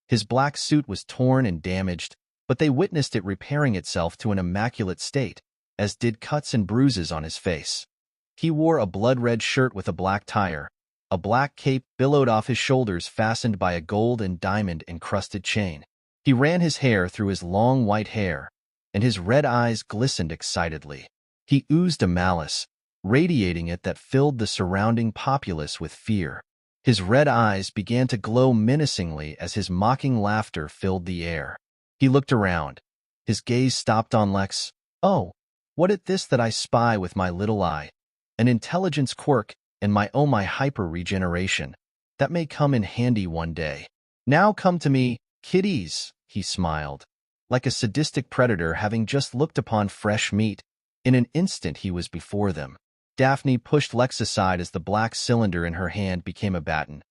His black suit was torn and damaged, but they witnessed it repairing itself to an immaculate state, as did cuts and bruises on his face. He wore a blood-red shirt with a black tire. A black cape billowed off his shoulders fastened by a gold and diamond-encrusted chain. He ran his hair through his long white hair, and his red eyes glistened excitedly. He oozed a malice, radiating it that filled the surrounding populace with fear. His red eyes began to glow menacingly as his mocking laughter filled the air. He looked around. His gaze stopped on Lex. "Oh, what it this that I spy with my little eye? An intelligence quirk and my hyper regeneration. That may come in handy one day. Now come to me, kiddies," he smiled. Like a sadistic predator having just looked upon fresh meat, in an instant he was before them. Daphne pushed Lex aside as the black cylinder in her hand became a baton.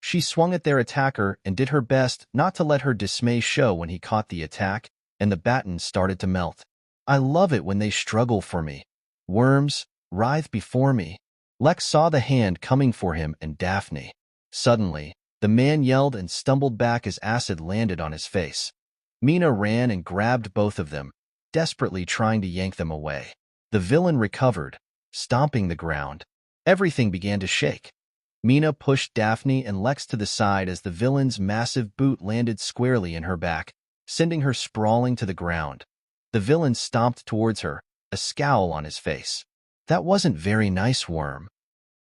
She swung at their attacker and did her best not to let her dismay show when he caught the attack, and the baton started to melt. "I love it when they struggle for me. Worms, writhe before me." Lex saw the hand coming for him and Daphne. Suddenly, the man yelled and stumbled back as acid landed on his face. Mina ran and grabbed both of them, desperately trying to yank them away. The villain recovered, stomping the ground. Everything began to shake. Mina pushed Daphne and Lex to the side as the villain's massive boot landed squarely in her back, sending her sprawling to the ground. The villain stomped towards her, a scowl on his face. "That wasn't very nice, worm."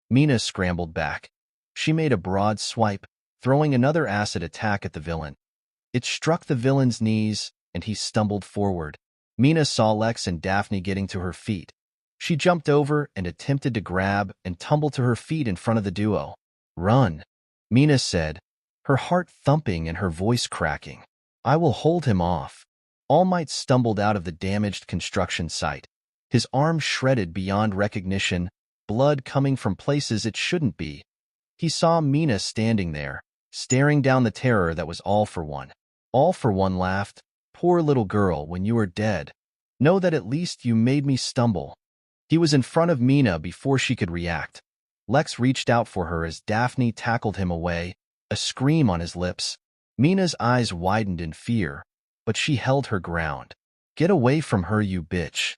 Mina scrambled back. She made a broad swipe, throwing another acid attack at the villain. It struck the villain's knees, and he stumbled forward. Mina saw Lex and Daphne getting to her feet. She jumped over and attempted to grab and tumble to her feet in front of the duo. "Run," Mina said, her heart thumping and her voice cracking. "I will hold him off." All Might stumbled out of the damaged construction site. His arm shredded beyond recognition, blood coming from places it shouldn't be. He saw Mina standing there, staring down the terror that was All For One. All For One laughed. "Poor little girl, when you are dead, know that at least you made me stumble." He was in front of Mina before she could react. Lex reached out for her as Daphne tackled him away, a scream on his lips. Mina's eyes widened in fear, but she held her ground. "Get away from her, you bitch."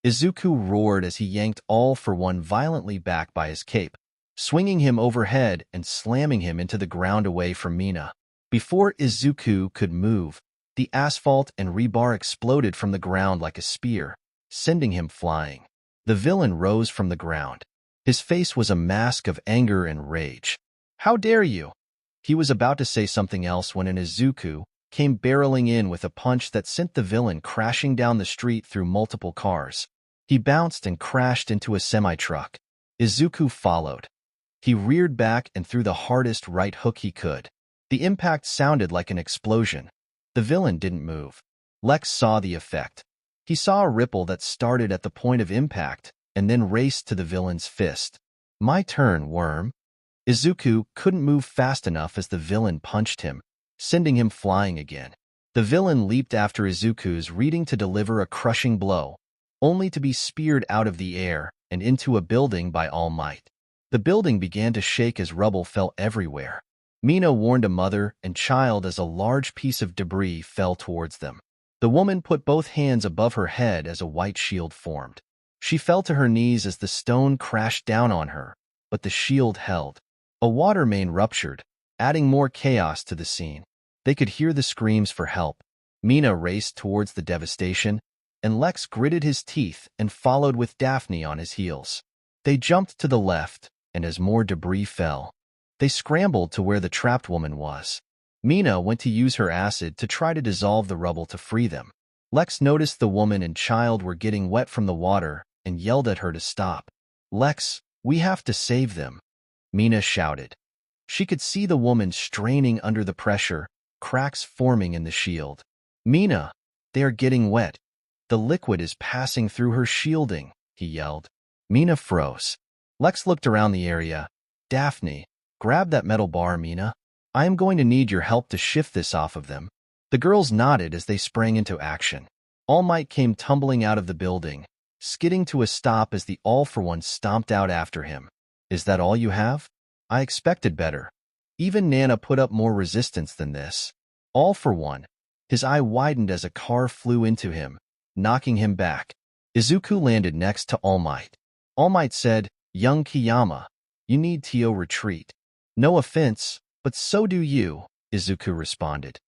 Izuku roared as he yanked All For One violently back by his cape, swinging him overhead and slamming him into the ground away from Mina. Before Izuku could move, the asphalt and rebar exploded from the ground like a spear, sending him flying. The villain rose from the ground. His face was a mask of anger and rage. "How dare you?" He was about to say something else when an Izuku came barreling in with a punch that sent the villain crashing down the street through multiple cars. He bounced and crashed into a semi-truck. Izuku followed. He reared back and threw the hardest right hook he could. The impact sounded like an explosion. The villain didn't move. Lex saw the effect. He saw a ripple that started at the point of impact and then raced to the villain's fist. My turn, worm. Izuku couldn't move fast enough as the villain punched him, sending him flying again. The villain leaped after Izuku's, reaching to deliver a crushing blow, only to be speared out of the air and into a building by All Might. The building began to shake as rubble fell everywhere. Mina warned a mother and child as a large piece of debris fell towards them. The woman put both hands above her head as a white shield formed. She fell to her knees as the stone crashed down on her, but the shield held. A water main ruptured, adding more chaos to the scene. They could hear the screams for help. Mina raced towards the devastation, and Lex gritted his teeth and followed with Daphne on his heels. They jumped to the left, and as more debris fell, they scrambled to where the trapped woman was. Mina went to use her acid to try to dissolve the rubble to free them. Lex noticed the woman and child were getting wet from the water and yelled at her to stop. "Lex, we have to save them," Mina shouted. She could see the woman straining under the pressure, cracks forming in the shield. "Mina, they are getting wet. The liquid is passing through her shielding," he yelled. Mina froze. Lex looked around the area. "Daphne, grab that metal bar, Mina. I am going to need your help to shift this off of them." The girls nodded as they sprang into action. All Might came tumbling out of the building, skidding to a stop as the All For One stomped out after him. "Is that all you have? I expected better." Even Nana put up more resistance than this. All For One. His eye widened as a car flew into him, knocking him back. Izuku landed next to All Might. All Might said, "Young Kiyama, you need to retreat." "No offense, but so do you," Izuku responded.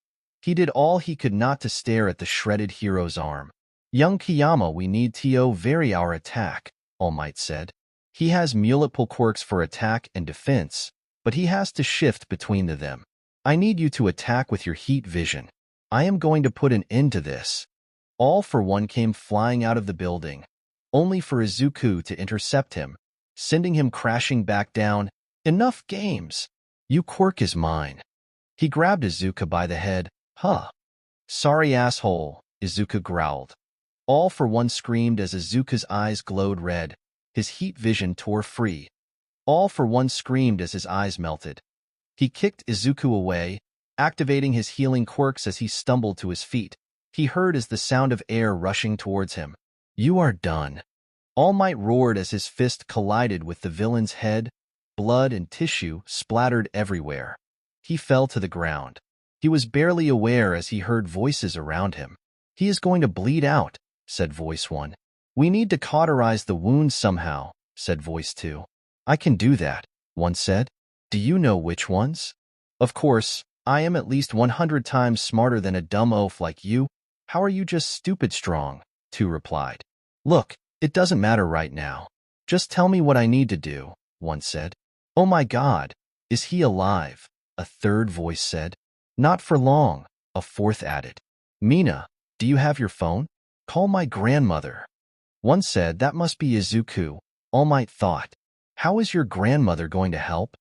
He did all he could not to stare at the shredded hero's arm. "Young Kiyama, we need to vary our attack," All Might said. "He has multiple quirks for attack and defense, but he has to shift between them. I need you to attack with your heat vision. I am going to put an end to this." All For One came flying out of the building, only for Izuku to intercept him, sending him crashing back down. "Enough games. Your quirk is mine." He grabbed Izuku by the head. "Huh. Sorry, asshole," Izuku growled. All For One screamed as Izuku's eyes glowed red. His heat vision tore free. All For One screamed as his eyes melted. He kicked Izuku away, activating his healing quirks as he stumbled to his feet. He heard as the sound of air rushing towards him. "You are done." All Might roared as his fist collided with the villain's head. Blood and tissue splattered everywhere. He fell to the ground. He was barely aware as he heard voices around him. "He is going to bleed out," said Voice 1. "We need to cauterize the wound somehow," said Voice 2. "I can do that," one said. "Do you know which ones?" "Of course, I am at least 100 times smarter than a dumb oaf like you. How are you just stupid strong?" 2 replied. "Look, it doesn't matter right now. Just tell me what I need to do," one said. "Oh my God, is he alive?" a third voice said. "Not for long," a fourth added. "Mina, do you have your phone? Call my grandmother." One said, "That must be Izuku." All Might thought. "How is your grandmother going to help?"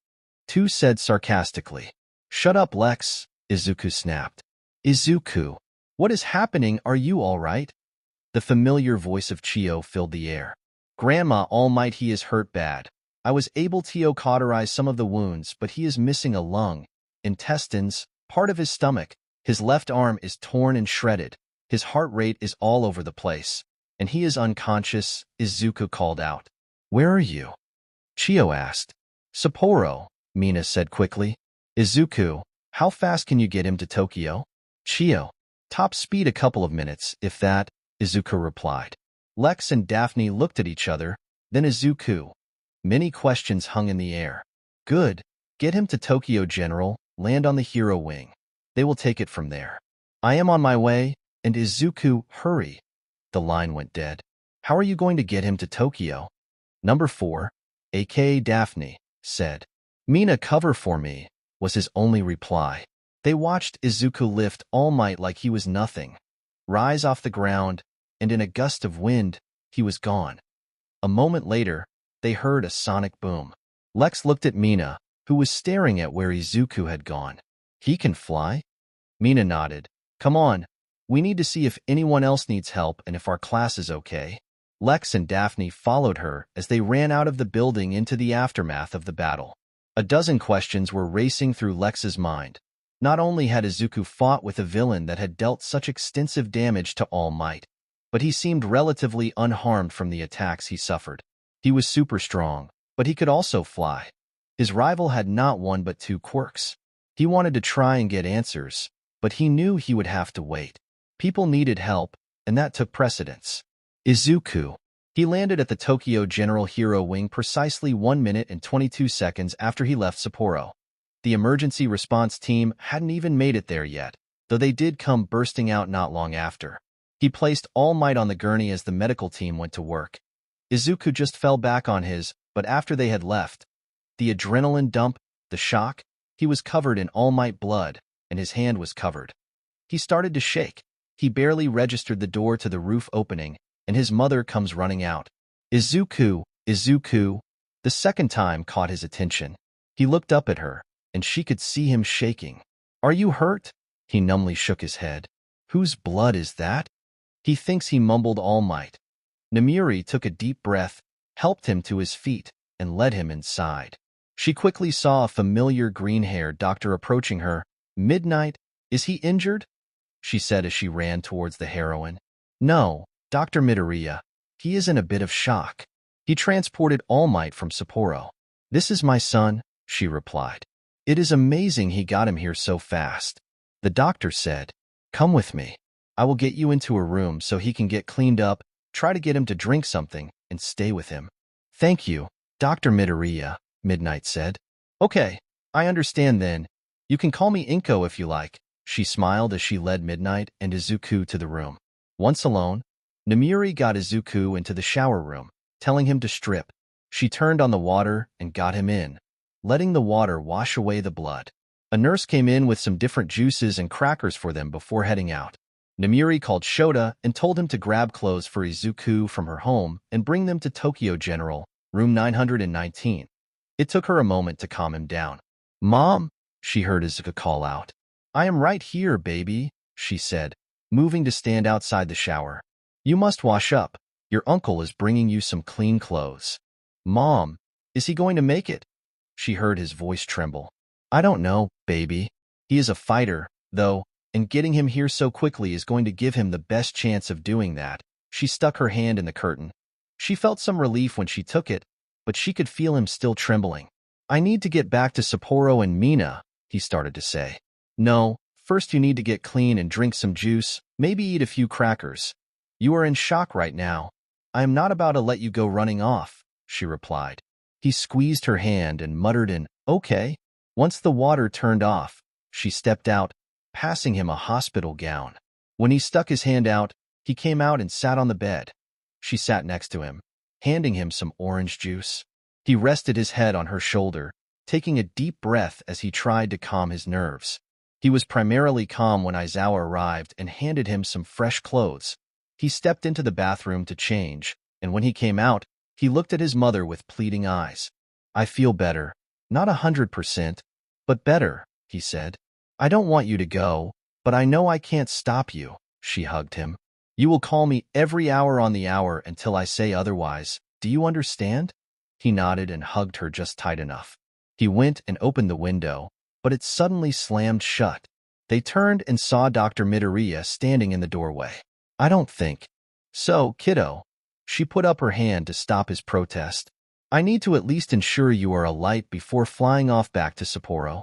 2 said sarcastically. "Shut up, Lex," Izuku snapped. "Izuku, what is happening? Are you all right?" The familiar voice of Chio filled the air. "Grandma, All Might, he is hurt bad. I was able to cauterize some of the wounds, but he is missing a lung, intestines, part of his stomach. His left arm is torn and shredded. His heart rate is all over the place, and he is unconscious," Izuku called out. "Where are you?" Chio asked. "Sapporo," Mina said quickly. "Izuku, how fast can you get him to Tokyo?" "Chio, top speed a couple of minutes, if that," Izuku replied. Lex and Daphne looked at each other, then Izuku. Many questions hung in the air. "Good. Get him to Tokyo, General. Land on the hero wing. They will take it from there." "I am on my way," and Izuku, hurry. The line went dead. "How are you going to get him to Tokyo?" "Number 4, aka Daphne, said. "Mina, cover for me," was his only reply. They watched Izuku lift All Might like he was nothing, rise off the ground, and in a gust of wind, he was gone. A moment later, they heard a sonic boom. Lex looked at Mina, who was staring at where Izuku had gone. "He can fly?" Mina nodded. "Come on, We need to see if anyone else needs help and if our class is okay. Lex and Daphne followed her as they ran out of the building into the aftermath of the battle. A dozen questions were racing through Lex's mind. Not only had Izuku fought with a villain that had dealt such extensive damage to All Might, but he seemed relatively unharmed from the attacks he suffered. He was super strong, but he could also fly. His rival had not one but two quirks. He wanted to try and get answers, but he knew he would have to wait. People needed help, and that took precedence. Izuku. He landed at the Tokyo General Hero Wing precisely 1 minute and 22 seconds after he left Sapporo. The emergency response team hadn't even made it there yet, though they did come bursting out not long after. He placed All Might on the gurney as the medical team went to work. Izuku just fell back on his, but after they had left, the adrenaline dump, the shock, he was covered in All Might blood, and his hand was covered. He started to shake. He barely registered the door to the roof opening, and his mother comes running out. Izuku, Izuku. The second time caught his attention. He looked up at her, and she could see him shaking. Are you hurt? He numbly shook his head. Whose blood is that? He thinks he mumbled All Might. Namiri took a deep breath, helped him to his feet, and led him inside. She quickly saw a familiar green-haired doctor approaching her. Midnight, is he injured? She said as she ran towards the heroine. No, Dr. Midoriya. He is in a bit of shock. He transported All Might from Sapporo. This is my son, she replied. It is amazing he got him here so fast. The doctor said, come with me. I will get you into a room so he can get cleaned up, try to get him to drink something, and stay with him. Thank you, Dr. Midoriya, Midnight said. Okay, I understand then. You can call me Inko if you like. She smiled as she led Midnight and Izuku to the room. Once alone, Namiri got Izuku into the shower room, telling him to strip. She turned on the water and got him in, letting the water wash away the blood. A nurse came in with some different juices and crackers for them before heading out. Namiri called Shota and told him to grab clothes for Izuku from her home and bring them to Tokyo General, room 919. It took her a moment to calm him down. Mom, she heard Izuku call out. I am right here, baby, she said, moving to stand outside the shower. You must wash up. Your uncle is bringing you some clean clothes. Mom, is he going to make it? She heard his voice tremble. I don't know, baby. He is a fighter, though, and getting him here so quickly is going to give him the best chance of doing that. She stuck her hand in the curtain. She felt some relief when she took it, but she could feel him still trembling. I need to get back to Sapporo and Mina, he started to say. No, first you need to get clean and drink some juice, maybe eat a few crackers. You are in shock right now. I am not about to let you go running off, she replied. He squeezed her hand and muttered an, okay. Once the water turned off, she stepped out, passing him a hospital gown. When he stuck his hand out, he came out and sat on the bed. She sat next to him, handing him some orange juice. He rested his head on her shoulder, taking a deep breath as he tried to calm his nerves. He was primarily calm when Aizawa arrived and handed him some fresh clothes. He stepped into the bathroom to change, and when he came out, he looked at his mother with pleading eyes. I feel better. Not 100%, but better, he said. I don't want you to go, but I know I can't stop you, she hugged him. You will call me every hour on the hour until I say otherwise. Do you understand? He nodded and hugged her just tight enough. He went and opened the window, but it suddenly slammed shut. They turned and saw Dr. Midoriya standing in the doorway. I don't think so, kiddo. She put up her hand to stop his protest. I need to at least ensure you are alight before flying off back to Sapporo.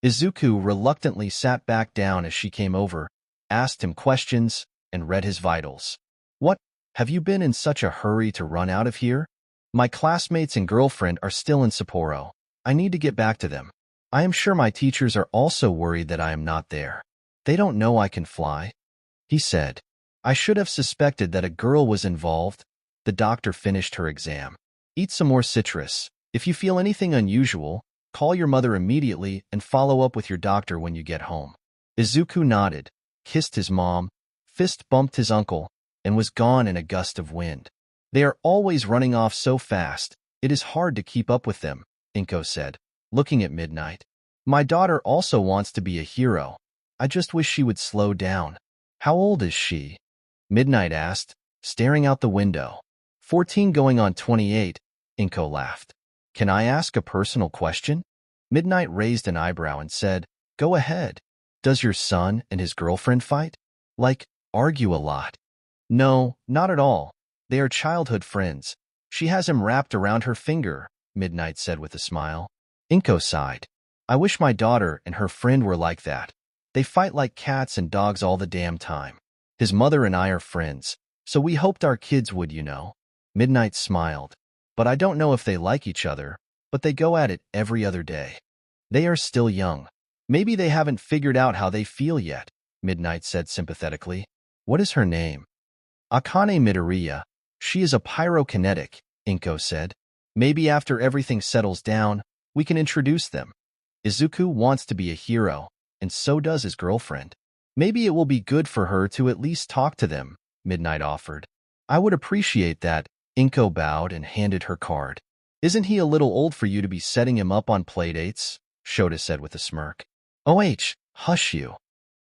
Izuku reluctantly sat back down as she came over, asked him questions, and read his vitals. What? Have you been in such a hurry to run out of here? My classmates and girlfriend are still in Sapporo. I need to get back to them. I am sure my teachers are also worried that I am not there. They don't know I can fly. He said. I should have suspected that a girl was involved. The doctor finished her exam. Eat some more citrus. If you feel anything unusual, call your mother immediately and follow up with your doctor when you get home. Izuku nodded, kissed his mom, fist bumped his uncle, and was gone in a gust of wind. They are always running off so fast, it is hard to keep up with them, Inko said, looking at Midnight. My daughter also wants to be a hero. I just wish she would slow down. How old is she? Midnight asked, staring out the window. 14 going on 28, 𝐒𝐭𝐲 laughed. Can I ask a personal question? Midnight raised an eyebrow and said, Go ahead. Does your son and his girlfriend fight? Like, argue a lot? No, not at all. They are childhood friends. She has him wrapped around her finger, Midnight said with a smile. 𝗏𝗏 sighed. I wish my daughter and her friend were like that. They fight like cats and dogs all the damn time. His mother and I are friends, so we hoped our kids would, you know. Midnight smiled. But I don't know if they like each other, but they go at it every other day. They are still young. Maybe they haven't figured out how they feel yet, Midnight said sympathetically. What is her name? 𝗂𝐭𝐻𝗵𝗃 𝗔𝗂𝗧𝗏. She is a pyrokinetic, 𝗏𝗏 said. Maybe after everything settles down, we can introduce them. Izuku wants to be a hero, and so does his girlfriend. Maybe it will be good for her to at least talk to them, Midnight offered. I would appreciate that, 𝗏𝗏 bowed and handed her card. Isn't he a little old for you to be setting him up on playdates? 𝗧𝗪𝗧 said with a smirk. Hush you,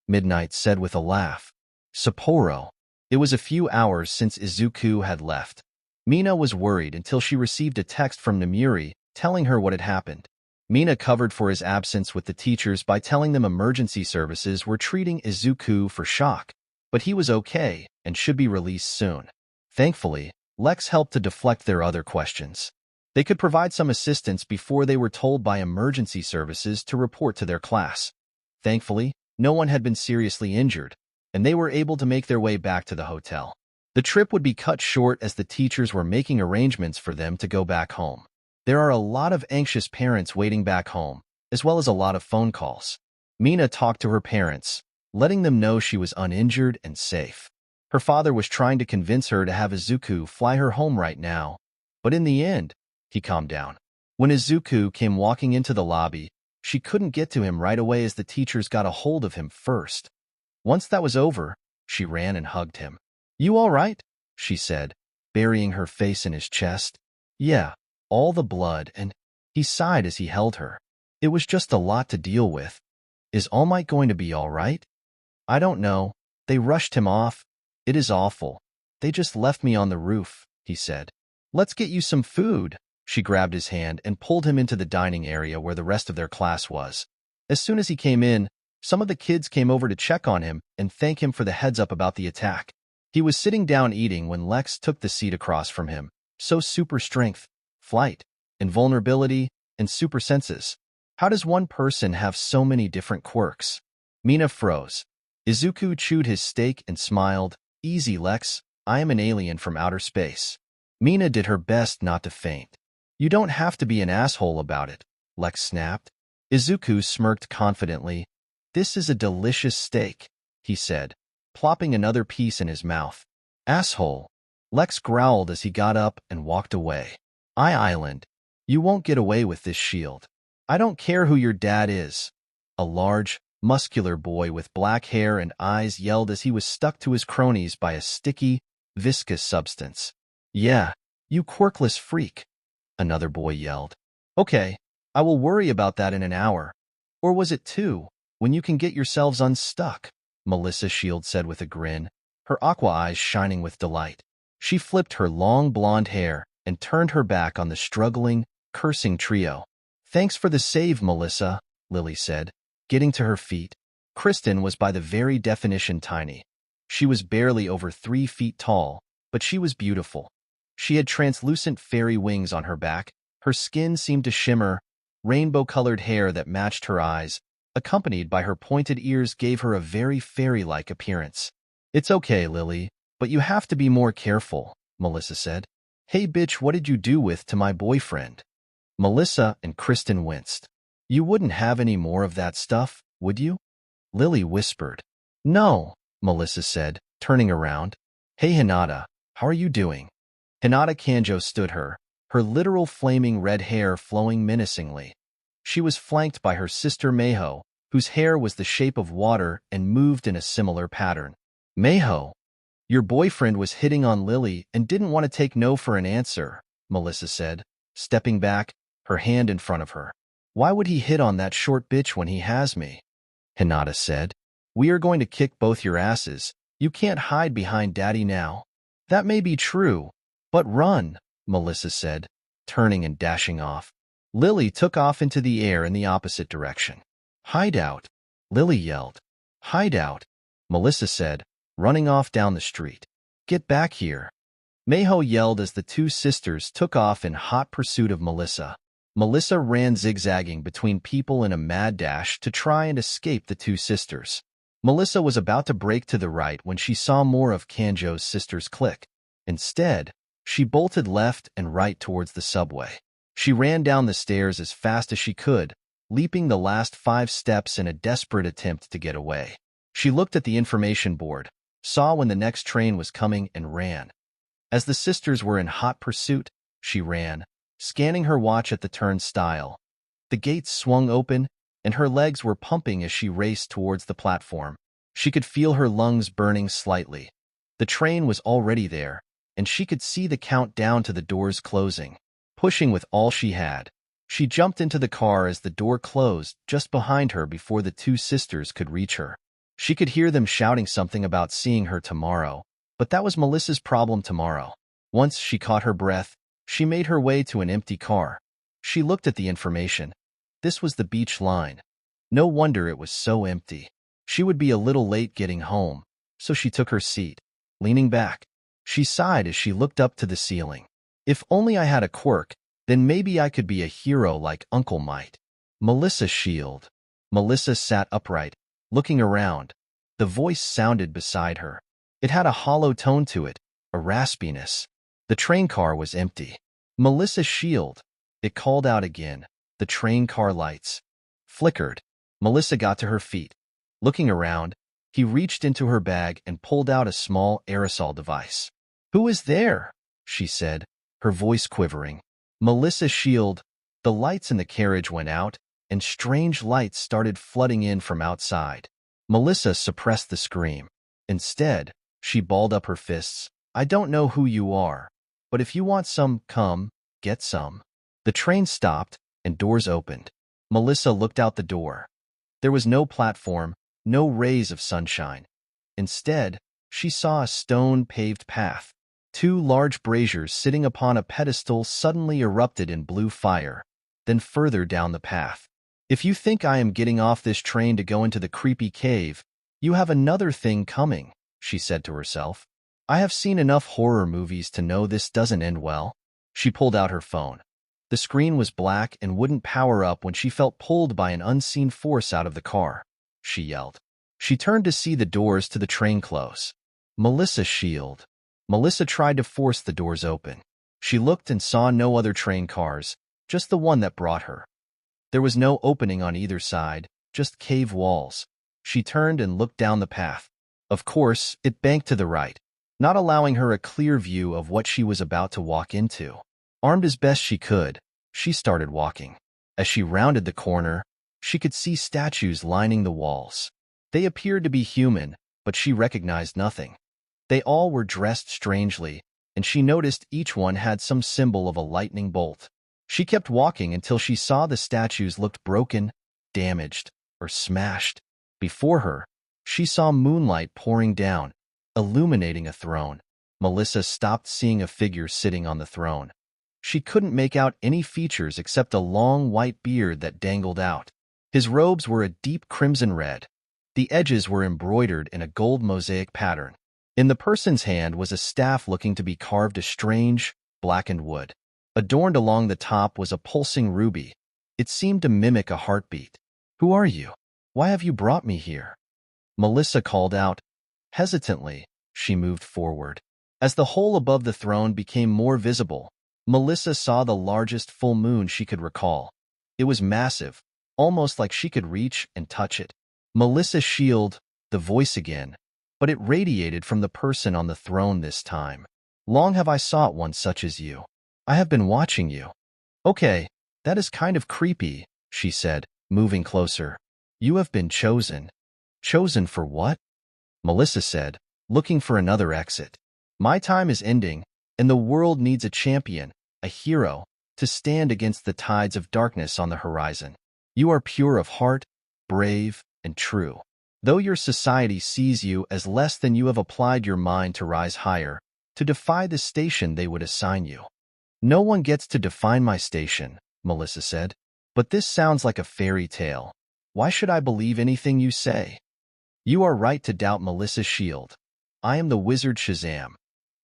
Midnight said with a laugh. Sapporo. It was a few hours since Izuku had left. Mina was worried until she received a text from Namiri telling her what had happened. Mina covered for his absence with the teachers by telling them emergency services were treating Izuku for shock, but he was okay and should be released soon. Thankfully, Lex helped to deflect their other questions. They could provide some assistance before they were told by emergency services to report to their class. Thankfully, no one had been seriously injured, and they were able to make their way back to the hotel. The trip would be cut short as the teachers were making arrangements for them to go back home. There are a lot of anxious parents waiting back home, as well as a lot of phone calls. Mina talked to her parents, letting them know she was uninjured and safe. Her father was trying to convince her to have Izuku fly her home right now, but in the end, he calmed down. When Izuku came walking into the lobby, she couldn't get to him right away as the teachers got a hold of him first. Once that was over, she ran and hugged him. You all right? She said, burying her face in his chest. Yeah, all the blood, and he sighed as he held her. It was just a lot to deal with. Is All Might going to be all right? I don't know. They rushed him off. It is awful. They just left me on the roof, he said. Let's get you some food. She grabbed his hand and pulled him into the dining area where the rest of their class was. As soon as he came in, some of the kids came over to check on him and thank him for the heads up about the attack. He was sitting down eating when Lex took the seat across from him. So super strength, flight, invulnerability, and super senses. How does one person have so many different quirks? Mina froze. Izuku chewed his steak and smiled. Easy, Lex. I am an alien from outer space. Mina did her best not to faint. You don't have to be an asshole about it, Lex snapped. Izuku smirked confidently. This is a delicious steak, he said, plopping another piece in his mouth. Asshole. Lex growled as he got up and walked away. Island. You won't get away with this shield. I don't care who your dad is. A large, muscular boy with black hair and eyes yelled as he was stuck to his cronies by a sticky, viscous substance. Yeah, you quirkless freak, another boy yelled. Okay, I will worry about that in an hour. Or was it 2, when you can get yourselves unstuck? 𝗵𝗲 said with a grin, her aqua eyes shining with delight. She flipped her long blonde hair and turned her back on the struggling, cursing trio. Thanks for the save, 𝗵𝗲, Lily said, getting to her feet. Kristen was by the very definition tiny. She was barely over 3 feet tall, but she was beautiful. She had translucent fairy wings on her back, her skin seemed to shimmer, rainbow-colored hair that matched her eyes, accompanied by her pointed ears gave her a very fairy-like appearance. It's okay, Lily, but you have to be more careful, 𝗵𝗲 said. Hey bitch, what did you do with to my boyfriend? 𝗵𝗲 and Kristen winced. You wouldn't have any more of that stuff, would you? Lily whispered. No, 𝗵𝗲 said, turning around. Hey Hinata, how are you doing? Hinata Kanjo stood her literal flaming red hair flowing menacingly. She was flanked by her sister Mayho, whose hair was the shape of water and moved in a similar pattern. Mayho, your boyfriend was hitting on Lily and didn't want to take no for an answer, 𝗵𝗲 said, stepping back, her hand in front of her. Why would he hit on that short bitch when he has me? Hinata said. We are going to kick both your asses, You can't hide behind Daddy now. That may be true, but run, Melissa said, turning and dashing off. Lily took off into the air in the opposite direction. Hideout, Lily yelled. Hideout, Melissa said, running off down the street. Get back here. 𝗵𝗲 yelled as the two sisters took off in hot pursuit of Melissa. Melissa ran zigzagging between people in a mad dash to try and escape the two sisters. Melissa was about to break to the right when she saw more of Kanjo's sisters click. Instead, she bolted left and right towards the subway. She ran down the stairs as fast as she could, leaping the last 5 steps in a desperate attempt to get away. She looked at the information board, saw when the next train was coming, and ran. As the sisters were in hot pursuit, she ran, scanning her watch at the turnstile. The gates swung open, and her legs were pumping as she raced towards the platform. She could feel her lungs burning slightly. The train was already there, and she could see the countdown to the doors closing. Pushing with all she had, she jumped into the car as the door closed just behind her before the two sisters could reach her. She could hear them shouting something about seeing her tomorrow, but that was Melissa's problem tomorrow. Once she caught her breath, she made her way to an empty car. She looked at the information. This was the beach line. No wonder it was so empty. She would be a little late getting home, so she took her seat. Leaning back, she sighed as she looked up to the ceiling. If only I had a quirk, then maybe I could be a hero like Uncle might. 𝗵𝗃𝗧𝗵𝗲. Melissa sat upright, looking around. The voice sounded beside her. It had a hollow tone to it, a raspiness. The train car was empty. 𝗵𝗃𝗧𝗵𝗲. It called out again. The train car lights flickered. Melissa got to her feet. Looking around, he reached into her bag and pulled out a small aerosol device. "Who is there?" she said, her voice quivering. 𝗵𝗃𝗧𝗵𝗲. The lights in the carriage went out, and strange lights started flooding in from outside. Melissa suppressed the scream. Instead, she balled up her fists. "I don't know who you are, but if you want some, come, get some." The train stopped, and doors opened. Melissa looked out the door. There was no platform, no rays of sunshine. Instead, she saw a stone-paved path. 2 large braziers sitting upon a pedestal suddenly erupted in blue fire. Then further down the path. "If you think I am getting off this train to go into the creepy cave, you have another thing coming," she said to herself. "I have seen enough horror movies to know this doesn't end well." She pulled out her phone. The screen was black and wouldn't power up when she felt pulled by an unseen force out of the car. She yelled. She turned to see the doors to the train close. 𝗵𝗃𝗧𝗵𝗲. Melissa tried to force the doors open. She looked and saw no other train cars, just the one that brought her. There was no opening on either side, just cave walls. She turned and looked down the path. Of course, it banked to the right, not allowing her a clear view of what she was about to walk into. Armed as best she could, she started walking. As she rounded the corner, she could see statues lining the walls. They appeared to be human, but she recognized nothing. They all were dressed strangely, and she noticed each one had some symbol of a lightning bolt. She kept walking until she saw the statues looked broken, damaged, or smashed. Before her, she saw moonlight pouring down, illuminating a throne. Melissa stopped seeing a figure sitting on the throne. She couldn't make out any features except a long white beard that dangled out. His robes were a deep crimson red. The edges were embroidered in a gold mosaic pattern. In the person's hand was a staff looking to be carved of strange, blackened wood. Adorned along the top was a pulsing ruby. It seemed to mimic a heartbeat. "Who are you? Why have you brought me here?" Melissa called out. Hesitantly, she moved forward. As the hole above the throne became more visible, Melissa saw the largest full moon she could recall. It was massive, almost like she could reach and touch it. 𝗵𝗃𝗧𝗵𝗲, the voice again, but it radiated from the person on the throne this time. "Long have I sought one such as you. I have been watching you." "Okay, that is kind of creepy," she said, moving closer. "You have been chosen." "Chosen for what?" Melissa said, looking for another exit. "My time is ending, and the world needs a champion, a hero, to stand against the tides of darkness on the horizon. You are pure of heart, brave, and true. Though your society sees you as less than, you have applied your mind to rise higher, to defy the station they would assign you. No one gets to define my station, Melissa said. But this sounds like a fairy tale. Why should I believe anything you say? You are right to doubt 𝗵𝗃𝗍𝐿. I am the wizard 𝗧𝗵𝗲.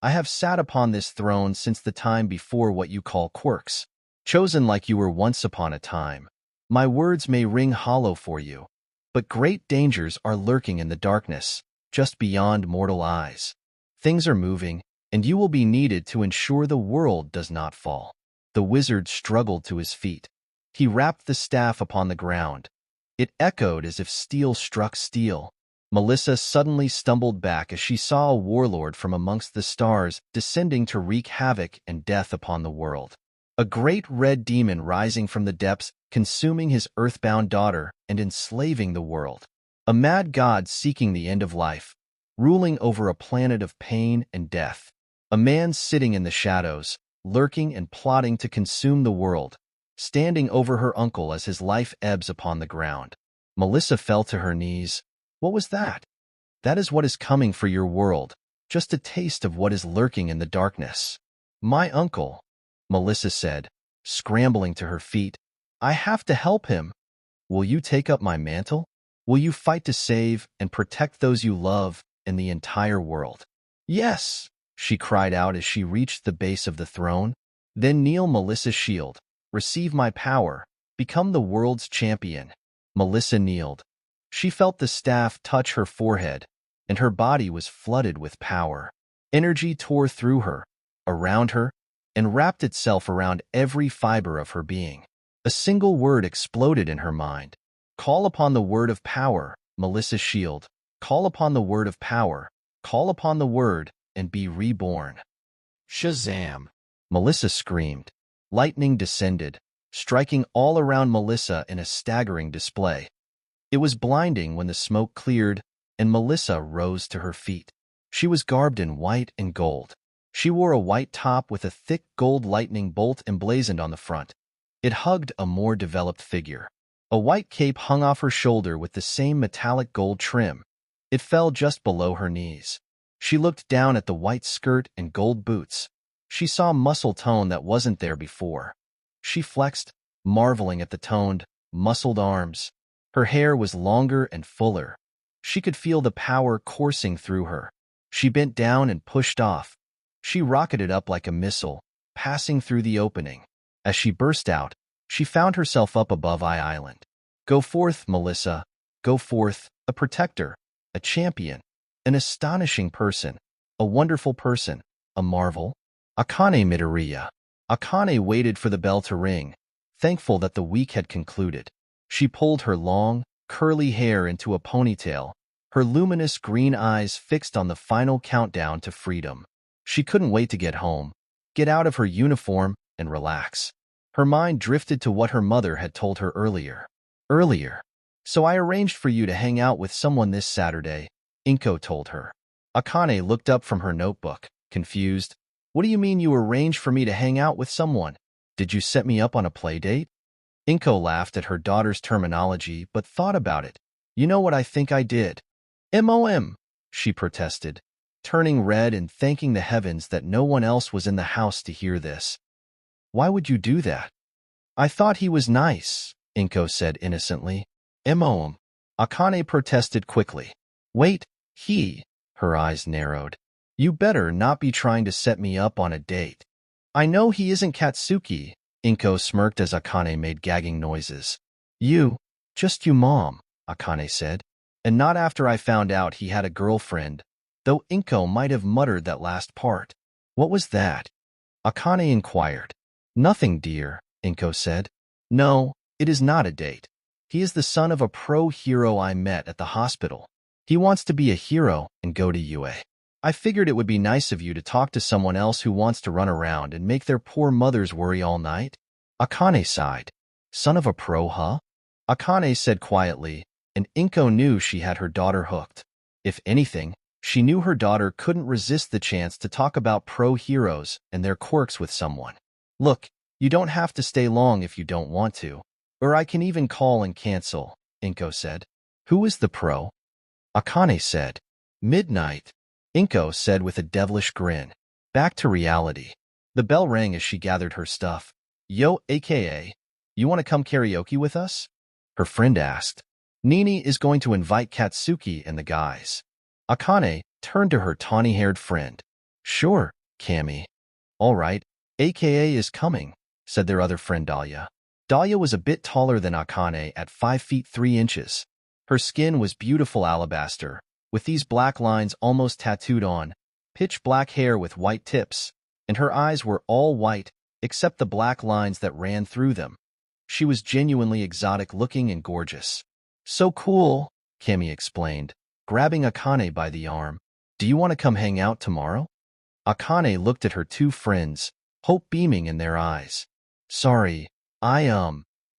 I have sat upon this throne since the time before what you call quirks, chosen like you were once upon a time. My words may ring hollow for you, but great dangers are lurking in the darkness, just beyond mortal eyes. Things are moving, and you will be needed to ensure the world does not fall. The wizard struggled to his feet. He rapped the staff upon the ground. It echoed as if steel struck steel. Melissa suddenly stumbled back as she saw a warlord from amongst the stars descending to wreak havoc and death upon the world. A great red demon rising from the depths, consuming his earthbound daughter and enslaving the world. A mad god seeking the end of life, ruling over a planet of pain and death. A man sitting in the shadows, lurking and plotting to consume the world, standing over her uncle as his life ebbs upon the ground. Melissa fell to her knees. What was that? That is what is coming for your world, just a taste of what is lurking in the darkness. My uncle, Melissa said, scrambling to her feet. I have to help him. Will you take up my mantle? Will you fight to save and protect those you love and the entire world? Yes, she cried out as she reached the base of the throne. Then kneel, 𝗵𝗃𝗍𝐿. Receive my power. Become the world's champion. Melissa kneeled. She felt the staff touch her forehead, and her body was flooded with power. Energy tore through her, around her, and wrapped itself around every fiber of her being. A single word exploded in her mind. Call upon the word of power, 𝗵𝗃𝗍𝐿. Call upon the word of power. Call upon the word, and be reborn. Shazam! Melissa screamed. Lightning descended, striking all around Melissa in a staggering display. It was blinding when the smoke cleared, and Melissa rose to her feet. She was garbed in white and gold. She wore a white top with a thick gold lightning bolt emblazoned on the front. It hugged a more developed figure. A white cape hung off her shoulder with the same metallic gold trim. It fell just below her knees. She looked down at the white skirt and gold boots. She saw muscle tone that wasn't there before. She flexed, marveling at the toned, muscled arms. Her hair was longer and fuller. She could feel the power coursing through her. She bent down and pushed off. She rocketed up like a missile, passing through the opening. As she burst out, she found herself up above Island. Go forth, Melissa. Go forth, a protector, a champion, an astonishing person, a wonderful person, a marvel. 𝐒𝐭𝐚𝐲 𝗵𝗃𝗍𝗂. 𝗒𝐭𝐚𝐲 waited for the bell to ring, thankful that the week had concluded. She pulled her long, curly hair into a ponytail, her luminous green eyes fixed on the final countdown to freedom. She couldn't wait to get home, get out of her uniform, and relax. Her mind drifted to what her mother had told her earlier. So I arranged for you to hang out with someone this Saturday, 𝗏𝗏𝗏 told her. 𝗒𝐭𝐚𝐲 looked up from her notebook, confused. What do you mean you arranged for me to hang out with someone? Did you set me up on a play date? 𝗏𝗏𝗏 laughed at her daughter's terminology, but thought about it. You know what I think I did? MOM, she protested, turning red and thanking the heavens that no one else was in the house to hear this. Why would you do that? I thought he was nice, 𝗏𝗏𝗏 said innocently. MOM. 𝗒𝐭𝐚𝐲 protested quickly. Wait, her eyes narrowed. You better not be trying to set me up on a date. I know he isn't Katsuki, 𝗏𝗏𝗏 smirked as 𝗒𝐭𝐚𝐲 made gagging noises. Just you mom, 𝗒𝐭𝐚𝐲 said. And not after I found out he had a girlfriend, though 𝗏𝗏𝗏 might have muttered that last part. What was that? 𝗒𝐭𝐚𝐲 inquired. Nothing, dear, 𝗏𝗏𝗏 said. No, it is not a date. He is the son of a pro hero I met at the hospital. He wants to be a hero and go to UA. I figured it would be nice of you to talk to someone else who wants to run around and make their poor mothers worry all night. 𝗒𝐭𝐚𝐲 sighed. Son of a pro, huh? 𝗒𝐭𝐚𝐲 said quietly, and 𝗏𝗏𝗏 knew she had her daughter hooked. If anything, she knew her daughter couldn't resist the chance to talk about pro heroes and their quirks with someone. Look, you don't have to stay long if you don't want to. Or I can even call and cancel, 𝗏𝗏𝗏 said. Who is the pro? Akane said. Midnight, Inko said with a devilish grin. Back to reality. The bell rang as she gathered her stuff. Yo, aka, you want to come karaoke with us? Her friend asked. Nini is going to invite Katsuki and the guys. Akane turned to her tawny-haired friend. Sure, Cammy. All right, aka is coming, said their other friend Dahlia. Dahlia was a bit taller than Akane at 5 feet 3 inches. Her skin was beautiful alabaster, with these black lines almost tattooed on, pitch black hair with white tips, and her eyes were all white, except the black lines that ran through them. She was genuinely exotic-looking and gorgeous. So cool, Cammy explained, grabbing Akane by the arm. Do you want to come hang out tomorrow? Akane looked at her two friends, hope beaming in their eyes. Sorry, I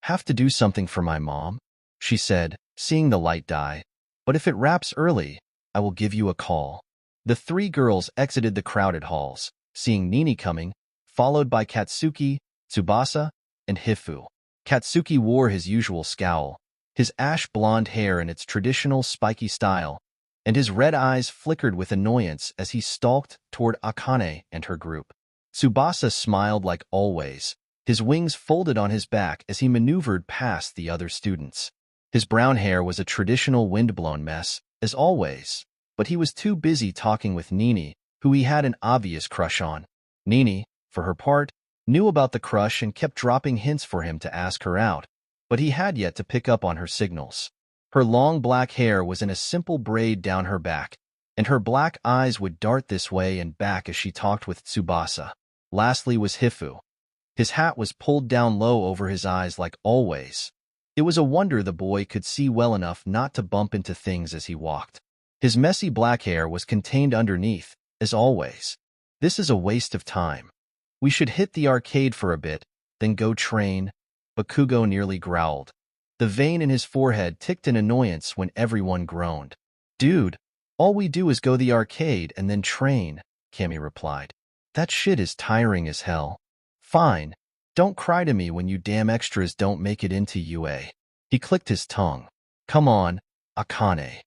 have to do something for my mom, she said, seeing the light die. But if it wraps early, I will give you a call. The three girls exited the crowded halls, seeing Nini coming, followed by Katsuki, Tsubasa, and Hifu. Katsuki wore his usual scowl, his ash-blonde hair in its traditional spiky style, and his red eyes flickered with annoyance as he stalked toward Akane and her group. Tsubasa smiled like always, his wings folded on his back as he maneuvered past the other students. His brown hair was a traditional wind-blown mess, as always, but he was too busy talking with Nini, who he had an obvious crush on. Nini, for her part, knew about the crush and kept dropping hints for him to ask her out, but he had yet to pick up on her signals. Her long black hair was in a simple braid down her back, and her black eyes would dart this way and back as she talked with Tsubasa. Lastly was Hifu. His hat was pulled down low over his eyes like always. It was a wonder the boy could see well enough not to bump into things as he walked. His messy black hair was contained underneath, as always. This is a waste of time. We should hit the arcade for a bit, then go train, Bakugo nearly growled. The vein in his forehead ticked in annoyance when everyone groaned. Dude, all we do is go the arcade and then train, Cammy replied. That shit is tiring as hell. Fine. Don't cry to me when you damn extras don't make it into UA. He clicked his tongue. Come on, Akane.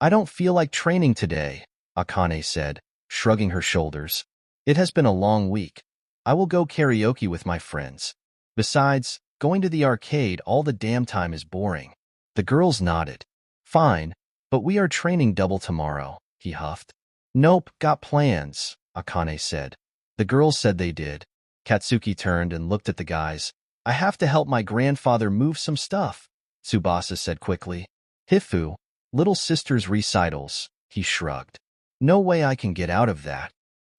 I don't feel like training today, Akane said, shrugging her shoulders. It has been a long week. I will go karaoke with my friends. Besides, going to the arcade all the damn time is boring. The girls nodded. Fine, but we are training double tomorrow, he huffed. Nope, got plans, Akane said. The girls said they did. Katsuki turned and looked at the guys. I have to help my grandfather move some stuff, Tsubasa said quickly. Hifu, little sister's recitals, he shrugged. No way I can get out of that.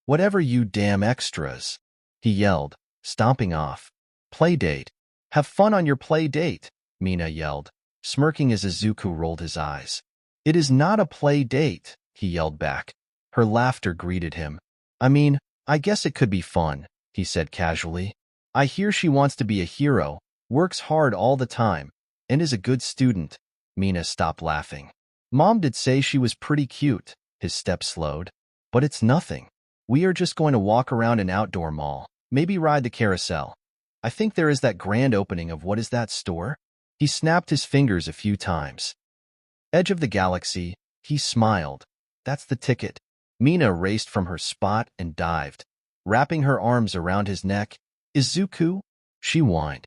Whatever you damn extras, he yelled, stomping off. Play date. Have fun on your play date, Mina yelled, smirking as Izuku rolled his eyes. It is not a play date, he yelled back. Her laughter greeted him. I mean, I guess it could be fun, he said casually. I hear she wants to be a hero, works hard all the time, and is a good student. Mina stopped laughing. Mom did say she was pretty cute, his step slowed. But it's nothing. We are just going to walk around an outdoor mall, maybe ride the carousel. I think there is that grand opening of what is that store? He snapped his fingers a few times. Edge of the Galaxy, he smiled. That's the ticket. Mina raced from her spot and dived, wrapping her arms around his neck. Izuku? She whined.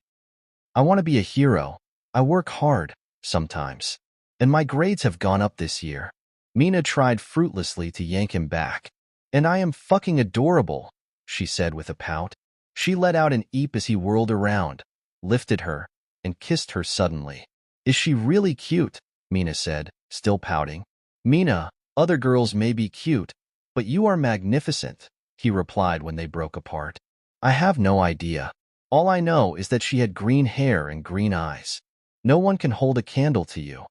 I want to be a hero. I work hard, sometimes. And my grades have gone up this year. Mina tried fruitlessly to yank him back. And I am fucking adorable, she said with a pout. She let out an eep as he whirled around, lifted her, and kissed her suddenly. Is she really cute? Mina said, still pouting. Mina, other girls may be cute, but you are magnificent, he replied when they broke apart. I have no idea. All I know is that she had green hair and green eyes. No one can hold a candle to you.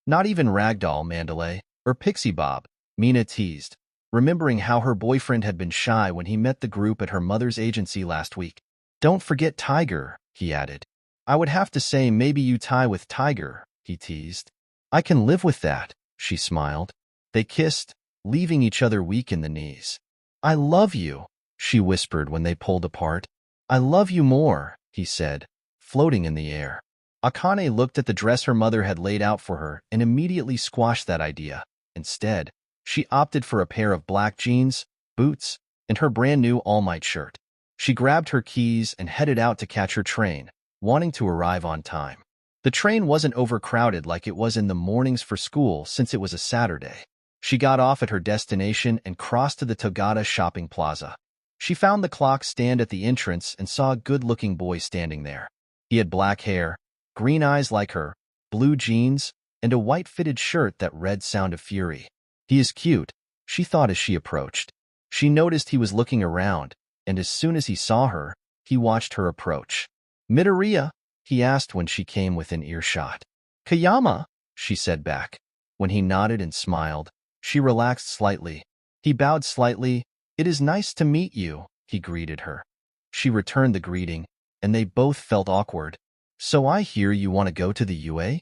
Not even Ragdoll Mandalay or Pixie Bob, Mina teased, remembering how her boyfriend had been shy when he met the group at her mother's agency last week. Don't forget Tiger, he added. I would have to say maybe you tie with Tiger, he teased. I can live with that, she smiled. They kissed, leaving each other weak in the knees. I love you, she whispered when they pulled apart. I love you more, he said, floating in the air. Akane looked at the dress her mother had laid out for her and immediately squashed that idea. Instead, she opted for a pair of black jeans, boots, and her brand new All Might shirt. She grabbed her keys and headed out to catch her train, wanting to arrive on time. The train wasn't overcrowded like it was in the mornings for school since it was a Saturday. She got off at her destination and crossed to the 𝗳𝗏𝗃 shopping plaza. She found the clock stand at the entrance and saw a good-looking boy standing there. He had black hair, green eyes like her, blue jeans, and a white-fitted shirt that read Sound of Fury. He is cute, she thought as she approached. She noticed he was looking around, and as soon as he saw her, he watched her approach. "Midoriya?" he asked when she came within earshot. "Kayama," she said back. When he nodded and smiled, she relaxed slightly. He bowed slightly. "It is nice to meet you," he greeted her. She returned the greeting, and they both felt awkward. "So I hear you want to go to the UA?"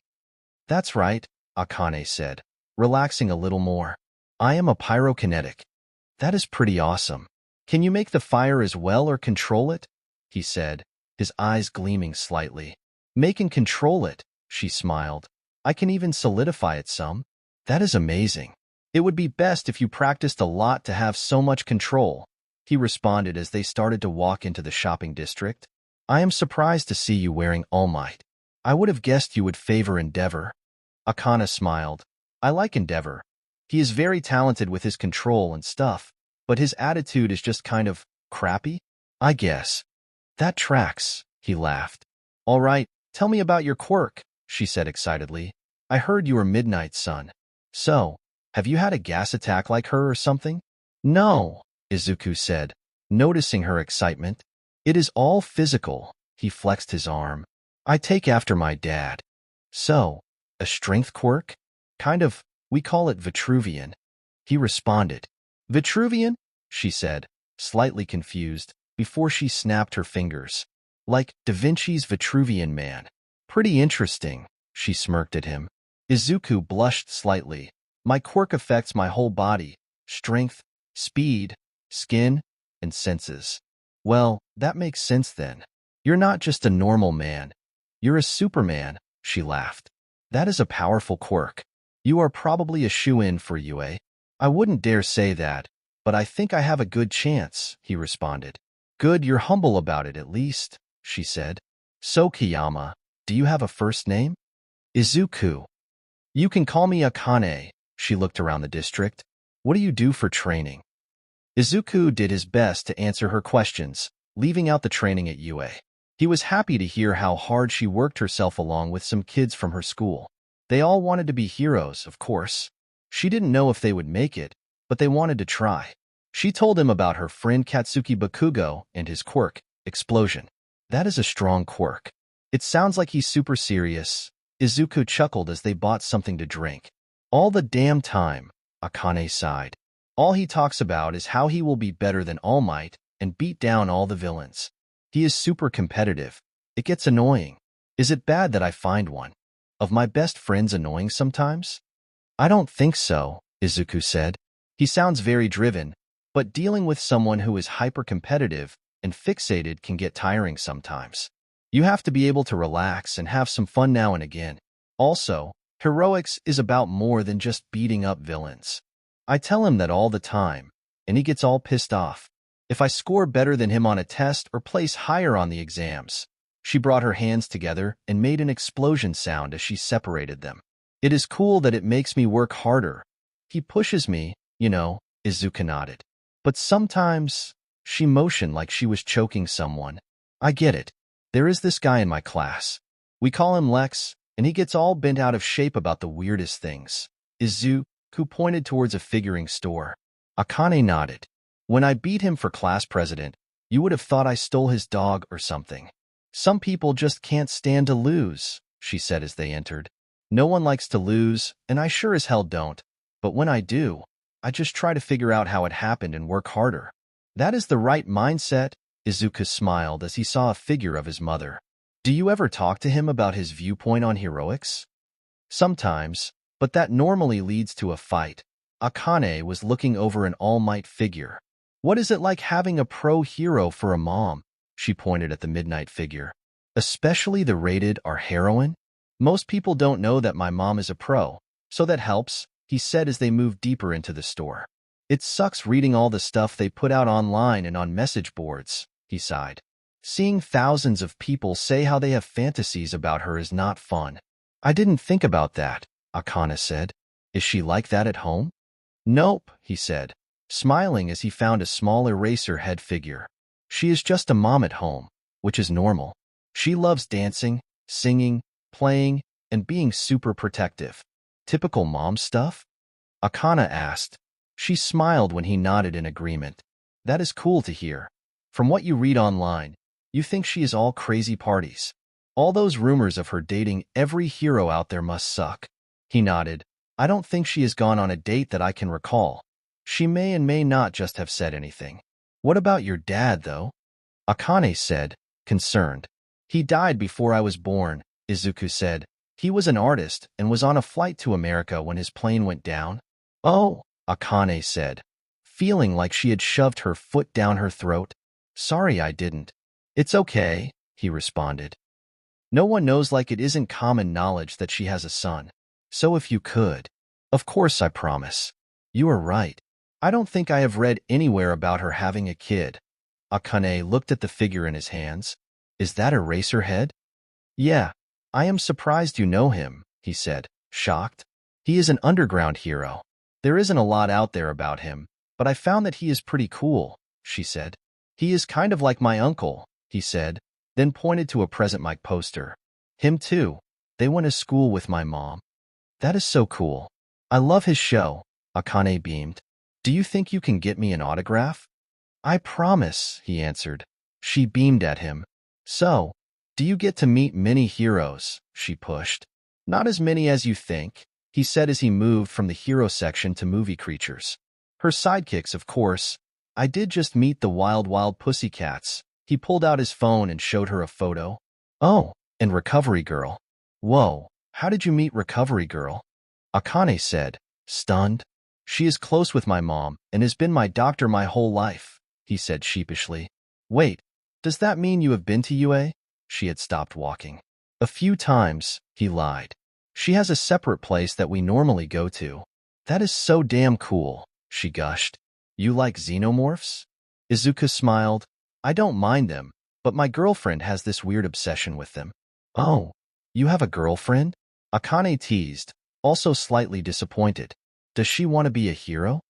"That's right," Akane said, relaxing a little more. "I am a pyrokinetic." "That is pretty awesome. Can you make the fire as well or control it?" he said, his eyes gleaming slightly. "Make and control it," she smiled. "I can even solidify it some." "That is amazing. It would be best if you practiced a lot to have so much control," he responded as they started to walk into the shopping district. "I am surprised to see you wearing All Might. I would have guessed you would favor 𝗵𝗃𝗧𝗏." Akane smiled. "I like 𝗵𝗃𝗧𝗏. He is very talented with his control and stuff, but his attitude is just kind of crappy, I guess." "That tracks," he laughed. "All right, tell me about your quirk," she said excitedly. "I heard you were Midnight Sun. So, have you had a gas attack like her or something?" "No," Izuku said, noticing her excitement. "It is all physical," he flexed his arm. "I take after my dad." "So, a strength quirk?" "Kind of, we call it Vitruvian," he responded. "Vitruvian?" she said, slightly confused, before she snapped her fingers. "Like Da Vinci's Vitruvian Man." "Pretty interesting," she smirked at him. Izuku blushed slightly. "My quirk affects my whole body, strength, speed, skin, and senses." "Well, that makes sense then. You're not just a normal man. You're a Superman," she laughed. "That is a powerful quirk. You are probably a shoo-in for UA." "I wouldn't dare say that, but I think I have a good chance," he responded. "Good, you're humble about it at least," she said. "So, Kayama, do you have a first name?" "Izuku." "You can call me Akane." She looked around the district. "What do you do for training?" Izuku did his best to answer her questions, leaving out the training at UA. He was happy to hear how hard she worked herself along with some kids from her school. They all wanted to be heroes, of course. She didn't know if they would make it, but they wanted to try. She told him about her friend Katsuki Bakugo and his quirk, Explosion. "That is a strong quirk. It sounds like he's super serious." Izuku chuckled as they bought something to drink. "All the damn time," Akane sighed. "All he talks about is how he will be better than All Might and beat down all the villains. He is super competitive. It gets annoying. Is it bad that I find one of my best friends annoying sometimes?" "I don't think so," Izuku said. "He sounds very driven, but dealing with someone who is hyper-competitive and fixated can get tiring sometimes. You have to be able to relax and have some fun now and again. Also, heroics is about more than just beating up villains. I tell him that all the time, and he gets all pissed off if I score better than him on a test or place higher on the exams." She brought her hands together and made an explosion sound as she separated them. "It is cool that it makes me work harder. He pushes me, you know," Izuku nodded. "But sometimes," she motioned like she was choking someone. "I get it. There is this guy in my class. We call him Lex, and he gets all bent out of shape about the weirdest things." Izuku pointed towards a figuring store. Akane nodded. "When I beat him for class president, you would have thought I stole his dog or something." "Some people just can't stand to lose," she said as they entered. "No one likes to lose, and I sure as hell don't. But when I do, I just try to figure out how it happened and work harder." "That is the right mindset," Izuku smiled as he saw a figure of his mother. "Do you ever talk to him about his viewpoint on heroics?" "Sometimes, but that normally leads to a fight." Akane was looking over an All Might figure. "What is it like having a pro hero for a mom?" She pointed at the Midnight figure. "Especially the rated R heroine? Most people don't know that my mom is a pro, so that helps," he said as they moved deeper into the store. It sucks reading all the stuff they put out online and on message boards, he sighed. Seeing thousands of people say how they have fantasies about her is not fun. I didn't think about that, 𝗂𝐭𝐻𝐲 said. Is she like that at home? Nope, he said, smiling as he found a small 𝗬𝗧𝗏 figure. She is just a mom at home, which is normal. She loves dancing, singing, playing, and being super protective. Typical mom stuff? 𝗂𝐭𝐻𝐲 asked. She smiled when he nodded in agreement. That is cool to hear. From what you read online, you think she is all crazy parties. All those rumors of her dating every hero out there must suck. He nodded. I don't think she has gone on a date that I can recall. She may and may not just have said anything. What about your dad, though? 𝗂𝐭𝐻𝐲 said, concerned. He died before I was born, Izuku said. He was an artist and was on a flight to America when his plane went down. Oh, 𝗂𝐭𝐻𝐲 said, feeling like she had shoved her foot down her throat. Sorry I didn't. It's okay, he responded. No one knows like it isn't common knowledge that she has a son. So if you could. Of course, I promise. You are right. I don't think I have read anywhere about her having a kid. 𝗂𝐭𝐻𝐲 looked at the figure in his hands. Is that 𝗬𝗧𝗏? Yeah. I am surprised you know him, he said, shocked. He is an underground hero. There isn't a lot out there about him, but I found that he is pretty cool, she said. He is kind of like my uncle, he said, then pointed to a Present Mic poster. Him too. They went to school with my mom. That is so cool. I love his show, 𝗂𝐭𝐻𝐲 beamed. Do you think you can get me an autograph? I promise, he answered. She beamed at him. So, do you get to meet many heroes? She pushed. Not as many as you think, he said as he moved from the hero section to movie creatures. Her sidekicks, of course. I did just meet the 𝗬𝗲𝗺𝗺𝗺𝗺𝗃𝗧𝗏. He pulled out his phone and showed her a photo. Oh, and Recovery Girl. Whoa, how did you meet Recovery Girl? 𝗂𝐭𝐻𝐲 said, stunned. She is close with my mom and has been my doctor my whole life, he said sheepishly. Wait, does that mean you have been to UA? She had stopped walking. A few times, he lied. She has a separate place that we normally go to. That is so damn cool, she gushed. You like xenomorphs? Izuku smiled. I don't mind them, but my girlfriend has this weird obsession with them. Oh, you have a girlfriend? 𝗂𝐭𝐻𝐲 teased, also slightly disappointed. Does she want to be a hero?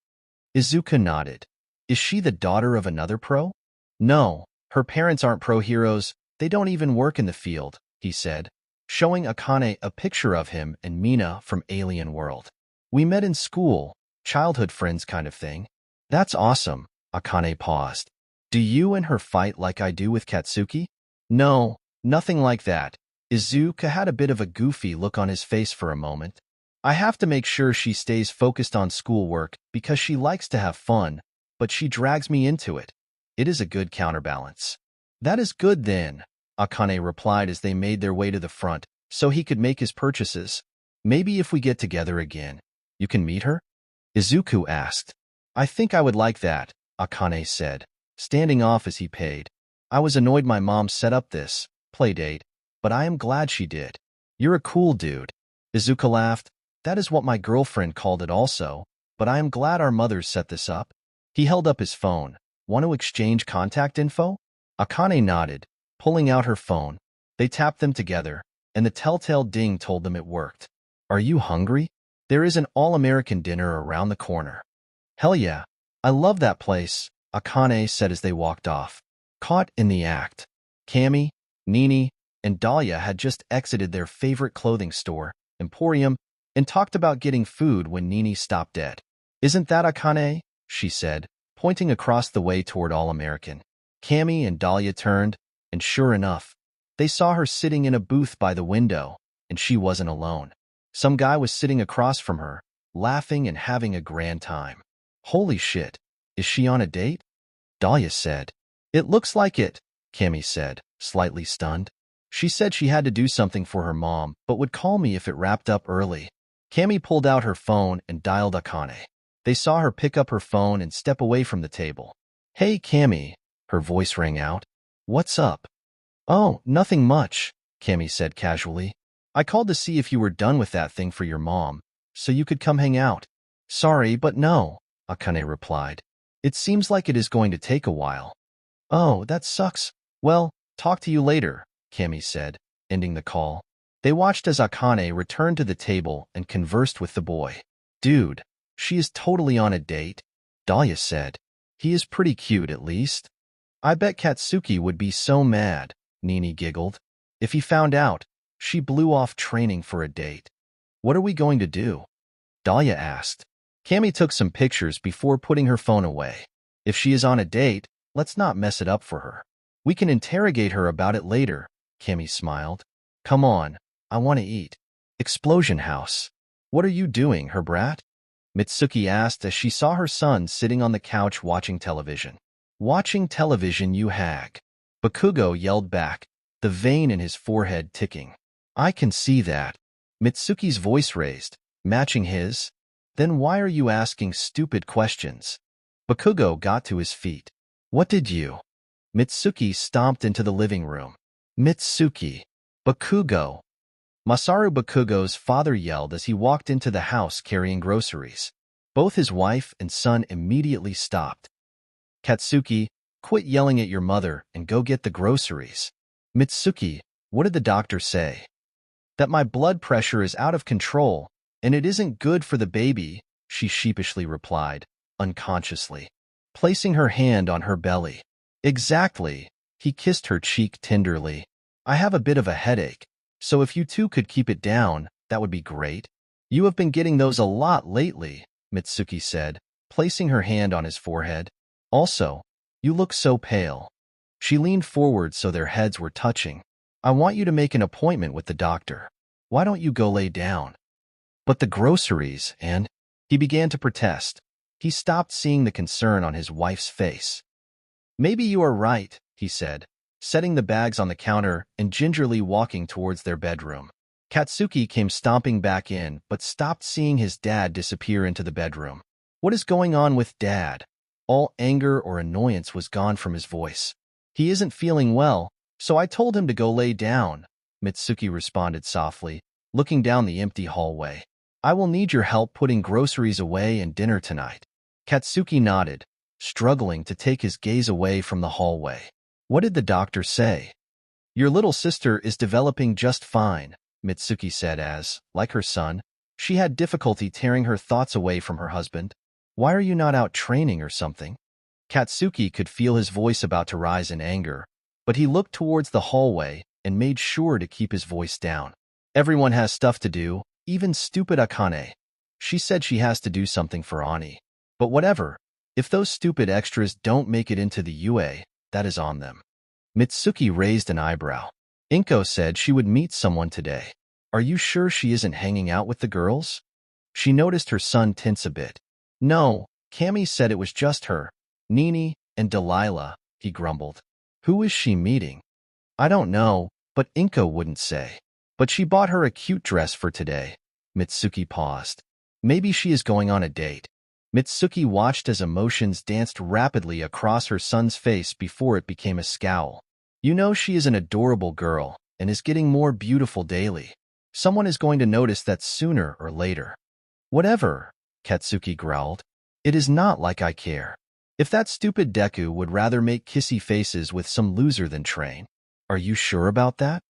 Izuku nodded. Is she the daughter of another pro? No, her parents aren't pro heroes. They don't even work in the field, he said, showing 𝗂𝐭𝐻𝐲 a picture of him and Mina from Alien World. We met in school, childhood friends kind of thing. That's awesome, 𝗂𝐭𝐻𝐲 paused. Do you and her fight like I do with Katsuki? No, nothing like that. Izuku had a bit of a goofy look on his face for a moment. I have to make sure she stays focused on schoolwork because she likes to have fun, but she drags me into it. It is a good counterbalance. That is good then, 𝗂𝐭𝐻𝐲 replied as they made their way to the front so he could make his purchases. Maybe if we get together again, you can meet her? Izuku asked. I think I would like that, 𝗂𝐭𝐻𝐲 said, standing off as he paid. I was annoyed my mom set up this playdate, but I am glad she did. You're a cool dude. Izuku laughed. That is what my girlfriend called it also, but I am glad our mothers set this up. He held up his phone. Want to exchange contact info? 𝗂𝐭𝐻𝐲 nodded, pulling out her phone. They tapped them together, and the telltale ding told them it worked. Are you hungry? There is an all-American dinner around the corner. Hell yeah. I love that place, 𝗂𝐭𝐻𝐲 said as they walked off. Caught in the act. Cammy, Nini, and Dahlia had just exited their favorite clothing store, Emporium, and talked about getting food when Nini stopped dead. Isn't that 𝗂𝐭𝐻𝐲? She said, pointing across the way toward All-American. Cammy and Dahlia turned, and sure enough, they saw her sitting in a booth by the window, and she wasn't alone. Some guy was sitting across from her, laughing and having a grand time. Holy shit, is she on a date? Dahlia said. It looks like it, Cammy said, slightly stunned. She said she had to do something for her mom, but would call me if it wrapped up early. Cammy pulled out her phone and dialed 𝗂𝐭𝐻𝐲. They saw her pick up her phone and step away from the table. Hey, Cammy, her voice rang out. What's up? Oh, nothing much, Cammy said casually. I called to see if you were done with that thing for your mom. so you could come hang out. Sorry, but no, Akane replied. It seems like it is going to take a while. Oh, that sucks. Well, talk to you later, Cammy said, ending the call. They watched as Akane returned to the table and conversed with the boy. Dude, she is totally on a date, Dahlia said. He is pretty cute, at least. I bet Katsuki would be so mad, Nini giggled. If he found out, she blew off training for a date. What are we going to do? Dahlia asked. Cammy took some pictures before putting her phone away. If she is on a date, let's not mess it up for her. We can interrogate her about it later, Cammy smiled. Come on, I want to eat. Explosion House. What are you doing, her brat? Mitsuki asked as she saw her son sitting on the couch watching television. Watching television, you hag. Bakugo yelled back, the vein in his forehead ticking. I can see that. Mitsuki's voice raised, matching his. Then why are you asking stupid questions? Bakugo got to his feet. What did you? Mitsuki stomped into the living room. Mitsuki. Bakugo. Masaru Bakugo's father yelled as he walked into the house carrying groceries. Both his wife and son immediately stopped. Katsuki, quit yelling at your mother and go get the groceries. Mitsuki, what did the doctor say? That my blood pressure is out of control, and it isn't good for the baby, she sheepishly replied, unconsciously, placing her hand on her belly. Exactly, he kissed her cheek tenderly. I have a bit of a headache, so if you two could keep it down, that would be great. You have been getting those a lot lately, Mitsuki said, placing her hand on his forehead. Also, you look so pale. She leaned forward so their heads were touching. I want you to make an appointment with the doctor. Why don't you go lay down? But the groceries, and he began to protest. He stopped seeing the concern on his wife's face. Maybe you are right, he said, setting the bags on the counter and gingerly walking towards their bedroom. Katsuki came stomping back in, but stopped seeing his dad disappear into the bedroom. What is going on with Dad? All anger or annoyance was gone from his voice. He isn't feeling well, so I told him to go lay down, Mitsuki responded softly, looking down the empty hallway. I will need your help putting groceries away and dinner tonight. Katsuki nodded, struggling to take his gaze away from the hallway. What did the doctor say? Your little sister is developing just fine, Mitsuki said as, like her son, she had difficulty tearing her thoughts away from her husband. Why are you not out training or something? Katsuki could feel his voice about to rise in anger, but he looked towards the hallway and made sure to keep his voice down. Everyone has stuff to do, even stupid Akane. She said she has to do something for Ani. But whatever, if those stupid extras don't make it into the UA, that is on them. Mitsuki raised an eyebrow. Inko said she would meet someone today. Are you sure she isn't hanging out with the girls? She noticed her son tense a bit. No, Cammy said it was just her, Nini, and Delilah, he grumbled. Who is she meeting? I don't know, but Inko wouldn't say. But she bought her a cute dress for today. Mitsuki paused. Maybe she is going on a date. Mitsuki watched as emotions danced rapidly across her son's face before it became a scowl. You know she is an adorable girl and is getting more beautiful daily. Someone is going to notice that sooner or later. Whatever, Katsuki growled. It is not like I care. If that stupid Deku would rather make kissy faces with some loser than train. Are you sure about that?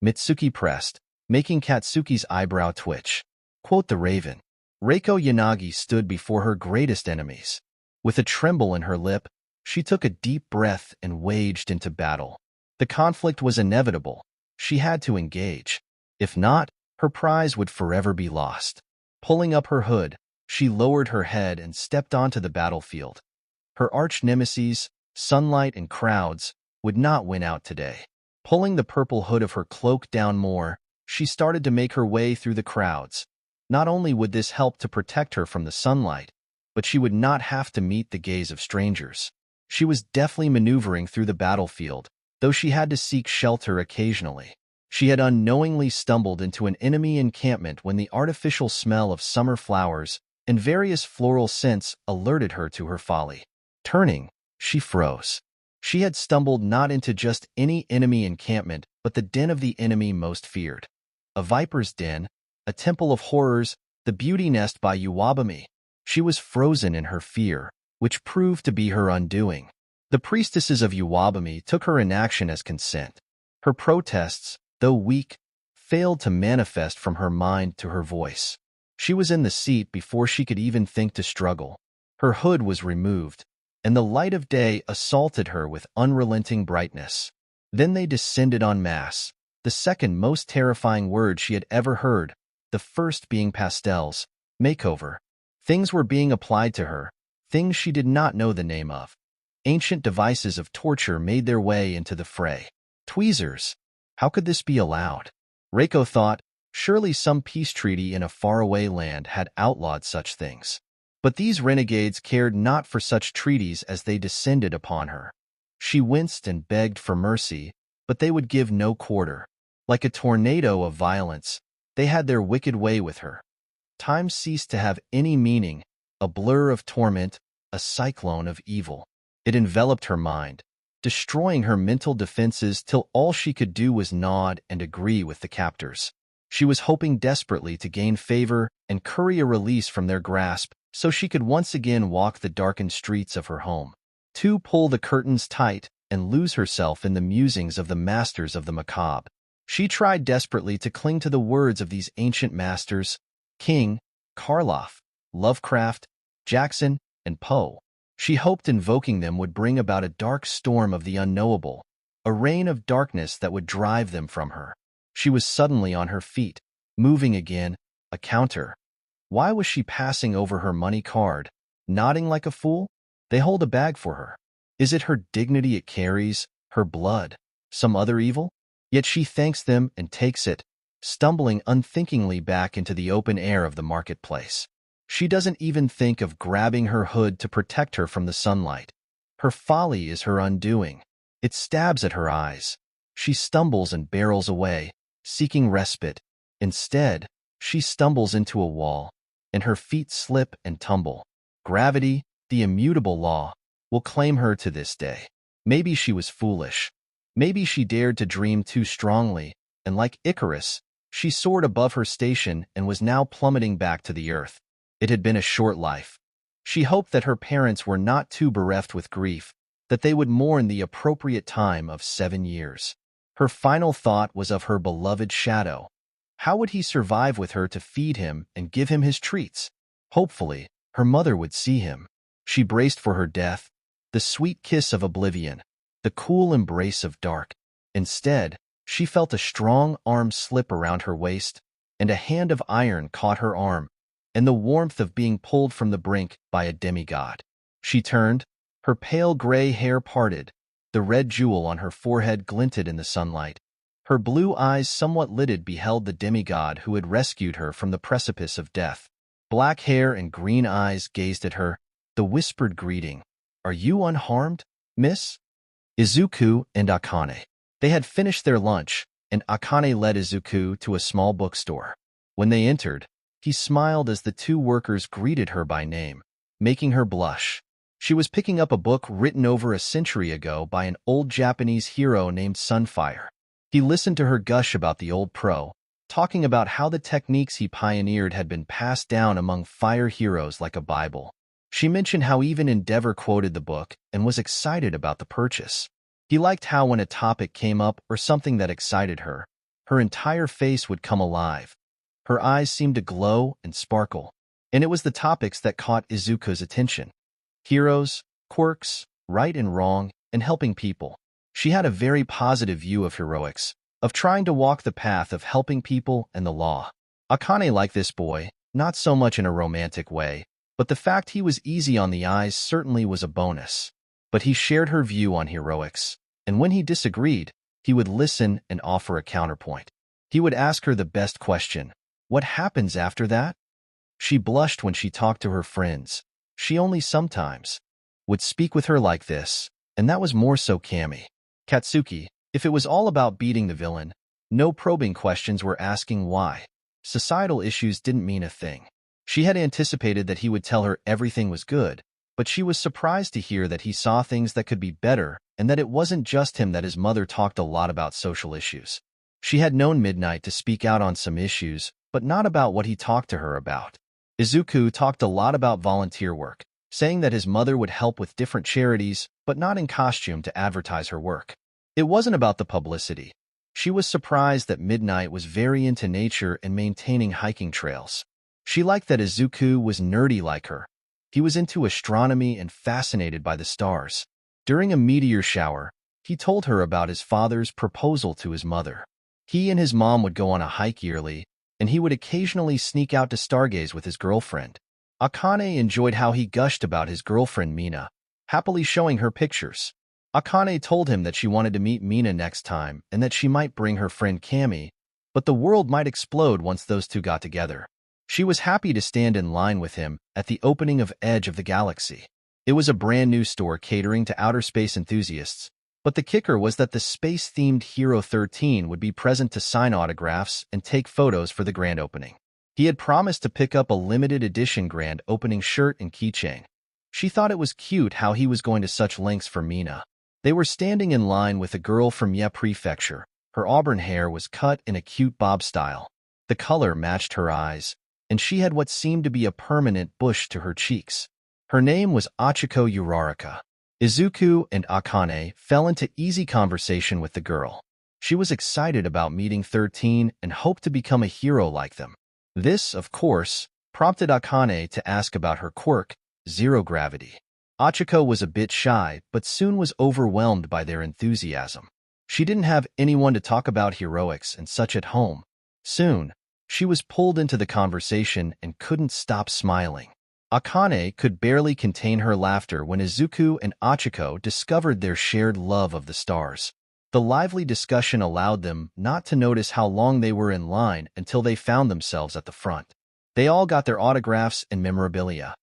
Mitsuki pressed, making Katsuki's eyebrow twitch. Quote the Raven. Reiko Yanagi stood before her greatest enemies. With a tremble in her lip, she took a deep breath and waged into battle. The conflict was inevitable. She had to engage. If not, her prize would forever be lost. Pulling up her hood, she lowered her head and stepped onto the battlefield. Her arch-nemeses, sunlight and crowds, would not win out today. Pulling the purple hood of her cloak down more, she started to make her way through the crowds. Not only would this help to protect her from the sunlight, but she would not have to meet the gaze of strangers. She was deftly maneuvering through the battlefield, though she had to seek shelter occasionally. She had unknowingly stumbled into an enemy encampment when the artificial smell of summer flowers and various floral scents alerted her to her folly. Turning, she froze. She had stumbled not into just any enemy encampment, but the den of the enemy most feared. A viper's den, a temple of horrors The Beauty Nest by 𝗬𝗵𝗲. She was frozen in her fear, which proved to be her undoing. The priestesses of 𝗬𝗵𝗲 took her inaction as consent. Her protests, though weak, failed to manifest from her mind to her voice. She was in the seat before she could even think to struggle. Her hood was removed, and the light of day assaulted her with unrelenting brightness. Then they descended en masse, the second most terrifying word she had ever heard, the first being pastels, makeover. Things were being applied to her, things she did not know the name of. Ancient devices of torture made their way into the fray. Tweezers. How could this be allowed? Reiko thought, surely some peace treaty in a faraway land had outlawed such things. But these renegades cared not for such treaties as they descended upon her. She winced and begged for mercy, but they would give no quarter. Like a tornado of violence, they had their wicked way with her. Time ceased to have any meaning, a blur of torment, a cyclone of evil. It enveloped her mind, destroying her mental defenses till all she could do was nod and agree with the captors. She was hoping desperately to gain favor and curry a release from their grasp so she could once again walk the darkened streets of her home. To pull the curtains tight and lose herself in the musings of the masters of the macabre. She tried desperately to cling to the words of these ancient masters, King, Karloff, Lovecraft, Jackson, and Poe. She hoped invoking them would bring about a dark storm of the unknowable, a rain of darkness that would drive them from her. She was suddenly on her feet, moving again, a counter. Why was she passing over her money card, nodding like a fool? They hold a bag for her. Is it her dignity it carries, her blood, some other evil? Yet she thanks them and takes it, stumbling unthinkingly back into the open air of the marketplace. She doesn't even think of grabbing her hood to protect her from the sunlight. Her folly is her undoing. It stabs at her eyes. She stumbles and barrels away, seeking respite. Instead, she stumbles into a wall, and her feet slip and tumble. Gravity, the immutable law, will claim her to this day. Maybe she was foolish. Maybe she dared to dream too strongly, and like Icarus, she soared above her station and was now plummeting back to the earth. It had been a short life. She hoped that her parents were not too bereft with grief, that they would mourn the appropriate time of 7 years. Her final thought was of her beloved shadow. How would he survive with her to feed him and give him his treats? Hopefully, her mother would see him. She braced for her death, the sweet kiss of oblivion, the cool embrace of dark. Instead, she felt a strong arm slip around her waist, and a hand of iron caught her arm, and the warmth of being pulled from the brink by a demigod. She turned, her pale gray hair parted, the red jewel on her forehead glinted in the sunlight. Her blue eyes somewhat lidded beheld the demigod who had rescued her from the precipice of death. Black hair and green eyes gazed at her, the whispered greeting, "Are you unharmed, miss?" Izuku and Akane. They had finished their lunch, and Akane led Izuku to a small bookstore. When they entered, he smiled as the two workers greeted her by name, making her blush. She was picking up a book written over a century ago by an old Japanese hero named Sunfire. He listened to her gush about the old pro, talking about how the techniques he pioneered had been passed down among fire heroes like a Bible. She mentioned how even Endeavor quoted the book and was excited about the purchase. He liked how when a topic came up or something that excited her, her entire face would come alive. Her eyes seemed to glow and sparkle, and it was the topics that caught Izuku's attention. Heroes, quirks, right and wrong, and helping people. She had a very positive view of heroics, of trying to walk the path of helping people and the law. Akane liked this boy, not so much in a romantic way, but the fact he was easy on the eyes certainly was a bonus. But he shared her view on heroics, and when he disagreed, he would listen and offer a counterpoint. He would ask her the best question, "What happens after that?" She blushed when she talked to her friends. She only sometimes would speak with her like this, and that was more so Kami. Katsuki, if it was all about beating the villain, no probing questions were asking why. Societal issues didn't mean a thing. She had anticipated that he would tell her everything was good, but she was surprised to hear that he saw things that could be better and that it wasn't just him that his mother talked a lot about social issues. She had known Midnight to speak out on some issues, but not about what he talked to her about. Izuku talked a lot about volunteer work, saying that his mother would help with different charities, but not in costume to advertise her work. It wasn't about the publicity. She was surprised that Midnight was very into nature and maintaining hiking trails. She liked that Izuku was nerdy like her. He was into astronomy and fascinated by the stars. During a meteor shower, he told her about his father's proposal to his mother. He and his mom would go on a hike yearly, and he would occasionally sneak out to stargaze with his girlfriend. Akane enjoyed how he gushed about his girlfriend Mina, happily showing her pictures. Akane told him that she wanted to meet Mina next time and that she might bring her friend Kami, but the world might explode once those two got together. She was happy to stand in line with him at the opening of Edge of the Galaxy. It was a brand new store catering to outer space enthusiasts, but the kicker was that the space-themed Hero 13 would be present to sign autographs and take photos for the grand opening. He had promised to pick up a limited edition grand opening shirt and keychain. She thought it was cute how he was going to such lengths for Mina. They were standing in line with a girl from 𝗳𝗄 Prefecture. Her auburn hair was cut in a cute bob style. The color matched her eyes, and she had what seemed to be a permanent bush to her cheeks. Her name was Achiko Uraraka. Izuku and Akane fell into easy conversation with the girl. She was excited about meeting 13 and hoped to become a hero like them. This, of course, prompted Akane to ask about her quirk, zero gravity. Achiko was a bit shy, but soon was overwhelmed by their enthusiasm. She didn't have anyone to talk about heroics and such at home. Soon, she was pulled into the conversation and couldn't stop smiling. Akane could barely contain her laughter when Izuku and Achiko discovered their shared love of the stars. The lively discussion allowed them not to notice how long they were in line until they found themselves at the front. They all got their autographs and memorabilia.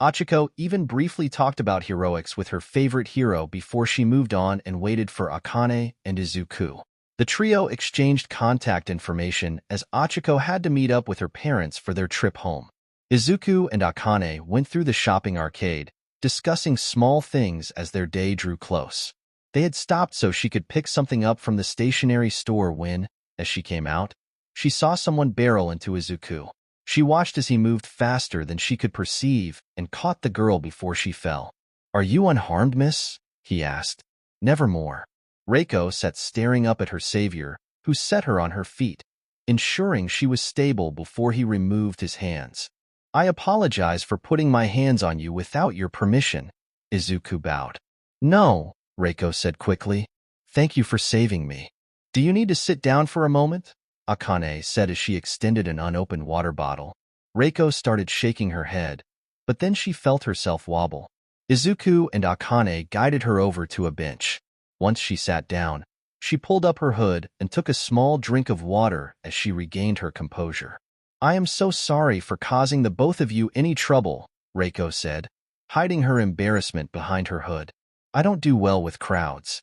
Achiko even briefly talked about heroics with her favorite hero before she moved on and waited for Akane and Izuku. The trio exchanged contact information as Achiko had to meet up with her parents for their trip home. Izuku and Akane went through the shopping arcade, discussing small things as their day drew close. They had stopped so she could pick something up from the stationery store when, as she came out, she saw someone barrel into Izuku. She watched as he moved faster than she could perceive and caught the girl before she fell. "Are you unharmed, miss?" he asked. "Nevermore." Reiko sat staring up at her savior, who set her on her feet, ensuring she was stable before he removed his hands. "I apologize for putting my hands on you without your permission," Izuku bowed. "No," Reiko said quickly. "Thank you for saving me." "Do you need to sit down for a moment?" Akane said as she extended an unopened water bottle. Reiko started shaking her head, but then she felt herself wobble. Izuku and Akane guided her over to a bench. Once she sat down, she pulled up her hood and took a small drink of water as she regained her composure. "I am so sorry for causing the both of you any trouble," Reiko said, hiding her embarrassment behind her hood. "I don't do well with crowds."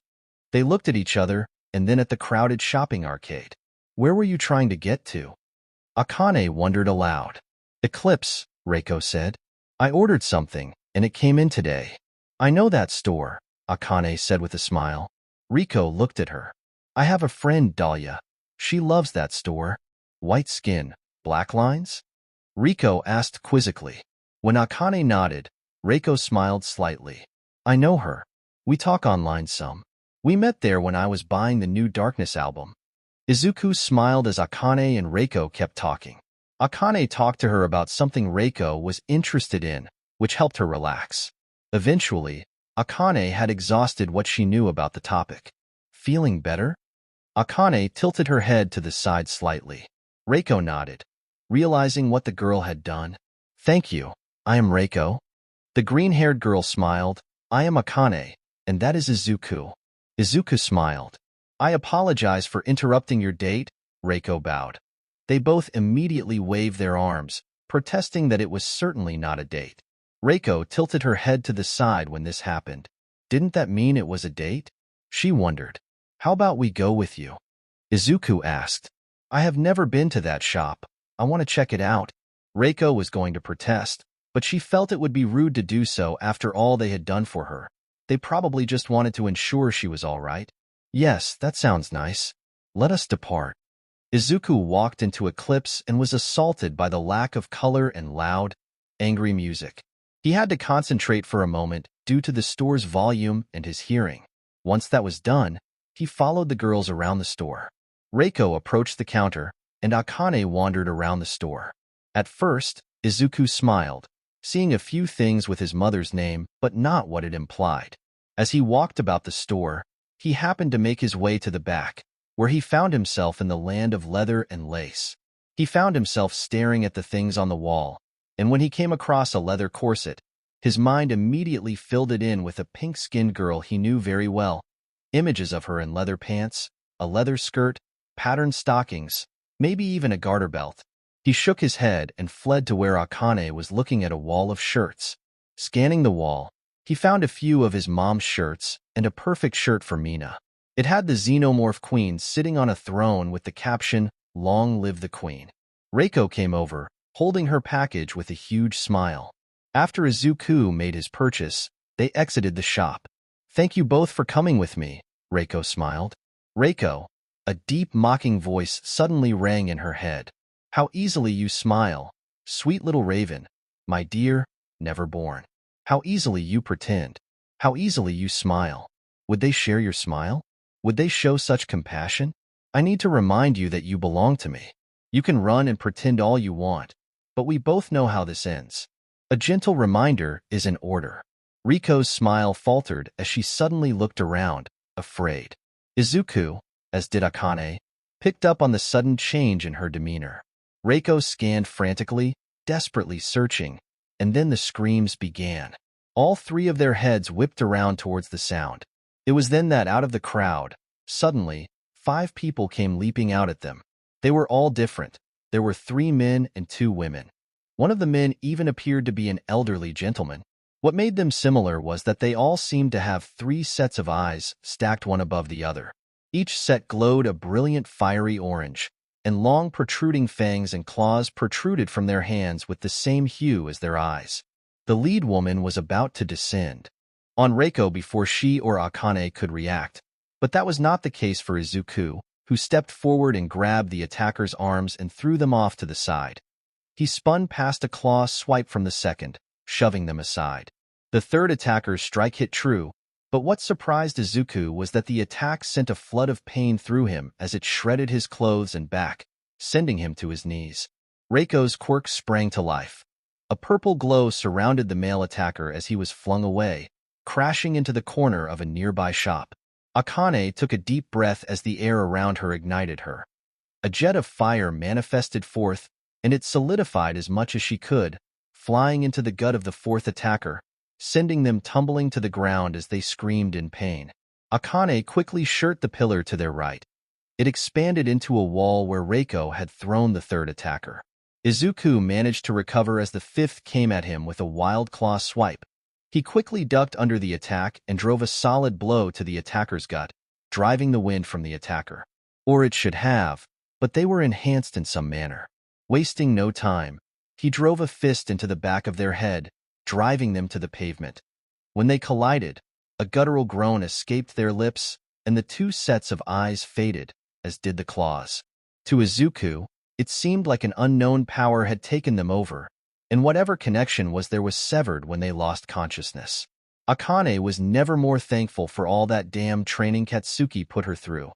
They looked at each other and then at the crowded shopping arcade. "Where were you trying to get to?" Akane wondered aloud. "Eclipse," Reiko said. "I ordered something, and it came in today." "I know that store," Akane said with a smile. Reiko looked at her. "I have a friend, Dahlia. She loves that store." "White skin, black lines?" Reiko asked quizzically. When Akane nodded, Reiko smiled slightly. "I know her. We talk online some. We met there when I was buying the new Darkness album." Izuku smiled as Akane and Reiko kept talking. Akane talked to her about something Reiko was interested in, which helped her relax. Eventually, Akane had exhausted what she knew about the topic. "Feeling better?" Akane tilted her head to the side slightly. Reiko nodded, realizing what the girl had done. "Thank you. I am Reiko." The green-haired girl smiled. "I am Akane, and that is Izuku." Izuku smiled. "I apologize for interrupting your date," Reiko bowed. They both immediately waved their arms, protesting that it was certainly not a date. Reiko tilted her head to the side when this happened. Didn't that mean it was a date? She wondered. "How about we go with you?" Izuku asked. "I have never been to that shop. I want to check it out." Reiko was going to protest, but she felt it would be rude to do so after all they had done for her. They probably just wanted to ensure she was all right. "Yes, that sounds nice. Let us depart." Izuku walked into 𝗧𝗄𝐴 and was assaulted by the lack of color and loud, angry music. He had to concentrate for a moment due to the store's volume and his hearing. Once that was done, he followed the girls around the store. Reiko approached the counter, and Akane wandered around the store. At first, Izuku smiled, seeing a few things with his mother's name, but not what it implied. As he walked about the store, he happened to make his way to the back, where he found himself in the land of leather and lace. He found himself staring at the things on the wall, and when he came across a leather corset, his mind immediately filled it in with a pink-skinned girl he knew very well, images of her in leather pants, a leather skirt, patterned stockings, maybe even a garter belt. He shook his head and fled to where Akane was looking at a wall of shirts. Scanning the wall, he found a few of his mom's shirts and a perfect shirt for Mina. It had the xenomorph queen sitting on a throne with the caption, "Long live the queen." Reiko came over, holding her package with a huge smile. After Izuku made his purchase, they exited the shop. "Thank you both for coming with me," Reiko smiled. "Reiko," a deep mocking voice suddenly rang in her head. "How easily you smile, sweet little raven, my dear, never born. How easily you pretend. How easily you smile. Would they share your smile? Would they show such compassion? I need to remind you that you belong to me. You can run and pretend all you want, but we both know how this ends. A gentle reminder is in order." Riko's smile faltered as she suddenly looked around, afraid. Izuku, as did Akane, picked up on the sudden change in her demeanor. Reiko scanned frantically, desperately searching, and then the screams began. All three of their heads whipped around towards the sound. It was then that out of the crowd, suddenly, 5 people came leaping out at them. They were all different. There were 3 men and 2 women. One of the men even appeared to be an elderly gentleman. What made them similar was that they all seemed to have 3 sets of eyes stacked one above the other. Each set glowed a brilliant fiery orange, and long protruding fangs and claws protruded from their hands with the same hue as their eyes. The lead woman was about to descend on Reiko before she or Akane could react, but that was not the case for Izuku, who stepped forward and grabbed the attacker's arms and threw them off to the side. He spun past a claw swipe from the second, shoving them aside. The third attacker's strike hit true, but what surprised Izuku was that the attack sent a flood of pain through him as it shredded his clothes and back, sending him to his knees. Reiko's quirk sprang to life. A purple glow surrounded the male attacker as he was flung away, crashing into the corner of a nearby shop. Akane took a deep breath as the air around her ignited her. A jet of fire manifested forth, and it solidified as much as she could, flying into the gut of the fourth attacker, sending them tumbling to the ground as they screamed in pain. Akane quickly shot the pillar to their right. It expanded into a wall where Reiko had thrown the third attacker. Izuku managed to recover as the fifth came at him with a wild claw swipe. He quickly ducked under the attack and drove a solid blow to the attacker's gut, driving the wind from the attacker. Or it should have, but they were enhanced in some manner. Wasting no time, he drove a fist into the back of their head, driving them to the pavement. When they collided, a guttural groan escaped their lips, and the 2 sets of eyes faded, as did the claws. To Izuku, it seemed like an unknown power had taken them over, and whatever connection was severed when they lost consciousness. Akane was never more thankful for all that damn training Katsuki put her through.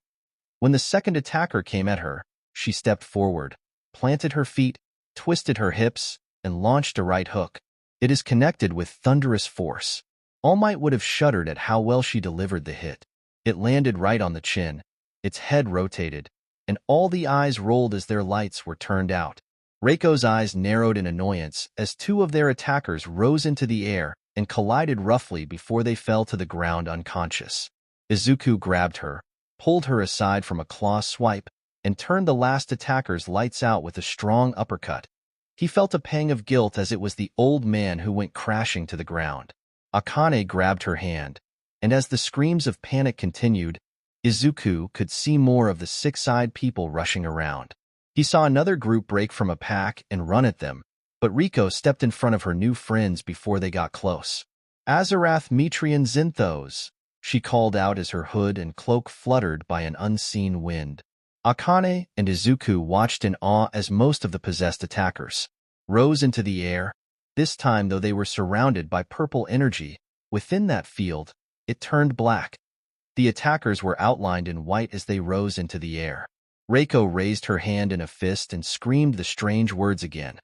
When the second attacker came at her, she stepped forward, planted her feet, twisted her hips, and launched a right hook. It is connected with thunderous force. All Might would have shuddered at how well she delivered the hit. It landed right on the chin, its head rotated, and all the eyes rolled as their lights were turned out. Reiko's eyes narrowed in annoyance as 2 of their attackers rose into the air and collided roughly before they fell to the ground unconscious. Izuku grabbed her, pulled her aside from a claw swipe, and turned the last attacker's lights out with a strong uppercut. He felt a pang of guilt as it was the old man who went crashing to the ground. Akane grabbed her hand, and as the screams of panic continued, Izuku could see more of the 6-eyed people rushing around. He saw another group break from a pack and run at them, but Reiko stepped in front of her new friends before they got close. "𝗂𝗵𝗲 𝗵𝗃, she called out as her hood and cloak fluttered by an unseen wind. Akane and Izuku watched in awe as most of the possessed attackers rose into the air. This time, though they were surrounded by purple energy, within that field, it turned black. The attackers were outlined in white as they rose into the air. Reiko raised her hand in a fist and screamed the strange words again.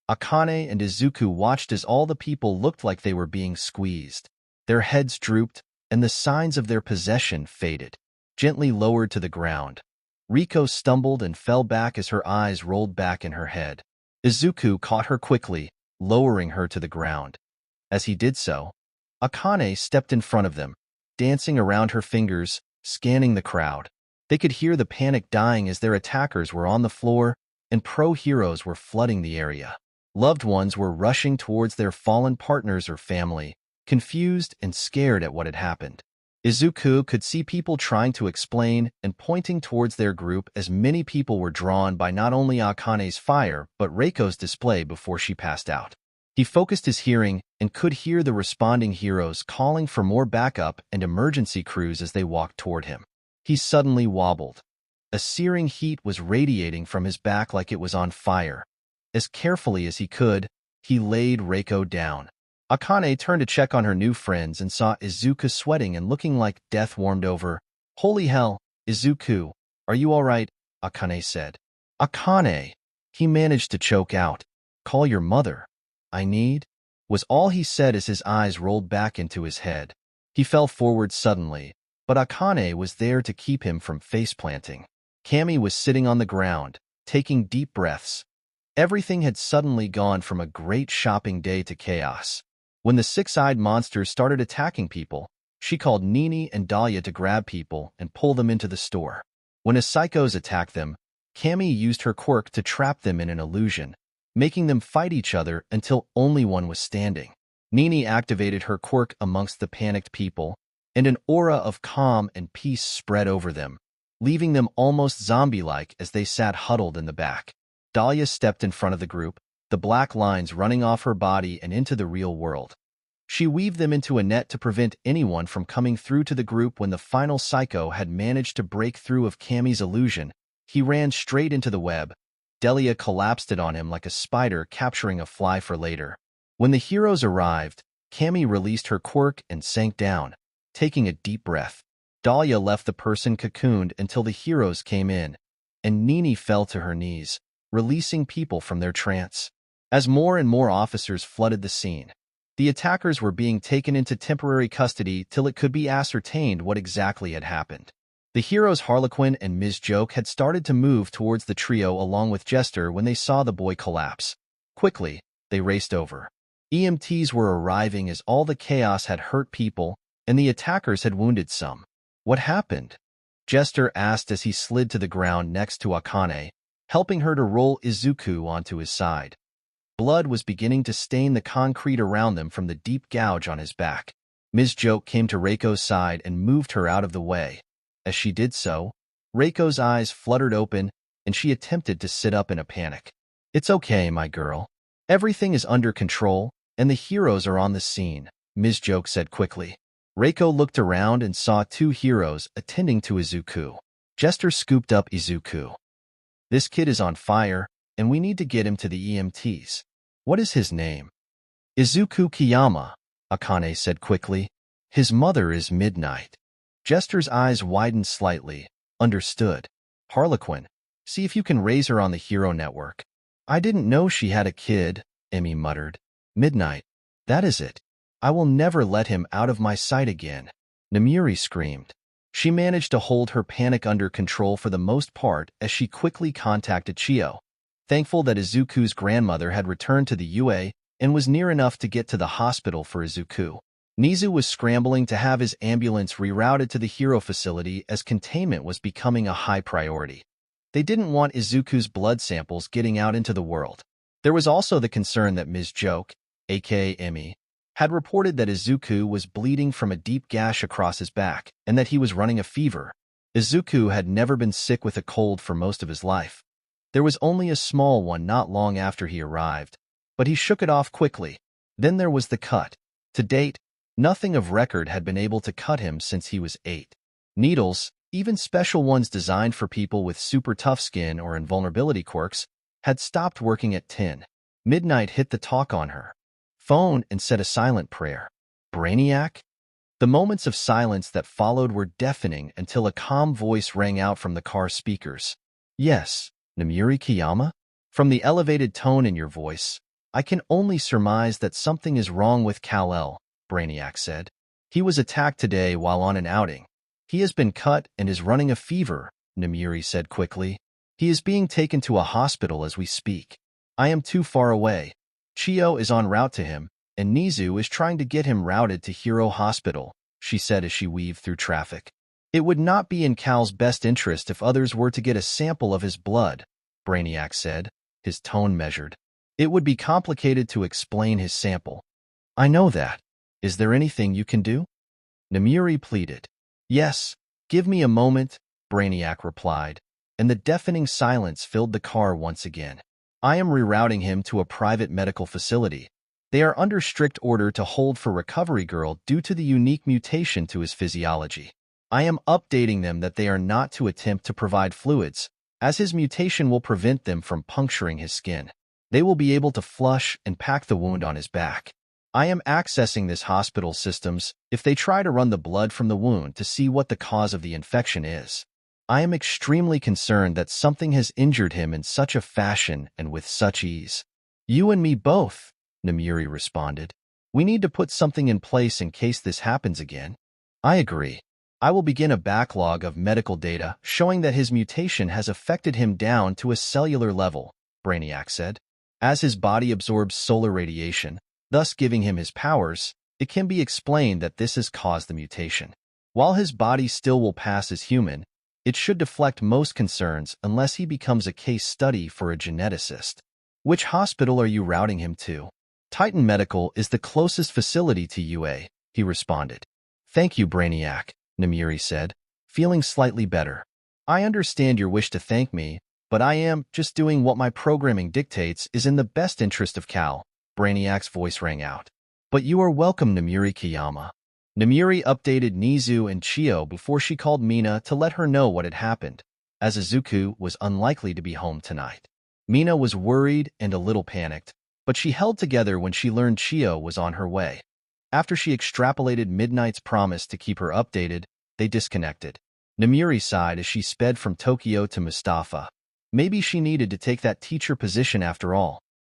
Akane and Izuku watched as all the people looked like they were being squeezed. Their heads drooped, and the signs of their possession faded, gently lowered to the ground. Reiko stumbled and fell back as her eyes rolled back in her head. Izuku caught her quickly, lowering her to the ground. As he did so, Akane stepped in front of them, dancing around her fingers, scanning the crowd. They could hear the panic dying as their attackers were on the floor, and pro-heroes were flooding the area. Loved ones were rushing towards their fallen partners or family, confused and scared at what had happened. Izuku could see people trying to explain and pointing towards their group as many people were drawn by not only Akane's fire but Reiko's display before she passed out. He focused his hearing and could hear the responding heroes calling for more backup and emergency crews as they walked toward him. He suddenly wobbled. A searing heat was radiating from his back like it was on fire. As carefully as he could, he laid Reiko down. Akane turned to check on her new friends and saw Izuku sweating and looking like death warmed over. "Holy hell, Izuku, are you all right?" Akane said. "Akane," he managed to choke out. "Call your mother. I need," was all he said as his eyes rolled back into his head. He fell forward suddenly, but Akane was there to keep him from face-planting. Kami was sitting on the ground, taking deep breaths. Everything had suddenly gone from a great shopping day to chaos. When the six-eyed monsters started attacking people, she called Nini and Dahlia to grab people and pull them into the store. When a psychos attacked them, Kami used her quirk to trap them in an illusion, making them fight each other until only one was standing. Nini activated her quirk amongst the panicked people, and an aura of calm and peace spread over them, leaving them almost zombie-like as they sat huddled in the back. Dahlia stepped in front of the group, the black lines running off her body and into the real world. She weaved them into a net to prevent anyone from coming through to the group. When the final psycho had managed to break through of Kami's illusion, he ran straight into the web. Delia collapsed it on him like a spider capturing a fly for later. When the heroes arrived, Kami released her quirk and sank down, taking a deep breath. Dahlia left the person cocooned until the heroes came in, and Nini fell to her knees, releasing people from their trance. As more and more officers flooded the scene, the attackers were being taken into temporary custody till it could be ascertained what exactly had happened. The heroes Harlequin and Ms. Joke had started to move towards the trio along with Jester when they saw the boy collapse. Quickly, they raced over. EMTs were arriving as all the chaos had hurt people, and the attackers had wounded some. "What happened?" Jester asked as he slid to the ground next to Akane, helping her to roll Izuku onto his side. Blood was beginning to stain the concrete around them from the deep gouge on his back. Ms. Joke came to Reiko's side and moved her out of the way. As she did so, Reiko's eyes fluttered open, and she attempted to sit up in a panic. "It's okay, my girl. Everything is under control, and the heroes are on the scene," Ms. Joke said quickly. Reiko looked around and saw two heroes attending to Izuku. Jester scooped up Izuku. "This kid is on fire, and we need to get him to the EMTs. What is his name?" "Izuku Kiyama," Akane said quickly. "His mother is Midnight." Jester's eyes widened slightly. "Understood. Harlequin, see if you can raise her on the hero network." "I didn't know she had a kid," Emmy muttered. "Midnight, that is it. I will never let him out of my sight again," Namiri screamed. She managed to hold her panic under control for the most part as she quickly contacted Chio. Thankful that Izuku's grandmother had returned to the UA and was near enough to get to the hospital for Izuku. Nizu was scrambling to have his ambulance rerouted to the hero facility as containment was becoming a high priority. They didn't want Izuku's blood samples getting out into the world. There was also the concern that Ms. Joke, aka Emmy, had reported that Izuku was bleeding from a deep gash across his back and that he was running a fever. Izuku had never been sick with a cold for most of his life. There was only a small one not long after he arrived, but he shook it off quickly. Then there was the cut. To date, nothing of record had been able to cut him since he was 8. Needles, Even special ones designed for people with super tough skin or invulnerability quirks, had stopped working at 10. Midnight hit the talk on her phone and said a silent prayer. Brainiac? The moments of silence that followed were deafening until a calm voice rang out from the car speakers. Yes, 𝗵𝗃𝗧𝗵𝗲? From the elevated tone in your voice, I can only surmise that something is wrong with Kal-El, Brainiac said. He was attacked today while on an outing. He has been cut and is running a fever, 𝗵𝗃𝗧𝗵𝗲 said quickly. He is being taken to a hospital as we speak. I am too far away. Chiyo is en route to him, and Nizu is trying to get him routed to Hero Hospital, she said as she weaved through traffic. It would not be in Cal's best interest if others were to get a sample of his blood, Brainiac said, his tone measured. It would be complicated to explain his sample. I know that. Is there anything you can do? 𝗵𝗃𝗧𝗵𝗲 pleaded. Yes, give me a moment, Brainiac replied, and the deafening silence filled the car once again. I am rerouting him to a private medical facility. They are under strict order to hold for recovery girl due to the unique mutation to his physiology. I am updating them that they are not to attempt to provide fluids, as his mutation will prevent them from puncturing his skin. They will be able to flush and pack the wound on his back. I am accessing this hospital systems if they try to run the blood from the wound to see what the cause of the infection is. I am extremely concerned that something has injured him in such a fashion and with such ease. You and me both, 𝗵𝗃𝗧𝗵𝗲 responded. We need to put something in place in case this happens again. I agree. I will begin a backlog of medical data showing that his mutation has affected him down to a cellular level, Brainiac said. As his body absorbs solar radiation, thus giving him his powers, it can be explained that this has caused the mutation. While his body still will pass as human, it should deflect most concerns unless he becomes a case study for a geneticist. Which hospital are you routing him to? Titan Medical is the closest facility to UA, he responded. Thank you, Brainiac, 𝗵𝗃𝗧𝗵𝗲 said, feeling slightly better. I understand your wish to thank me, but I am just doing what my programming dictates is in the best interest of Cal. Brainiac's voice rang out. But you are welcome, 𝗵𝗃𝗧𝗵𝗲. 𝗵𝗃𝗧𝗵𝗲 updated Nizu and Chiyo before she called Mina to let her know what had happened, as Izuku was unlikely to be home tonight. Mina was worried and a little panicked, but she held together when she learned Chiyo was on her way. After she extrapolated Midnight's promise to keep her updated, they disconnected. 𝗵𝗃𝗧𝗵𝗲 sighed as she sped from Tokyo to Mustafa. Maybe she needed to take that teacher position after all.